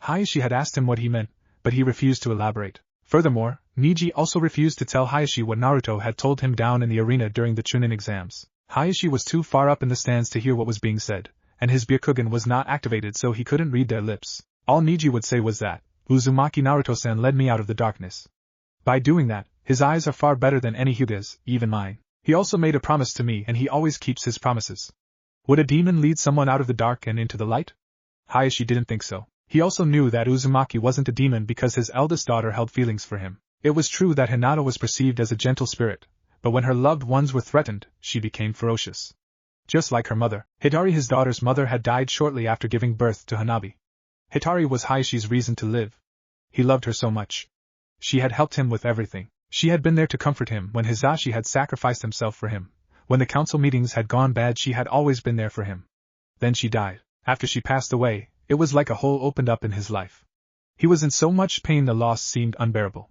Hiashi had asked him what he meant, but he refused to elaborate. Furthermore, Niji also refused to tell Hiashi what Naruto had told him down in the arena during the Chunin exams. Hiashi was too far up in the stands to hear what was being said, and his Byakugan was not activated, so he couldn't read their lips. All Niji would say was that, Uzumaki Naruto-san led me out of the darkness. By doing that, his eyes are far better than any Hyuga's, even mine. He also made a promise to me, and he always keeps his promises. Would a demon lead someone out of the dark and into the light? Hiashi didn't think so. He also knew that Uzumaki wasn't a demon because his eldest daughter held feelings for him. It was true that Hinata was perceived as a gentle spirit, but when her loved ones were threatened, she became ferocious. Just like her mother, Hitari, his daughter's mother, had died shortly after giving birth to Hanabi. Hitari was Hiashi's reason to live. He loved her so much. She had helped him with everything. She had been there to comfort him when Hisashi had sacrificed himself for him. When the council meetings had gone bad, she had always been there for him. Then she died. After she passed away, it was like a hole opened up in his life. He was in so much pain the loss seemed unbearable.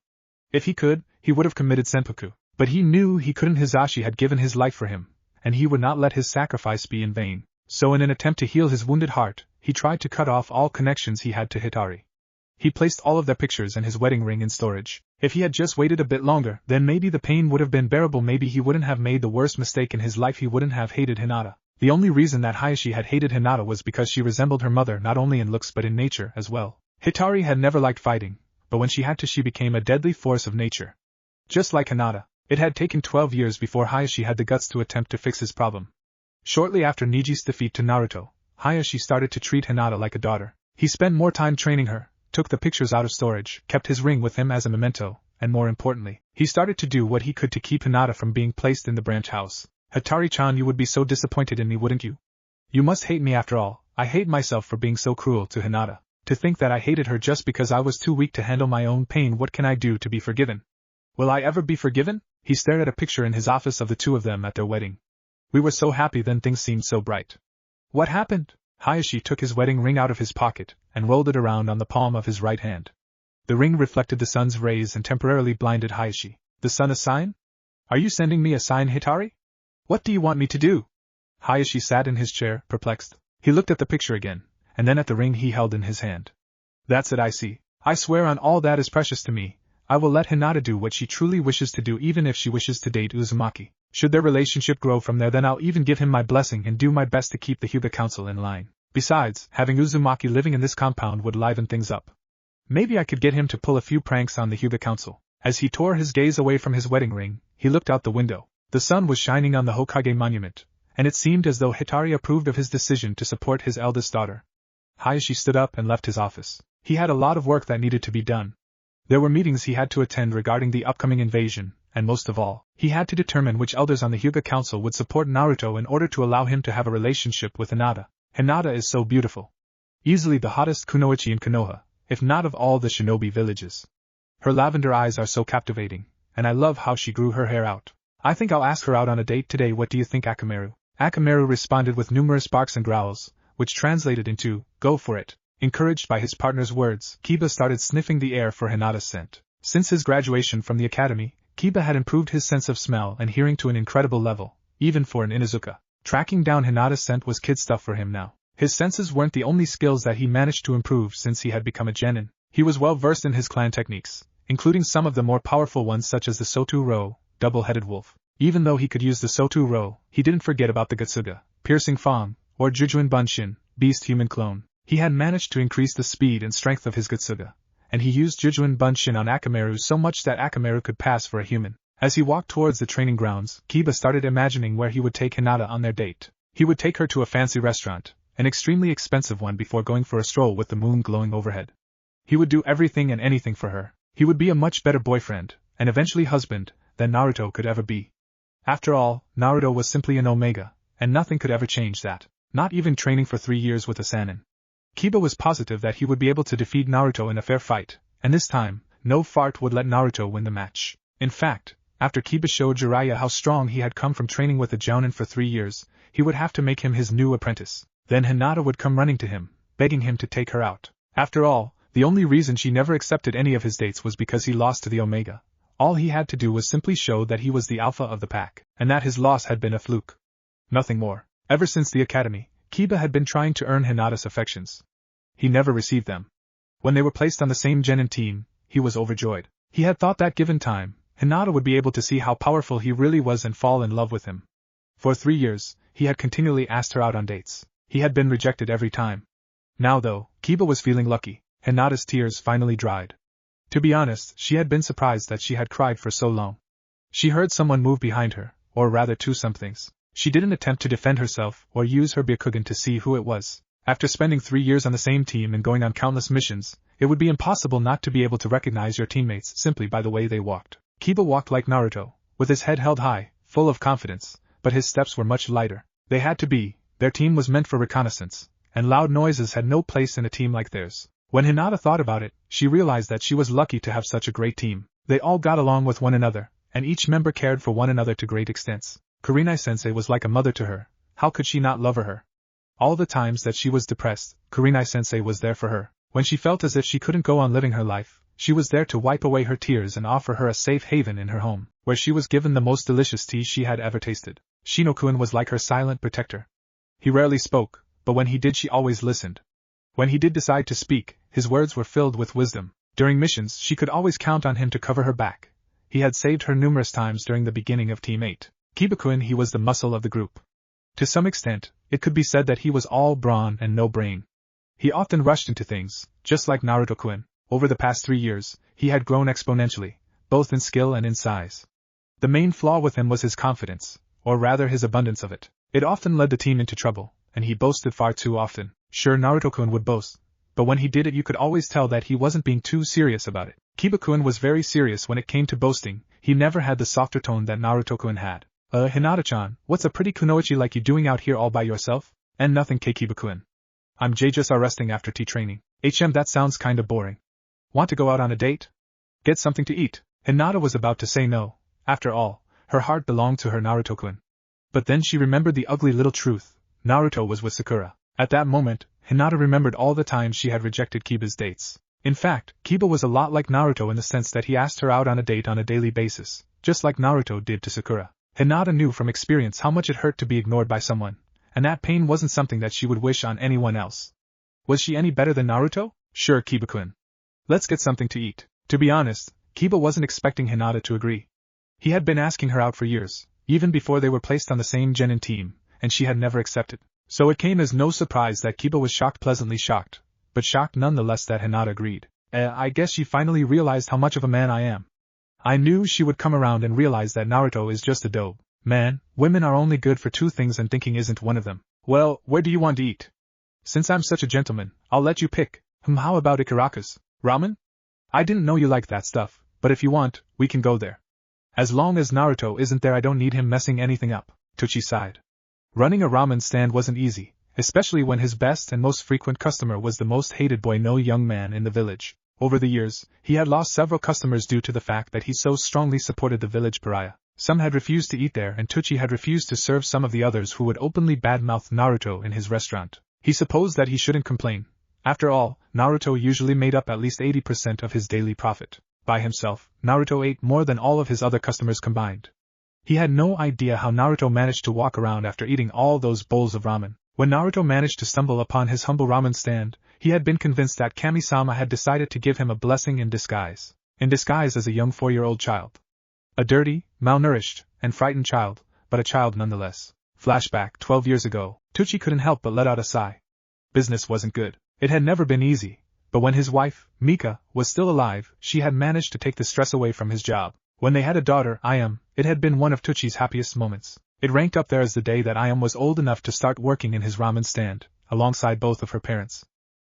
If he could, he would have committed seppuku. But he knew he couldn't. Hisashi had given his life for him, and he would not let his sacrifice be in vain. So in an attempt to heal his wounded heart, he tried to cut off all connections he had to Hitari. He placed all of their pictures and his wedding ring in storage. If he had just waited a bit longer, then maybe the pain would have been bearable. Maybe he wouldn't have made the worst mistake in his life. He wouldn't have hated Hinata. The only reason that Hiashi had hated Hinata was because she resembled her mother not only in looks but in nature as well. Hitari had never liked fighting, but when she had to, she became a deadly force of nature. Just like Hinata, it had taken 12 years before Hiashi had the guts to attempt to fix his problem. Shortly after Niji's defeat to Naruto, Hiashi started to treat Hinata like a daughter. He spent more time training her, took the pictures out of storage, kept his ring with him as a memento, and more importantly, he started to do what he could to keep Hinata from being placed in the branch house. Hatari-chan, you would be so disappointed in me, wouldn't you? You must hate me after all. I hate myself for being so cruel to Hinata. To think that I hated her just because I was too weak to handle my own pain. What can I do to be forgiven? Will I ever be forgiven? He stared at a picture in his office of the two of them at their wedding. We were so happy then, things seemed so bright. What happened? Hiashi took his wedding ring out of his pocket and rolled it around on the palm of his right hand. The ring reflected the sun's rays and temporarily blinded Hiashi. The sun a sign? Are you sending me a sign, Hitari? What do you want me to do? Hiashi sat in his chair, perplexed. He looked at the picture again, and then at the ring he held in his hand. That's it, I see. I swear on all that is precious to me, I will let Hinata do what she truly wishes to do, even if she wishes to date Uzumaki. Should their relationship grow from there, then I'll even give him my blessing and do my best to keep the Hyuga Council in line. Besides, having Uzumaki living in this compound would liven things up. Maybe I could get him to pull a few pranks on the Hyuga Council. As he tore his gaze away from his wedding ring, he looked out the window. The sun was shining on the Hokage monument, and it seemed as though Hitari approved of his decision to support his eldest daughter. Hiashi stood up and left his office. He had a lot of work that needed to be done. There were meetings he had to attend regarding the upcoming invasion, and most of all, he had to determine which elders on the Hyuga Council would support Naruto in order to allow him to have a relationship with Hinata. Hinata is so beautiful. Easily the hottest kunoichi in Konoha, if not of all the shinobi villages. Her lavender eyes are so captivating, and I love how she grew her hair out. I think I'll ask her out on a date today. What do you think, Akamaru? Akamaru responded with numerous barks and growls, which translated into, go for it. Encouraged by his partner's words, Kiba started sniffing the air for Hinata's scent. Since his graduation from the academy, Kiba had improved his sense of smell and hearing to an incredible level, even for an Inuzuka. Tracking down Hinata's scent was kid stuff for him now. His senses weren't the only skills that he managed to improve since he had become a genin. He was well versed in his clan techniques, including some of the more powerful ones such as the Sotu-Ro, double-headed wolf. Even though he could use the Sotu-Ro, he didn't forget about the Gutsuga, piercing Fang, or Jujuin Bunshin, beast-human clone. He had managed to increase the speed and strength of his Gutsuga, and he used Jujuin Bunshin on Akamaru so much that Akamaru could pass for a human. As he walked towards the training grounds, Kiba started imagining where he would take Hinata on their date. He would take her to a fancy restaurant, an extremely expensive one, before going for a stroll with the moon glowing overhead. He would do everything and anything for her. He would be a much better boyfriend, and eventually husband, than Naruto could ever be. After all, Naruto was simply an Omega, and nothing could ever change that, not even training for 3 years with a Sannin. Kiba was positive that he would be able to defeat Naruto in a fair fight, and this time, no fart would let Naruto win the match. In fact, after Kiba showed Jiraiya how strong he had come from training with a Jounin for 3 years, he would have to make him his new apprentice. Then Hinata would come running to him, begging him to take her out. After all, the only reason she never accepted any of his dates was because he lost to the Omega. All he had to do was simply show that he was the alpha of the pack, and that his loss had been a fluke. Nothing more. Ever since the academy, Kiba had been trying to earn Hinata's affections. He never received them. When they were placed on the same genin team, he was overjoyed. He had thought that given time, Hinata would be able to see how powerful he really was and fall in love with him. For 3 years, he had continually asked her out on dates. He had been rejected every time. Now though, Kiba was feeling lucky. Hinata's tears finally dried. To be honest, she had been surprised that she had cried for so long. She heard someone move behind her, or rather two somethings. She didn't attempt to defend herself or use her Byakugan to see who it was. After spending 3 years on the same team and going on countless missions, it would be impossible not to be able to recognize your teammates simply by the way they walked. Kiba walked like Naruto, with his head held high, full of confidence, but his steps were much lighter. They had to be. Their team was meant for reconnaissance, and loud noises had no place in a team like theirs. When Hinata thought about it, she realized that she was lucky to have such a great team. They all got along with one another, and each member cared for one another to great extents. Kurenai-sensei was like a mother to her. How could she not love her? All the times that she was depressed, Kurenai-sensei was there for her. When she felt as if she couldn't go on living her life, she was there to wipe away her tears and offer her a safe haven in her home, where she was given the most delicious tea she had ever tasted. Shino-kun was like her silent protector. He rarely spoke, but when he did she always listened. When he did decide to speak, his words were filled with wisdom. During missions she could always count on him to cover her back. He had saved her numerous times during the beginning of Team 8. Kiba-kun, he was the muscle of the group. To some extent, it could be said that he was all brawn and no brain. He often rushed into things, just like Naruto-kun. Over the past 3 years, he had grown exponentially, both in skill and in size. The main flaw with him was his confidence, or rather his abundance of it. It often led the team into trouble, and he boasted far too often. Sure, Naruto-kun would boast, but when he did it you could always tell that he wasn't being too serious about it. Kiba-kun was very serious when it came to boasting. He never had the softer tone that Naruto-kun had. Hinata-chan, what's a pretty kunoichi like you doing out here all by yourself? And nothing, Kiba-kun. I'm just resting after tea training. That sounds kinda boring. Want to go out on a date? Get something to eat? Hinata was about to say no. After all, her heart belonged to her Naruto-kun. But then she remembered the ugly little truth. Naruto was with Sakura. At that moment, Hinata remembered all the times she had rejected Kiba's dates. In fact, Kiba was a lot like Naruto in the sense that he asked her out on a date on a daily basis, just like Naruto did to Sakura. Hinata knew from experience how much it hurt to be ignored by someone, and that pain wasn't something that she would wish on anyone else. Was she any better than Naruto? Sure, Kiba-kun. Let's get something to eat. To be honest, Kiba wasn't expecting Hinata to agree. He had been asking her out for years, even before they were placed on the same genin team, and she had never accepted. So it came as no surprise that Kiba was pleasantly shocked, but shocked nonetheless that Hinata agreed. I guess she finally realized how much of a man I am. I knew she would come around and realize that Naruto is just a dope. Man, women are only good for two things and thinking isn't one of them. Well, where do you want to eat? Since I'm such a gentleman, I'll let you pick. How about Ikaraka's? Ramen? I didn't know you liked that stuff, but if you want, we can go there. As long as Naruto isn't there I don't need him messing anything up. Tucci sighed. Running a ramen stand wasn't easy, especially when his best and most frequent customer was the most hated boy no young man in the village. Over the years, he had lost several customers due to the fact that he so strongly supported the village pariah. Some had refused to eat there and Tucci had refused to serve some of the others who would openly badmouth Naruto in his restaurant. He supposed that he shouldn't complain. After all, Naruto usually made up at least 80% of his daily profit. By himself, Naruto ate more than all of his other customers combined. He had no idea how Naruto managed to walk around after eating all those bowls of ramen. When Naruto managed to stumble upon his humble ramen stand, he had been convinced that Kami-sama had decided to give him a blessing in disguise. In disguise as a young 4-year-old child. A dirty, malnourished, and frightened child, but a child nonetheless. Flashback 12 years ago, Tucci couldn't help but let out a sigh. Business wasn't good. It had never been easy, but when his wife, Mika, was still alive, she had managed to take the stress away from his job. When they had a daughter, Ayam, it had been one of Tucci's happiest moments. It ranked up there as the day that Ayam was old enough to start working in his ramen stand, alongside both of her parents.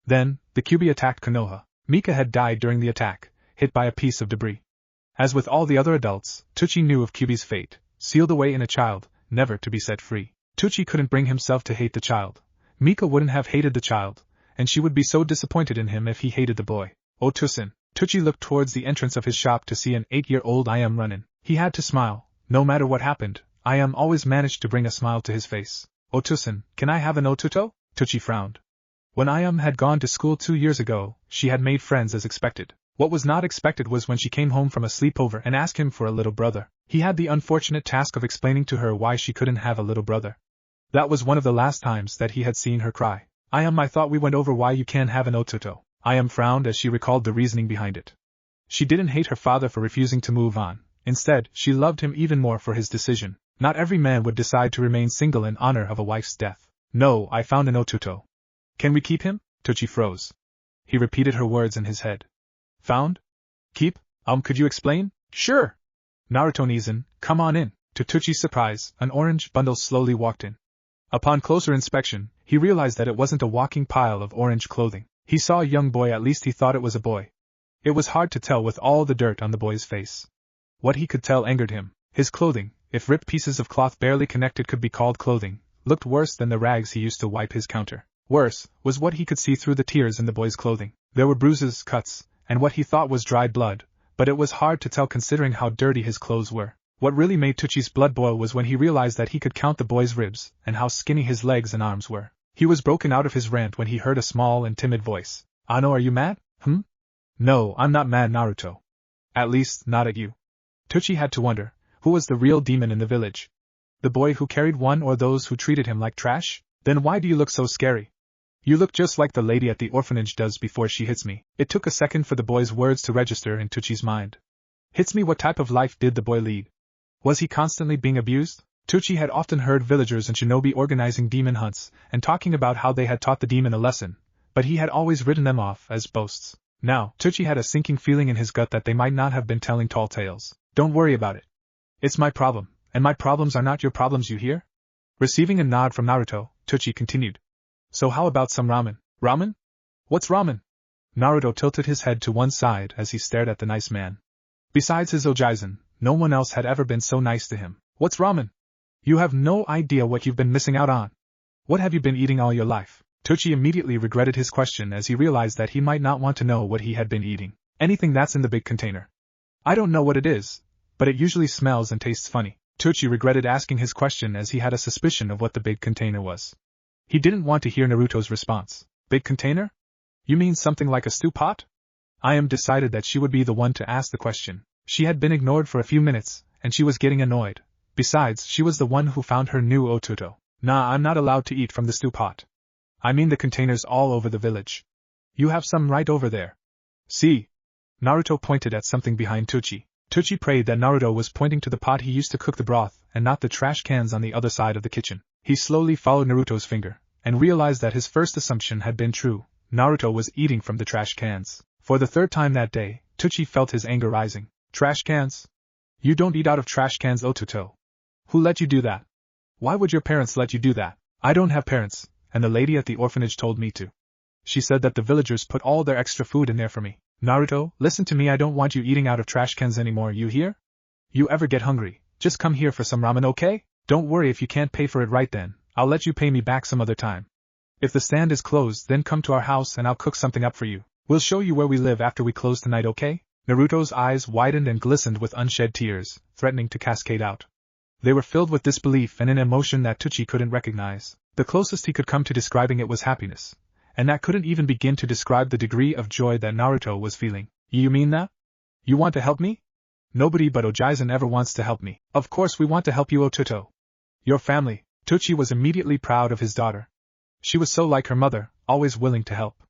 Then, the Kyuubi attacked Konoha. Mika had died during the attack, hit by a piece of debris. As with all the other adults, Tucci knew of Kyuubi's fate, sealed away in a child, never to be set free. Tucci couldn't bring himself to hate the child. Mika wouldn't have hated the child, and she would be so disappointed in him if he hated the boy. Oh Tucson. Tucci looked towards the entrance of his shop to see an 8-year-old Ayam run in. He had to smile. No matter what happened, Ayam always managed to bring a smile to his face. Oh Tucson, can I have an otuto? Tucci frowned. When Ayam had gone to school 2 years ago, she had made friends as expected. What was not expected was when she came home from a sleepover and asked him for a little brother. He had the unfortunate task of explaining to her why she couldn't have a little brother. That was one of the last times that he had seen her cry. I thought we went over why you can't have an otuto. Ayam frowned as she recalled the reasoning behind it. She didn't hate her father for refusing to move on. Instead, she loved him even more for his decision. Not every man would decide to remain single in honor of a wife's death. No, I found an otuto. Can we keep him? Tucci froze. He repeated her words in his head. Found? Keep? Could you explain? Sure. Naruto-Nizan, come on in. To Tucci's surprise, an orange bundle slowly walked in. Upon closer inspection, he realized that it wasn't a walking pile of orange clothing. He saw a young boy, at least he thought it was a boy. It was hard to tell with all the dirt on the boy's face. What he could tell angered him. His clothing, if ripped pieces of cloth barely connected could be called clothing, looked worse than the rags he used to wipe his counter. Worse, was what he could see through the tears in the boy's clothing. There were bruises, cuts, and what he thought was dried blood, but it was hard to tell considering how dirty his clothes were. What really made Tucci's blood boil was when he realized that he could count the boy's ribs, and how skinny his legs and arms were. He was broken out of his rant when he heard a small and timid voice. Ano, are you mad? No, I'm not mad, Naruto. At least, not at you. Tucci had to wonder, who was the real demon in the village? The boy who carried one or those who treated him like trash? Then why do you look so scary? You look just like the lady at the orphanage does before she hits me. It took a second for the boy's words to register in Tucci's mind. Hits me? What type of life did the boy lead? Was he constantly being abused? Tucci had often heard villagers and shinobi organizing demon hunts, and talking about how they had taught the demon a lesson, but he had always written them off as boasts. Now, Tucci had a sinking feeling in his gut that they might not have been telling tall tales. Don't worry about it. It's my problem, and my problems are not your problems, you hear? Receiving a nod from Naruto, Tucci continued. So how about some ramen? Ramen? What's ramen? Naruto tilted his head to one side as he stared at the nice man. Besides his Ojaizen, no one else had ever been so nice to him. What's ramen? You have no idea what you've been missing out on. What have you been eating all your life? Tochi immediately regretted his question as he realized that he might not want to know what he had been eating. Anything that's in the big container. I don't know what it is, but it usually smells and tastes funny. Tochi regretted asking his question as he had a suspicion of what the big container was. He didn't want to hear Naruto's response. Big container? You mean something like a stew pot? I decided that she would be the one to ask the question. She had been ignored for a few minutes, and she was getting annoyed. Besides, she was the one who found her new otuto. Nah, I'm not allowed to eat from the stew pot. I mean the containers all over the village. You have some right over there. See? Naruto pointed at something behind Tochi. Tochi prayed that Naruto was pointing to the pot he used to cook the broth, and not the trash cans on the other side of the kitchen. He slowly followed Naruto's finger, and realized that his first assumption had been true. Naruto was eating from the trash cans. For the third time that day, Tochi felt his anger rising. Trash cans? You don't eat out of trash cans, Otuto. Who let you do that? Why would your parents let you do that? I don't have parents, and the lady at the orphanage told me to. She said that the villagers put all their extra food in there for me. Naruto, listen to me, I don't want you eating out of trash cans anymore, you hear? You ever get hungry, just come here for some ramen, okay? Don't worry if you can't pay for it right then, I'll let you pay me back some other time. If the stand is closed, then come to our house and I'll cook something up for you. We'll show you where we live after we close tonight, okay? Naruto's eyes widened and glistened with unshed tears, threatening to cascade out. They were filled with disbelief and an emotion that Tochi couldn't recognize. The closest he could come to describing it was happiness, and that couldn't even begin to describe the degree of joy that Naruto was feeling. You mean that? You want to help me? Nobody but Ojaizen ever wants to help me. Of course we want to help you, Otuto. Your family. Tochi was immediately proud of his daughter. She was so like her mother, always willing to help.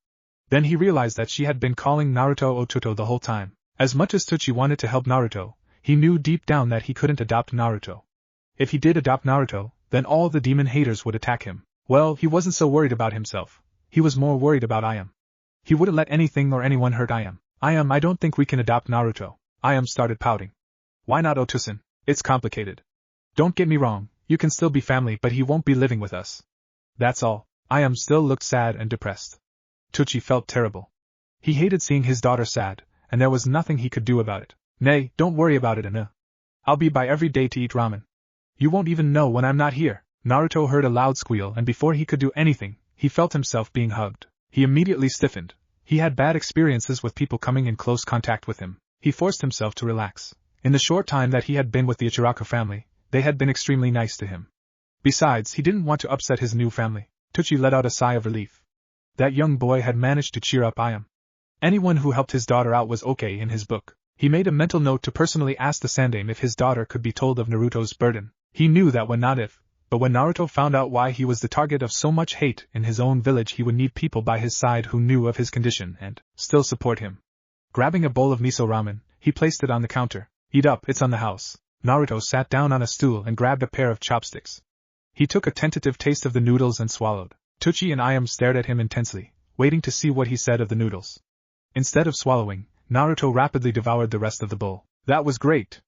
Then he realized that she had been calling Naruto Otuto the whole time. As much as Tochi wanted to help Naruto, he knew deep down that he couldn't adopt Naruto. If he did adopt Naruto, then all the demon haters would attack him. Well, he wasn't so worried about himself. He was more worried about Ayam. He wouldn't let anything or anyone hurt Ayam. I don't think we can adopt Naruto. Ayam started pouting. Why not, Otusan? It's complicated. Don't get me wrong, you can still be family, but he won't be living with us. That's all. Ayam still looked sad and depressed. Tochi felt terrible. He hated seeing his daughter sad, and there was nothing he could do about it. Nay, don't worry about it, Anna. I'll be by every day to eat ramen. You won't even know when I'm not here. Naruto heard a loud squeal, and before he could do anything, he felt himself being hugged. He immediately stiffened. He had bad experiences with people coming in close contact with him. He forced himself to relax. In the short time that he had been with the Ichiraku family, they had been extremely nice to him. Besides, he didn't want to upset his new family. Tochi let out a sigh of relief. That young boy had managed to cheer up Ayam. Anyone who helped his daughter out was okay in his book. He made a mental note to personally ask the Sandaime if his daughter could be told of Naruto's burden. He knew that when Naruto found out why he was the target of so much hate in his own village, he would need people by his side who knew of his condition and still support him. Grabbing a bowl of miso ramen, he placed it on the counter. Eat up, it's on the house. Naruto sat down on a stool and grabbed a pair of chopsticks. He took a tentative taste of the noodles and swallowed. Tochi and Ayam stared at him intensely, waiting to see what he said of the noodles. Instead of swallowing, Naruto rapidly devoured the rest of the bowl. That was great.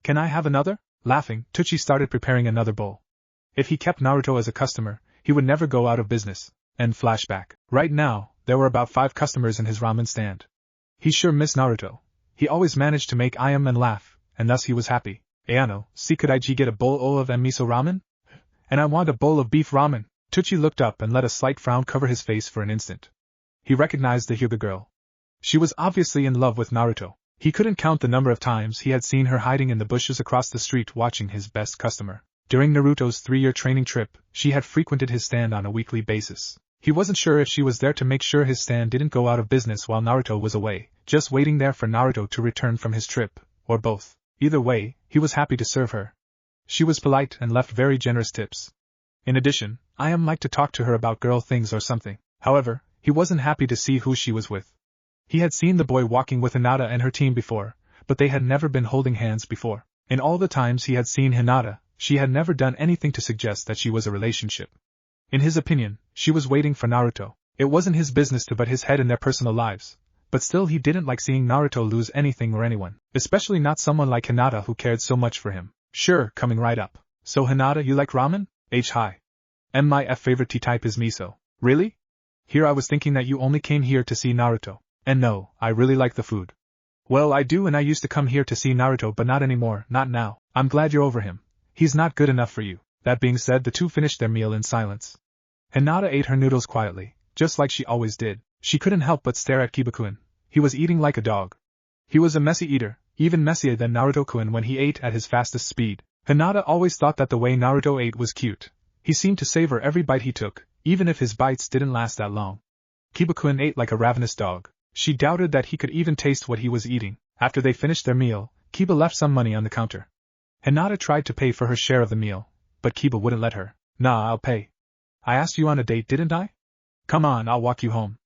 Can I have another? Laughing, Tochi started preparing another bowl. If he kept Naruto as a customer, he would never go out of business. And flashback. Right now, there were about 5 customers in his ramen stand. He sure missed Naruto. He always managed to make Ayam and laugh, and thus he was happy. Ayano, see, could I get a bowl of miso ramen? And I want a bowl of beef ramen. Tochi looked up and let a slight frown cover his face for an instant. He recognized the Hyuga girl. She was obviously in love with Naruto. He couldn't count the number of times he had seen her hiding in the bushes across the street watching his best customer. During Naruto's 3-year training trip, she had frequented his stand on a weekly basis. He wasn't sure if she was there to make sure his stand didn't go out of business while Naruto was away, just waiting there for Naruto to return from his trip, or both. Either way, he was happy to serve her. She was polite and left very generous tips. In addition, Ayam liked to talk to her about girl things or something. However, he wasn't happy to see who she was with. He had seen the boy walking with Hinata and her team before, but they had never been holding hands before. In all the times he had seen Hinata, she had never done anything to suggest that she was a relationship. In his opinion, she was waiting for Naruto. It wasn't his business to butt his head in their personal lives, but still he didn't like seeing Naruto lose anything or anyone, especially not someone like Hinata who cared so much for him. Sure, coming right up. So Hinata, you like ramen? Hi. My favorite tea type is miso. Really? Here I was thinking that you only came here to see Naruto. And no, I really like the food. Well, I do, and I used to come here to see Naruto, but not anymore, not now. I'm glad you're over him. He's not good enough for you. That being said, the two finished their meal in silence. Hinata ate her noodles quietly, just like she always did. She couldn't help but stare at Kiba-kun. He was eating like a dog. He was a messy eater, even messier than Naruto-kun when he ate at his fastest speed. Hinata always thought that the way Naruto ate was cute. He seemed to savor every bite he took, even if his bites didn't last that long. Kiba-kun ate like a ravenous dog. She doubted that he could even taste what he was eating. After they finished their meal, Kiba left some money on the counter. Hinata tried to pay for her share of the meal, but Kiba wouldn't let her. Nah, I'll pay. I asked you on a date, didn't I? Come on, I'll walk you home.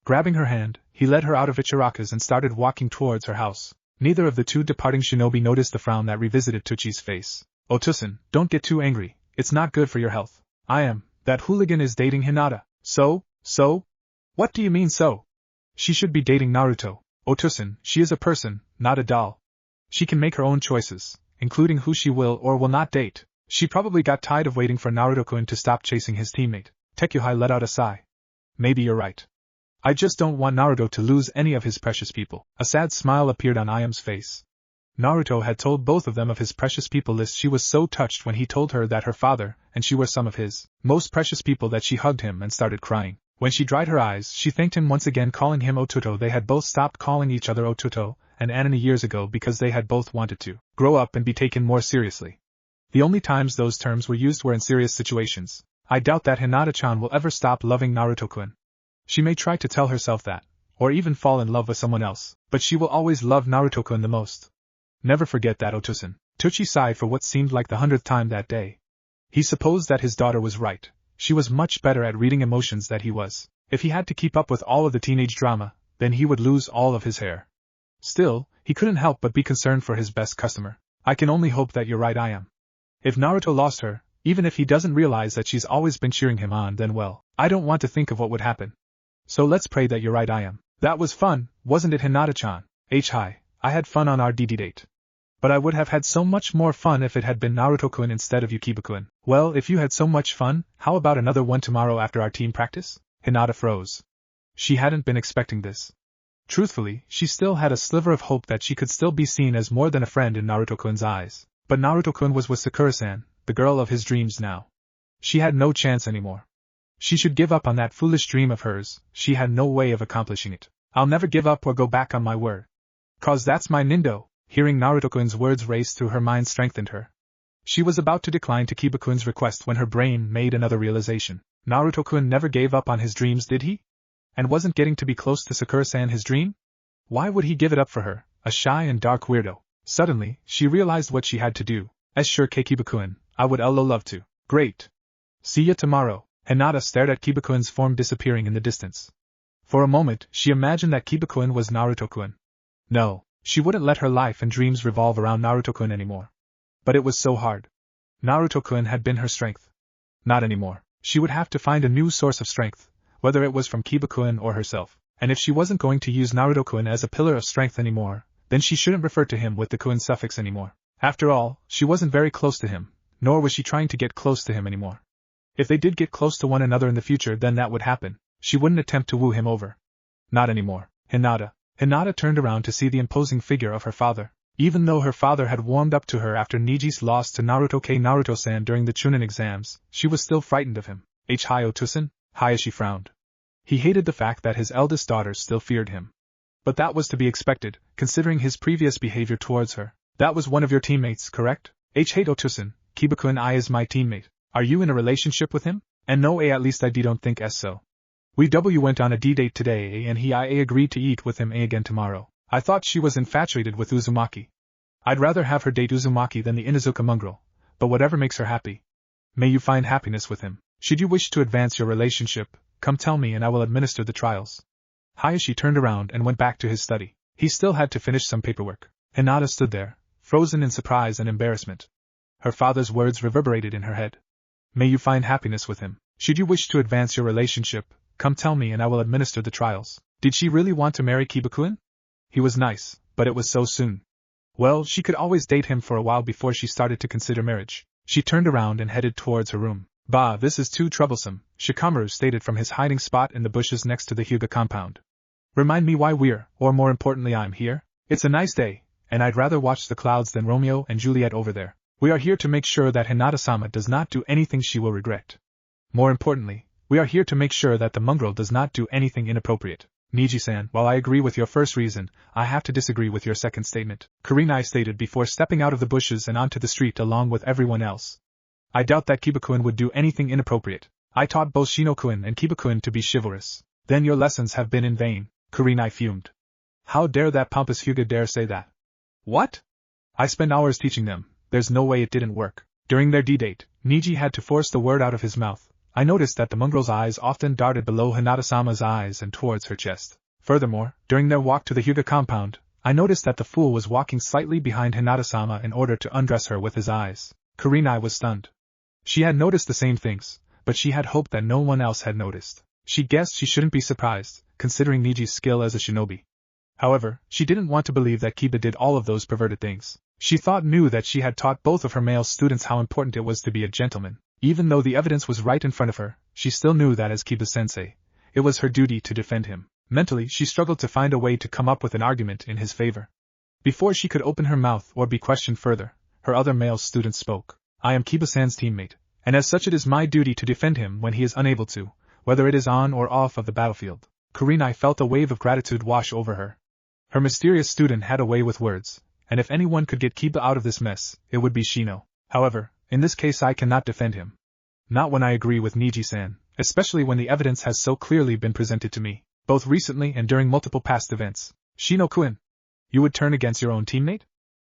Grabbing her hand, he led her out of Ichiraku's and started walking towards her house. Neither of the two departing shinobi noticed the frown that revisited Tsuchi's face. Otosan, don't get too angry. It's not good for your health. That hooligan is dating Hinata. So? What do you mean so? She should be dating Naruto. Otosan, she is a person, not a doll. She can make her own choices, including who she will or will not date. She probably got tired of waiting for Naruto-kun to stop chasing his teammate. Tekuhai let out a sigh. Maybe you're right. I just don't want Naruto to lose any of his precious people. A sad smile appeared on Ayam's face. Naruto had told both of them of his precious people list. She was so touched when he told her that her father and she were some of his most precious people that she hugged him and started crying. When she dried her eyes, she thanked him once again, calling him Otuto. They had both stopped calling each other Otuto and Anani years ago because they had both wanted to grow up and be taken more seriously. The only times those terms were used were in serious situations. I doubt that Hinata-chan will ever stop loving Naruto-kun. She may try to tell herself that, or even fall in love with someone else, but she will always love Naruto-kun the most. Never forget that, Otosan. Tsuchi sighed for what seemed like the 100th time that day. He supposed that his daughter was right. She was much better at reading emotions than he was. If he had to keep up with all of the teenage drama, then he would lose all of his hair. Still, he couldn't help but be concerned for his best customer. I can only hope that you're right, I am. If Naruto lost her, even if he doesn't realize that she's always been cheering him on, then well, I don't want to think of what would happen. So let's pray that you're right, I am. That was fun, wasn't it, Hinata-chan? Hi, I had fun on our DD date. But I would have had so much more fun if it had been Naruto-kun instead of Yukiba-kun. Well, if you had so much fun, how about another one tomorrow after our team practice? Hinata froze. She hadn't been expecting this. Truthfully, she still had a sliver of hope that she could still be seen as more than a friend in Naruto-kun's eyes. But Naruto-kun was with Sakura-san, the girl of his dreams now. She had no chance anymore. She should give up on that foolish dream of hers. She had no way of accomplishing it. I'll never give up or go back on my word. 'Cause that's my nindo. Hearing Naruto-kun's words race through her mind strengthened her. She was about to decline to Kiba-kun's request when her brain made another realization. Naruto-kun never gave up on his dreams, did he? And wasn't getting to be close to Sakura-san his dream? Why would he give it up for her, a shy and dark weirdo? Suddenly, she realized what she had to do. Sure, Kiba-kun, I would love to. Great. See ya tomorrow. Hinata stared at Kiba-kun's form disappearing in the distance. For a moment, she imagined that Kiba-kun was Naruto-kun. No. She wouldn't let her life and dreams revolve around Naruto-kun anymore. But it was so hard. Naruto-kun had been her strength. Not anymore. She would have to find a new source of strength, whether it was from Kiba-kun or herself. And if she wasn't going to use Naruto-kun as a pillar of strength anymore, then she shouldn't refer to him with the kun suffix anymore. After all, she wasn't very close to him, nor was she trying to get close to him anymore. If they did get close to one another in the future, then that would happen. She wouldn't attempt to woo him over. Not anymore. Hinata turned around to see the imposing figure of her father. Even though her father had warmed up to her after Niji's loss to Naruto-san during the Chunin exams, she was still frightened of him. Otosan? Hiashi frowned. He hated the fact that his eldest daughter still feared him. But that was to be expected, considering his previous behavior towards her. That was one of your teammates, correct? Otosan, Kiba-kun I is my teammate. Are you in a relationship with him? And no, at least I don't think so. We went on a D-date today and he agreed to eat with him again tomorrow. I thought she was infatuated with Uzumaki. I'd rather have her date Uzumaki than the Inuzuka mongrel, but whatever makes her happy. May you find happiness with him. Should you wish to advance your relationship, come tell me and I will administer the trials. Hiashi turned around and went back to his study. He still had to finish some paperwork. Hinata stood there, frozen in surprise and embarrassment. Her father's words reverberated in her head. May you find happiness with him. Should you wish to advance your relationship, come tell me and I will administer the trials. Did she really want to marry Kiba-kun? He was nice, but it was so soon. Well, she could always date him for a while before she started to consider marriage. She turned around and headed towards her room. Bah, this is too troublesome, Shikamaru stated from his hiding spot in the bushes next to the Hyuga compound. Remind me why we're, or more importantly I'm here? It's a nice day, and I'd rather watch the clouds than Romeo and Juliet over there. We are here to make sure that Hinata-sama does not do anything she will regret. More importantly, we are here to make sure that the mongrel does not do anything inappropriate. Niji-san, while I agree with your first reason, I have to disagree with your second statement, Kurenai stated before stepping out of the bushes and onto the street along with everyone else. I doubt that Kiba-kun would do anything inappropriate. I taught both Shino-kun and Kiba-kun to be chivalrous. Then your lessons have been in vain, Kurenai fumed. How dare that pompous Hyuga dare say that? What? I spent hours teaching them, there's no way it didn't work. During their D-date, Niji had to force the word out of his mouth. I noticed that the mongrel's eyes often darted below Hinata-sama's eyes and towards her chest. Furthermore, during their walk to the Hyuga compound, I noticed that the fool was walking slightly behind Hinata-sama in order to undress her with his eyes. Kurenai was stunned. She had noticed the same things, but she had hoped that no one else had noticed. She guessed she shouldn't be surprised, considering Niji's skill as a shinobi. However, she didn't want to believe that Kiba did all of those perverted things. She knew that she had taught both of her male students how important it was to be a gentleman. Even though the evidence was right in front of her, she still knew that as Kiba-sensei, it was her duty to defend him. Mentally, she struggled to find a way to come up with an argument in his favor. Before she could open her mouth or be questioned further, her other male student spoke. I am Kiba-san's teammate, and as such it is my duty to defend him when he is unable to, whether it is on or off of the battlefield. Kurenai felt a wave of gratitude wash over her. Her mysterious student had a way with words, and if anyone could get Kiba out of this mess, it would be Shino. However, in this case I cannot defend him. Not when I agree with Niji-san, especially when the evidence has so clearly been presented to me, both recently and during multiple past events. Shino-kun, you would turn against your own teammate?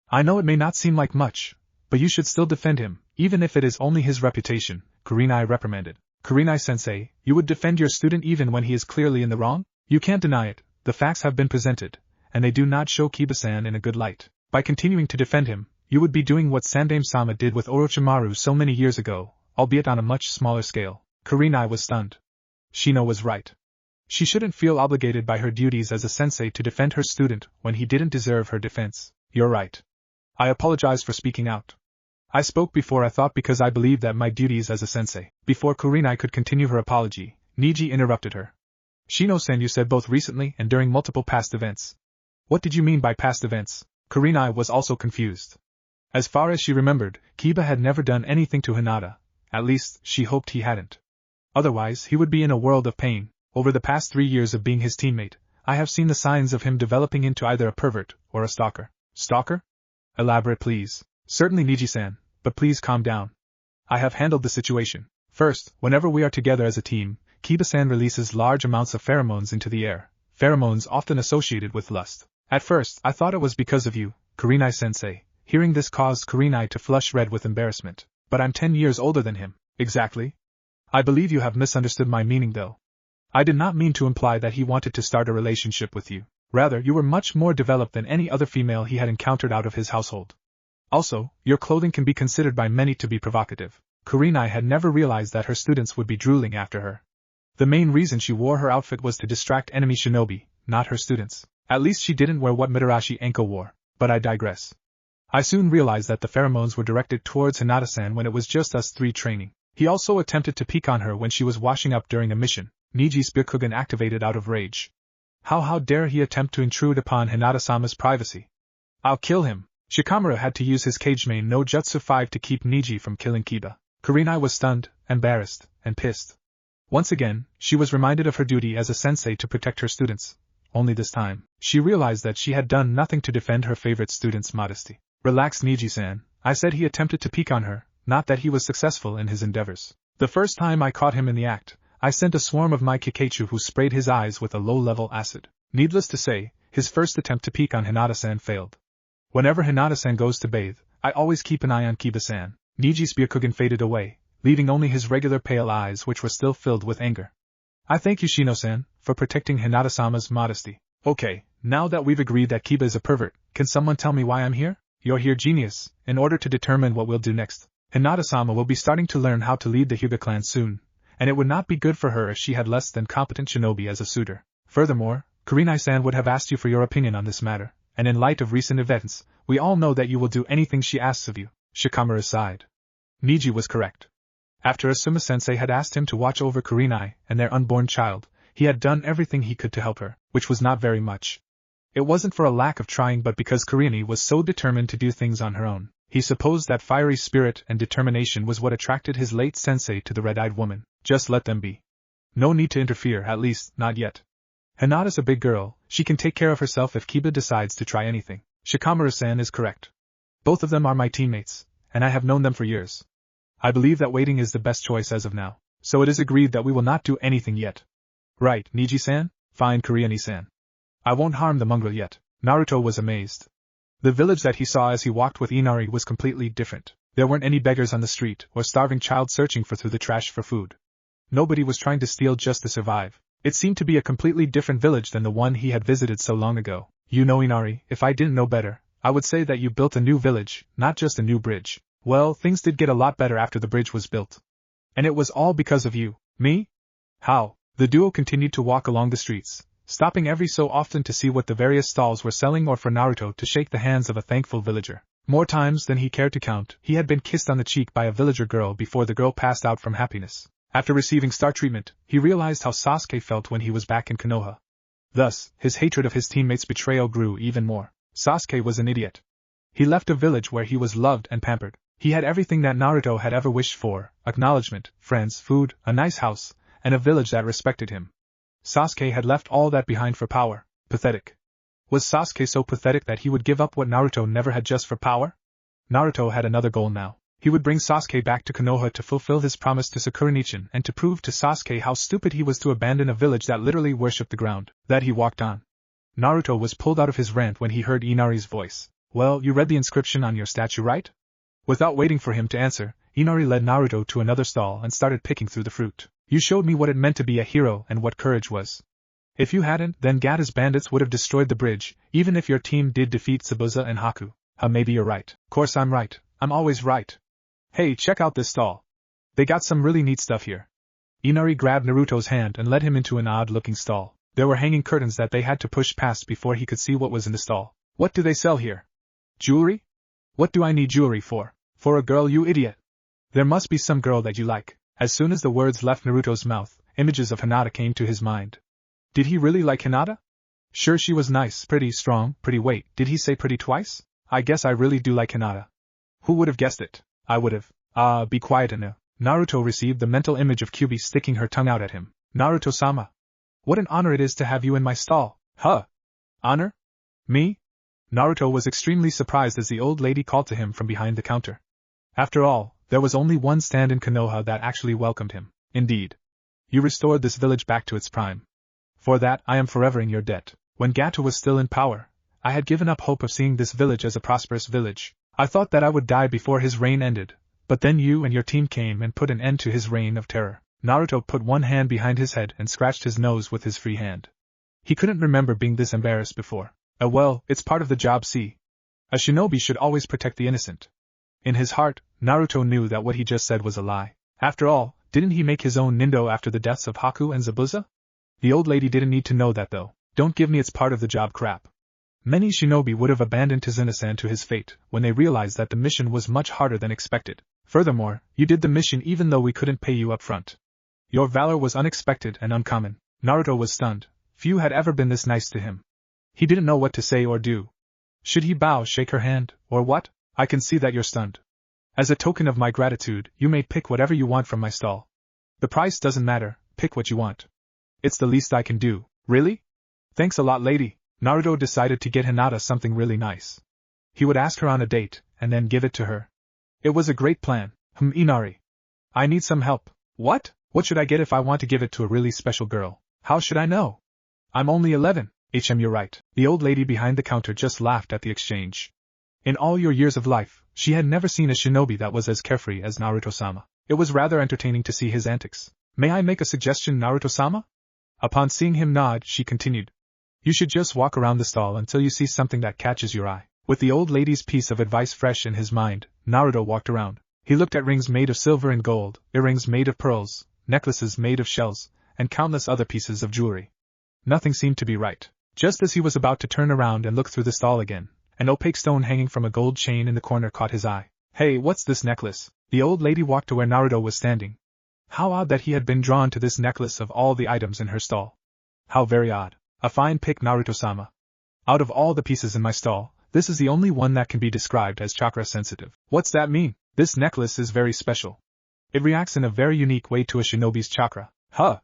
I know it may not seem like much, but you should still defend him, even if it is only his reputation, Kurenai reprimanded. Kurenai-sensei, you would defend your student even when he is clearly in the wrong? You can't deny it, the facts have been presented, and they do not show Kiba-san in a good light. By continuing to defend him, you would be doing what Sandaime-sama did with Orochimaru so many years ago, albeit on a much smaller scale. Kurenai was stunned. Shino was right. She shouldn't feel obligated by her duties as a sensei to defend her student when he didn't deserve her defense. You're right. I apologize for speaking out. I spoke before I thought because I believed that my duties as a sensei. Before Kurenai could continue her apology, Niji interrupted her. Shino-san, you said both recently and during multiple past events. What did you mean by past events? Kurenai was also confused. As far as she remembered, Kiba had never done anything to Hinata. At least, she hoped he hadn't. Otherwise, he would be in a world of pain. Over the past 3 years of being his teammate, I have seen the signs of him developing into either a pervert or a stalker. Stalker? Elaborate, please. Certainly, Niji-san, but please calm down. I have handled the situation. First, whenever we are together as a team, Kiba-san releases large amounts of pheromones into the air, pheromones often associated with lust. At first, I thought it was because of you, Kurenai-sensei. Hearing this caused Kurenai to flush red with embarrassment. But I'm 10 years older than him. Exactly? I believe you have misunderstood my meaning though. I did not mean to imply that he wanted to start a relationship with you. Rather, you were much more developed than any other female he had encountered out of his household. Also, your clothing can be considered by many to be provocative. Kurenai had never realized that her students would be drooling after her. The main reason she wore her outfit was to distract enemy shinobi, not her students. At least she didn't wear what Mitarashi Enko wore. But I digress. I soon realized that the pheromones were directed towards Hinata-san when it was just us three training. He also attempted to peek on her when she was washing up during a mission. Niji's Byakugan activated out of rage. How dare he attempt to intrude upon Hinata-sama's privacy? I'll kill him. Shikamaru had to use his Kagemain no Jutsu 5 to keep Niji from killing Kiba. Kurenai was stunned, embarrassed, and pissed. Once again, she was reminded of her duty as a sensei to protect her students. Only this time, she realized that she had done nothing to defend her favorite student's modesty. Relax, Niji-san, I said he attempted to peek on her, not that he was successful in his endeavors. The first time I caught him in the act, I sent a swarm of my Kikeichu who sprayed his eyes with a low-level acid. Needless to say, his first attempt to peek on Hinata-san failed. Whenever Hinata-san goes to bathe, I always keep an eye on Kiba-san. Niji's Byakugan faded away, leaving only his regular pale eyes which were still filled with anger. I thank you, Shino-san, for protecting Hinata-sama's modesty. Okay, now that we've agreed that Kiba is a pervert, can someone tell me why I'm here? You're here, genius, in order to determine what we'll do next. Hinata-sama will be starting to learn how to lead the Hyuga clan soon, and it would not be good for her if she had less than competent shinobi as a suitor. Furthermore, Kurenai-san would have asked you for your opinion on this matter, and in light of recent events, we all know that you will do anything she asks of you. Shikamaru sighed. Niji was correct. After Asuma-sensei had asked him to watch over Kurenai and their unborn child, he had done everything he could to help her, which was not very much. It wasn't for a lack of trying but because Kurenai was so determined to do things on her own. He supposed that fiery spirit and determination was what attracted his late sensei to the red-eyed woman. Just let them be. No need to interfere, at least, not yet. Hinata's a big girl, she can take care of herself if Kiba decides to try anything. Shikamaru-san is correct. Both of them are my teammates, and I have known them for years. I believe that waiting is the best choice as of now, so it is agreed that we will not do anything yet. Right, Niji-san? Fine, Kurenai-san. I won't harm the mongrel yet. Naruto was amazed. The village that he saw as he walked with Inari was completely different. There weren't any beggars on the street or starving child searching through the trash for food. Nobody was trying to steal just to survive. It seemed to be a completely different village than the one he had visited so long ago. You know, Inari, if I didn't know better, I would say that you built a new village, not just a new bridge. Well, things did get a lot better after the bridge was built. And it was all because of you. Me? How? The duo continued to walk along the streets, stopping every so often to see what the various stalls were selling or for Naruto to shake the hands of a thankful villager. More times than he cared to count, he had been kissed on the cheek by a villager girl before the girl passed out from happiness. After receiving star treatment, he realized how Sasuke felt when he was back in Konoha. Thus, his hatred of his teammates' betrayal grew even more. Sasuke was an idiot. He left a village where he was loved and pampered. He had everything that Naruto had ever wished for: acknowledgement, friends, food, a nice house, and a village that respected him. Sasuke had left all that behind for power. Pathetic. Was Sasuke so pathetic that he would give up what Naruto never had just for power? Naruto had another goal now. He would bring Sasuke back to Konoha to fulfill his promise to Sakura-nichan and to prove to Sasuke how stupid he was to abandon a village that literally worshipped the ground that he walked on. Naruto was pulled out of his rant when he heard Inari's voice. Well, you read the inscription on your statue, right? Without waiting for him to answer, Inari led Naruto to another stall and started picking through the fruit. You showed me what it meant to be a hero and what courage was. If you hadn't, then Gata's bandits would have destroyed the bridge, even if your team did defeat Zabuza and Haku. Maybe you're right. Course I'm right. I'm always right. Hey, check out this stall. They got some really neat stuff here. Inari grabbed Naruto's hand and led him into an odd-looking stall. There were hanging curtains that they had to push past before he could see what was in the stall. What do they sell here? Jewelry? What do I need jewelry for? For a girl, you idiot. There must be some girl that you like. As soon as the words left Naruto's mouth, images of Hinata came to his mind. Did he really like Hinata? Sure, she was nice, pretty, strong, pretty. Wait, did he say pretty twice? I guess I really do like Hinata. Who would have guessed it? I would have. Be quiet, Anu. Naruto received the mental image of Kyubi sticking her tongue out at him. Naruto-sama. What an honor it is to have you in my stall. Huh? Honor? Me? Naruto was extremely surprised as the old lady called to him from behind the counter. After all, there was only one stand in Konoha that actually welcomed him. Indeed. You restored this village back to its prime. For that, I am forever in your debt. When Gato was still in power, I had given up hope of seeing this village as a prosperous village. I thought that I would die before his reign ended, but then you and your team came and put an end to his reign of terror. Naruto put one hand behind his head and scratched his nose with his free hand. He couldn't remember being this embarrassed before. Well, it's part of the job, see. A shinobi should always protect the innocent. In his heart, Naruto knew that what he just said was a lie. After all, didn't he make his own nindo after the deaths of Haku and Zabuza? The old lady didn't need to know that though. Don't give me it's part of the job crap. Many shinobi would have abandoned Tsunade to his fate when they realized that the mission was much harder than expected. Furthermore, you did the mission even though we couldn't pay you up front. Your valor was unexpected and uncommon. Naruto was stunned. Few had ever been this nice to him. He didn't know what to say or do. Should he bow, shake her hand, or what? I can see that you're stunned. As a token of my gratitude, you may pick whatever you want from my stall. The price doesn't matter, pick what you want. It's the least I can do. Really? Thanks a lot, lady. Naruto decided to get Hinata something really nice. He would ask her on a date, and then give it to her. It was a great plan. Inari. I need some help. What? What should I get if I want to give it to a really special girl? How should I know? I'm only 11. You're right. The old lady behind the counter just laughed at the exchange. In all your years of life, she had never seen a shinobi that was as carefree as Naruto-sama. It was rather entertaining to see his antics. May I make a suggestion, Naruto-sama? Upon seeing him nod, she continued. You should just walk around the stall until you see something that catches your eye. With the old lady's piece of advice fresh in his mind, Naruto walked around. He looked at rings made of silver and gold, earrings made of pearls, necklaces made of shells, and countless other pieces of jewelry. Nothing seemed to be right. Just as he was about to turn around and look through the stall again, an opaque stone hanging from a gold chain in the corner caught his eye. Hey, what's this necklace? The old lady walked to where Naruto was standing. How odd that he had been drawn to this necklace of all the items in her stall. How very odd. A fine pick, Naruto-sama. Out of all the pieces in my stall, this is the only one that can be described as chakra sensitive. What's that mean? This necklace is very special. It reacts in a very unique way to a shinobi's chakra. Huh?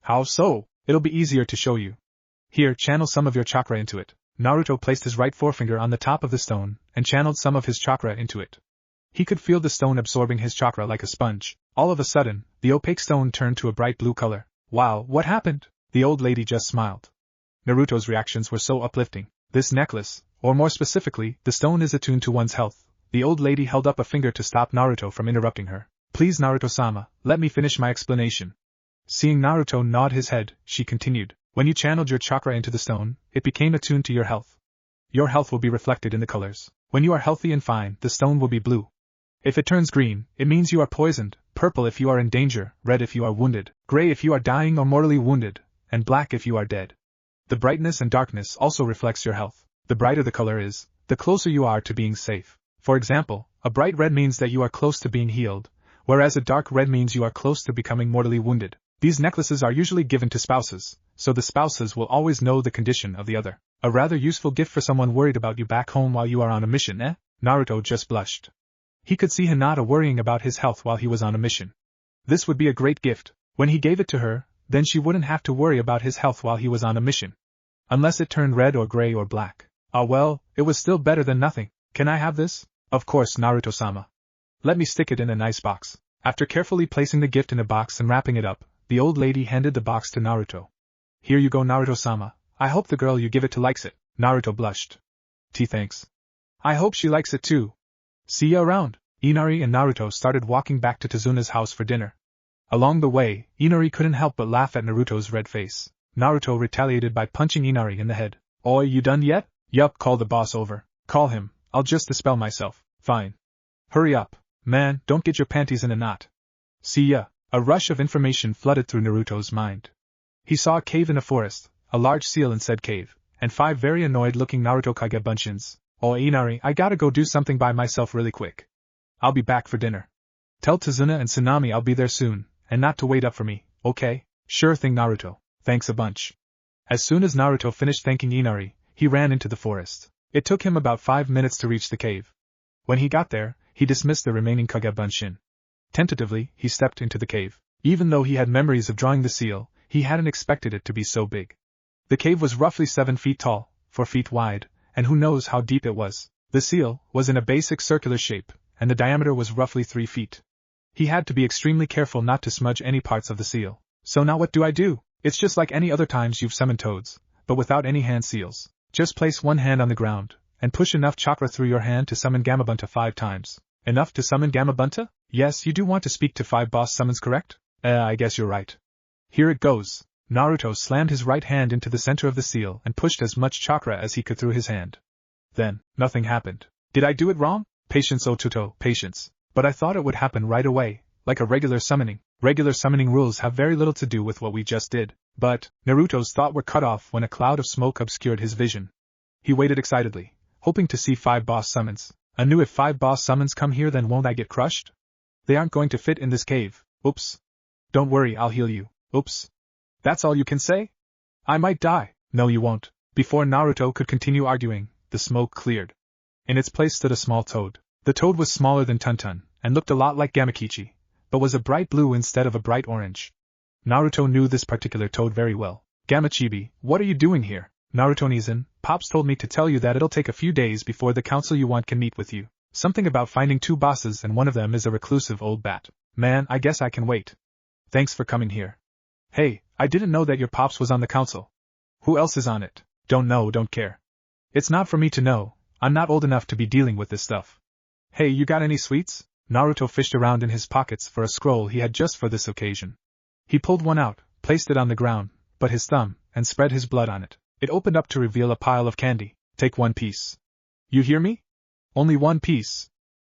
How so? It'll be easier to show you. Here, channel some of your chakra into it. Naruto placed his right forefinger on the top of the stone, and channeled some of his chakra into it. He could feel the stone absorbing his chakra like a sponge. All of a sudden, the opaque stone turned to a bright blue color. Wow, what happened? The old lady just smiled. Naruto's reactions were so uplifting. This necklace, or more specifically, the stone is attuned to one's health. The old lady held up a finger to stop Naruto from interrupting her. Please, Naruto-sama, let me finish my explanation. Seeing Naruto nod his head, she continued. When you channeled your chakra into the stone, it became attuned to your health. Your health will be reflected in the colors. When you are healthy and fine, the stone will be blue. If it turns green, it means you are poisoned, purple if you are in danger, red if you are wounded, gray if you are dying or mortally wounded, and black if you are dead. The brightness and darkness also reflects your health. The brighter the color is, the closer you are to being safe. For example, a bright red means that you are close to being healed, whereas a dark red means you are close to becoming mortally wounded. These necklaces are usually given to spouses, so the spouses will always know the condition of the other. A rather useful gift for someone worried about you back home while you are on a mission, eh? Naruto just blushed. He could see Hinata worrying about his health while he was on a mission. This would be a great gift. When he gave it to her, then she wouldn't have to worry about his health while he was on a mission. Unless it turned red or gray or black. Ah well, it was still better than nothing. Can I have this? Of course, Naruto-sama. Let me stick it in a nice box. After carefully placing the gift in a box and wrapping it up, the old lady handed the box to Naruto. Here you go, Naruto-sama. I hope the girl you give it to likes it. Naruto blushed. Thanks. I hope she likes it too. See ya around. Inari and Naruto started walking back to Tsunade's house for dinner. Along the way, Inari couldn't help but laugh at Naruto's red face. Naruto retaliated by punching Inari in the head. Oi, you done yet? Yup, call the boss over. Call him, I'll just dispel myself. Fine. Hurry up. Man, don't get your panties in a knot. See ya. A rush of information flooded through Naruto's mind. He saw a cave in a forest, a large seal in said cave, and 5 very annoyed-looking Naruto Kage bunshins. Oh Inari, I gotta go do something by myself really quick. I'll be back for dinner. Tell Tazuna and Tsunami I'll be there soon, and not to wait up for me, okay? Sure thing, Naruto. Thanks a bunch. As soon as Naruto finished thanking Inari, he ran into the forest. It took him about 5 minutes to reach the cave. When he got there, he dismissed the remaining Kage bunshin. Tentatively, he stepped into the cave. Even though he had memories of drawing the seal, he hadn't expected it to be so big. The cave was roughly 7 feet tall, 4 feet wide, and who knows how deep it was. The seal was in a basic circular shape, and the diameter was roughly 3 feet. He had to be extremely careful not to smudge any parts of the seal. So now what do? It's just like any other times you've summoned toads, but without any hand seals. Just place one hand on the ground, and push enough chakra through your hand to summon Gamabunta 5 times. Enough to summon Gamabunta? Yes, you do want to speak to 5 boss summons, correct? I guess you're right. Here it goes. Naruto slammed his right hand into the center of the seal and pushed as much chakra as he could through his hand. Then, nothing happened. Did I do it wrong? Patience, Otuto, patience. But I thought it would happen right away, like a regular summoning. Regular summoning rules have very little to do with what we just did. But, Naruto's thought were cut off when a cloud of smoke obscured his vision. He waited excitedly, hoping to see 5 boss summons. I knew if 5 boss summons come here, then won't I get crushed? They aren't going to fit in this cave. Oops. Don't worry, I'll heal you. Oops. That's all you can say? I might die. No, you won't. Before Naruto could continue arguing, the smoke cleared. In its place stood a small toad. The toad was smaller than Tuntun, and looked a lot like Gamakichi, but was a bright blue instead of a bright orange. Naruto knew this particular toad very well. Gamachibi, what are you doing here? Naruto-Nizan, Pops told me to tell you that it'll take a few days before the council you want can meet with you. Something about finding 2 bosses and one of them is a reclusive old bat. Man, I guess I can wait. Thanks for coming here. Hey, I didn't know that your Pops was on the council. Who else is on it? Don't know, don't care. It's not for me to know, I'm not old enough to be dealing with this stuff. Hey, you got any sweets? Naruto fished around in his pockets for a scroll he had just for this occasion. He pulled one out, placed it on the ground, put his thumb, and spread his blood on it. It opened up to reveal a pile of candy. Take 1 piece. You hear me? Only 1 piece.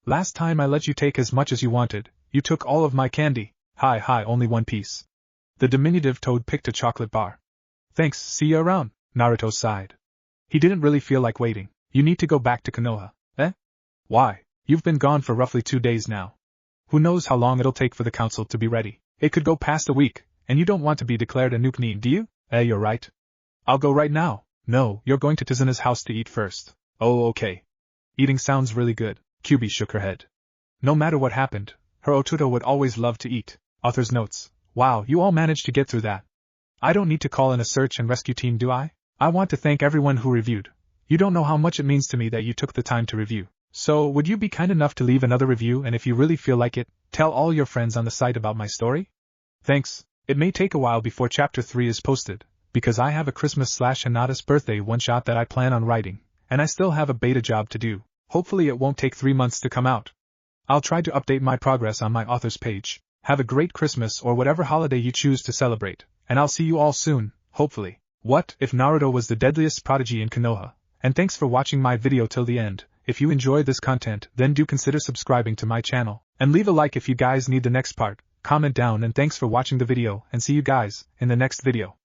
Last time I let you take as much as you wanted, you took all of my candy. Hi, only 1 piece. The diminutive toad picked a chocolate bar. Thanks, see ya around, Naruto sighed. He didn't really feel like waiting. You need to go back to Konoha. Eh? Why? You've been gone for roughly 2 days now. Who knows how long it'll take for the council to be ready? It could go past a week, and you don't want to be declared a nuke, do you? You're right. I'll go right now. No, you're going to Tsunade's house to eat first. Oh, okay. Eating sounds really good. Kyubi shook her head. No matter what happened, her Otuto would always love to eat. Author's notes. Wow, you all managed to get through that. I don't need to call in a search and rescue team, do I? I want to thank everyone who reviewed. You don't know how much it means to me that you took the time to review. So, would you be kind enough to leave another review, and if you really feel like it, tell all your friends on the site about my story? Thanks. It may take a while before Chapter 3 is posted, because I have a Christmas/Hinata's birthday one-shot that I plan on writing, and I still have a beta job to do. Hopefully it won't take 3 months to come out. I'll try to update my progress on my author's page. Have a great Christmas or whatever holiday you choose to celebrate, and I'll see you all soon, hopefully. What if Naruto was the deadliest prodigy in Konoha? And thanks for watching my video till the end. If you enjoyed this content, then do consider subscribing to my channel, and leave a like if you guys need the next part. Comment down, and thanks for watching the video, and see you guys in the next video.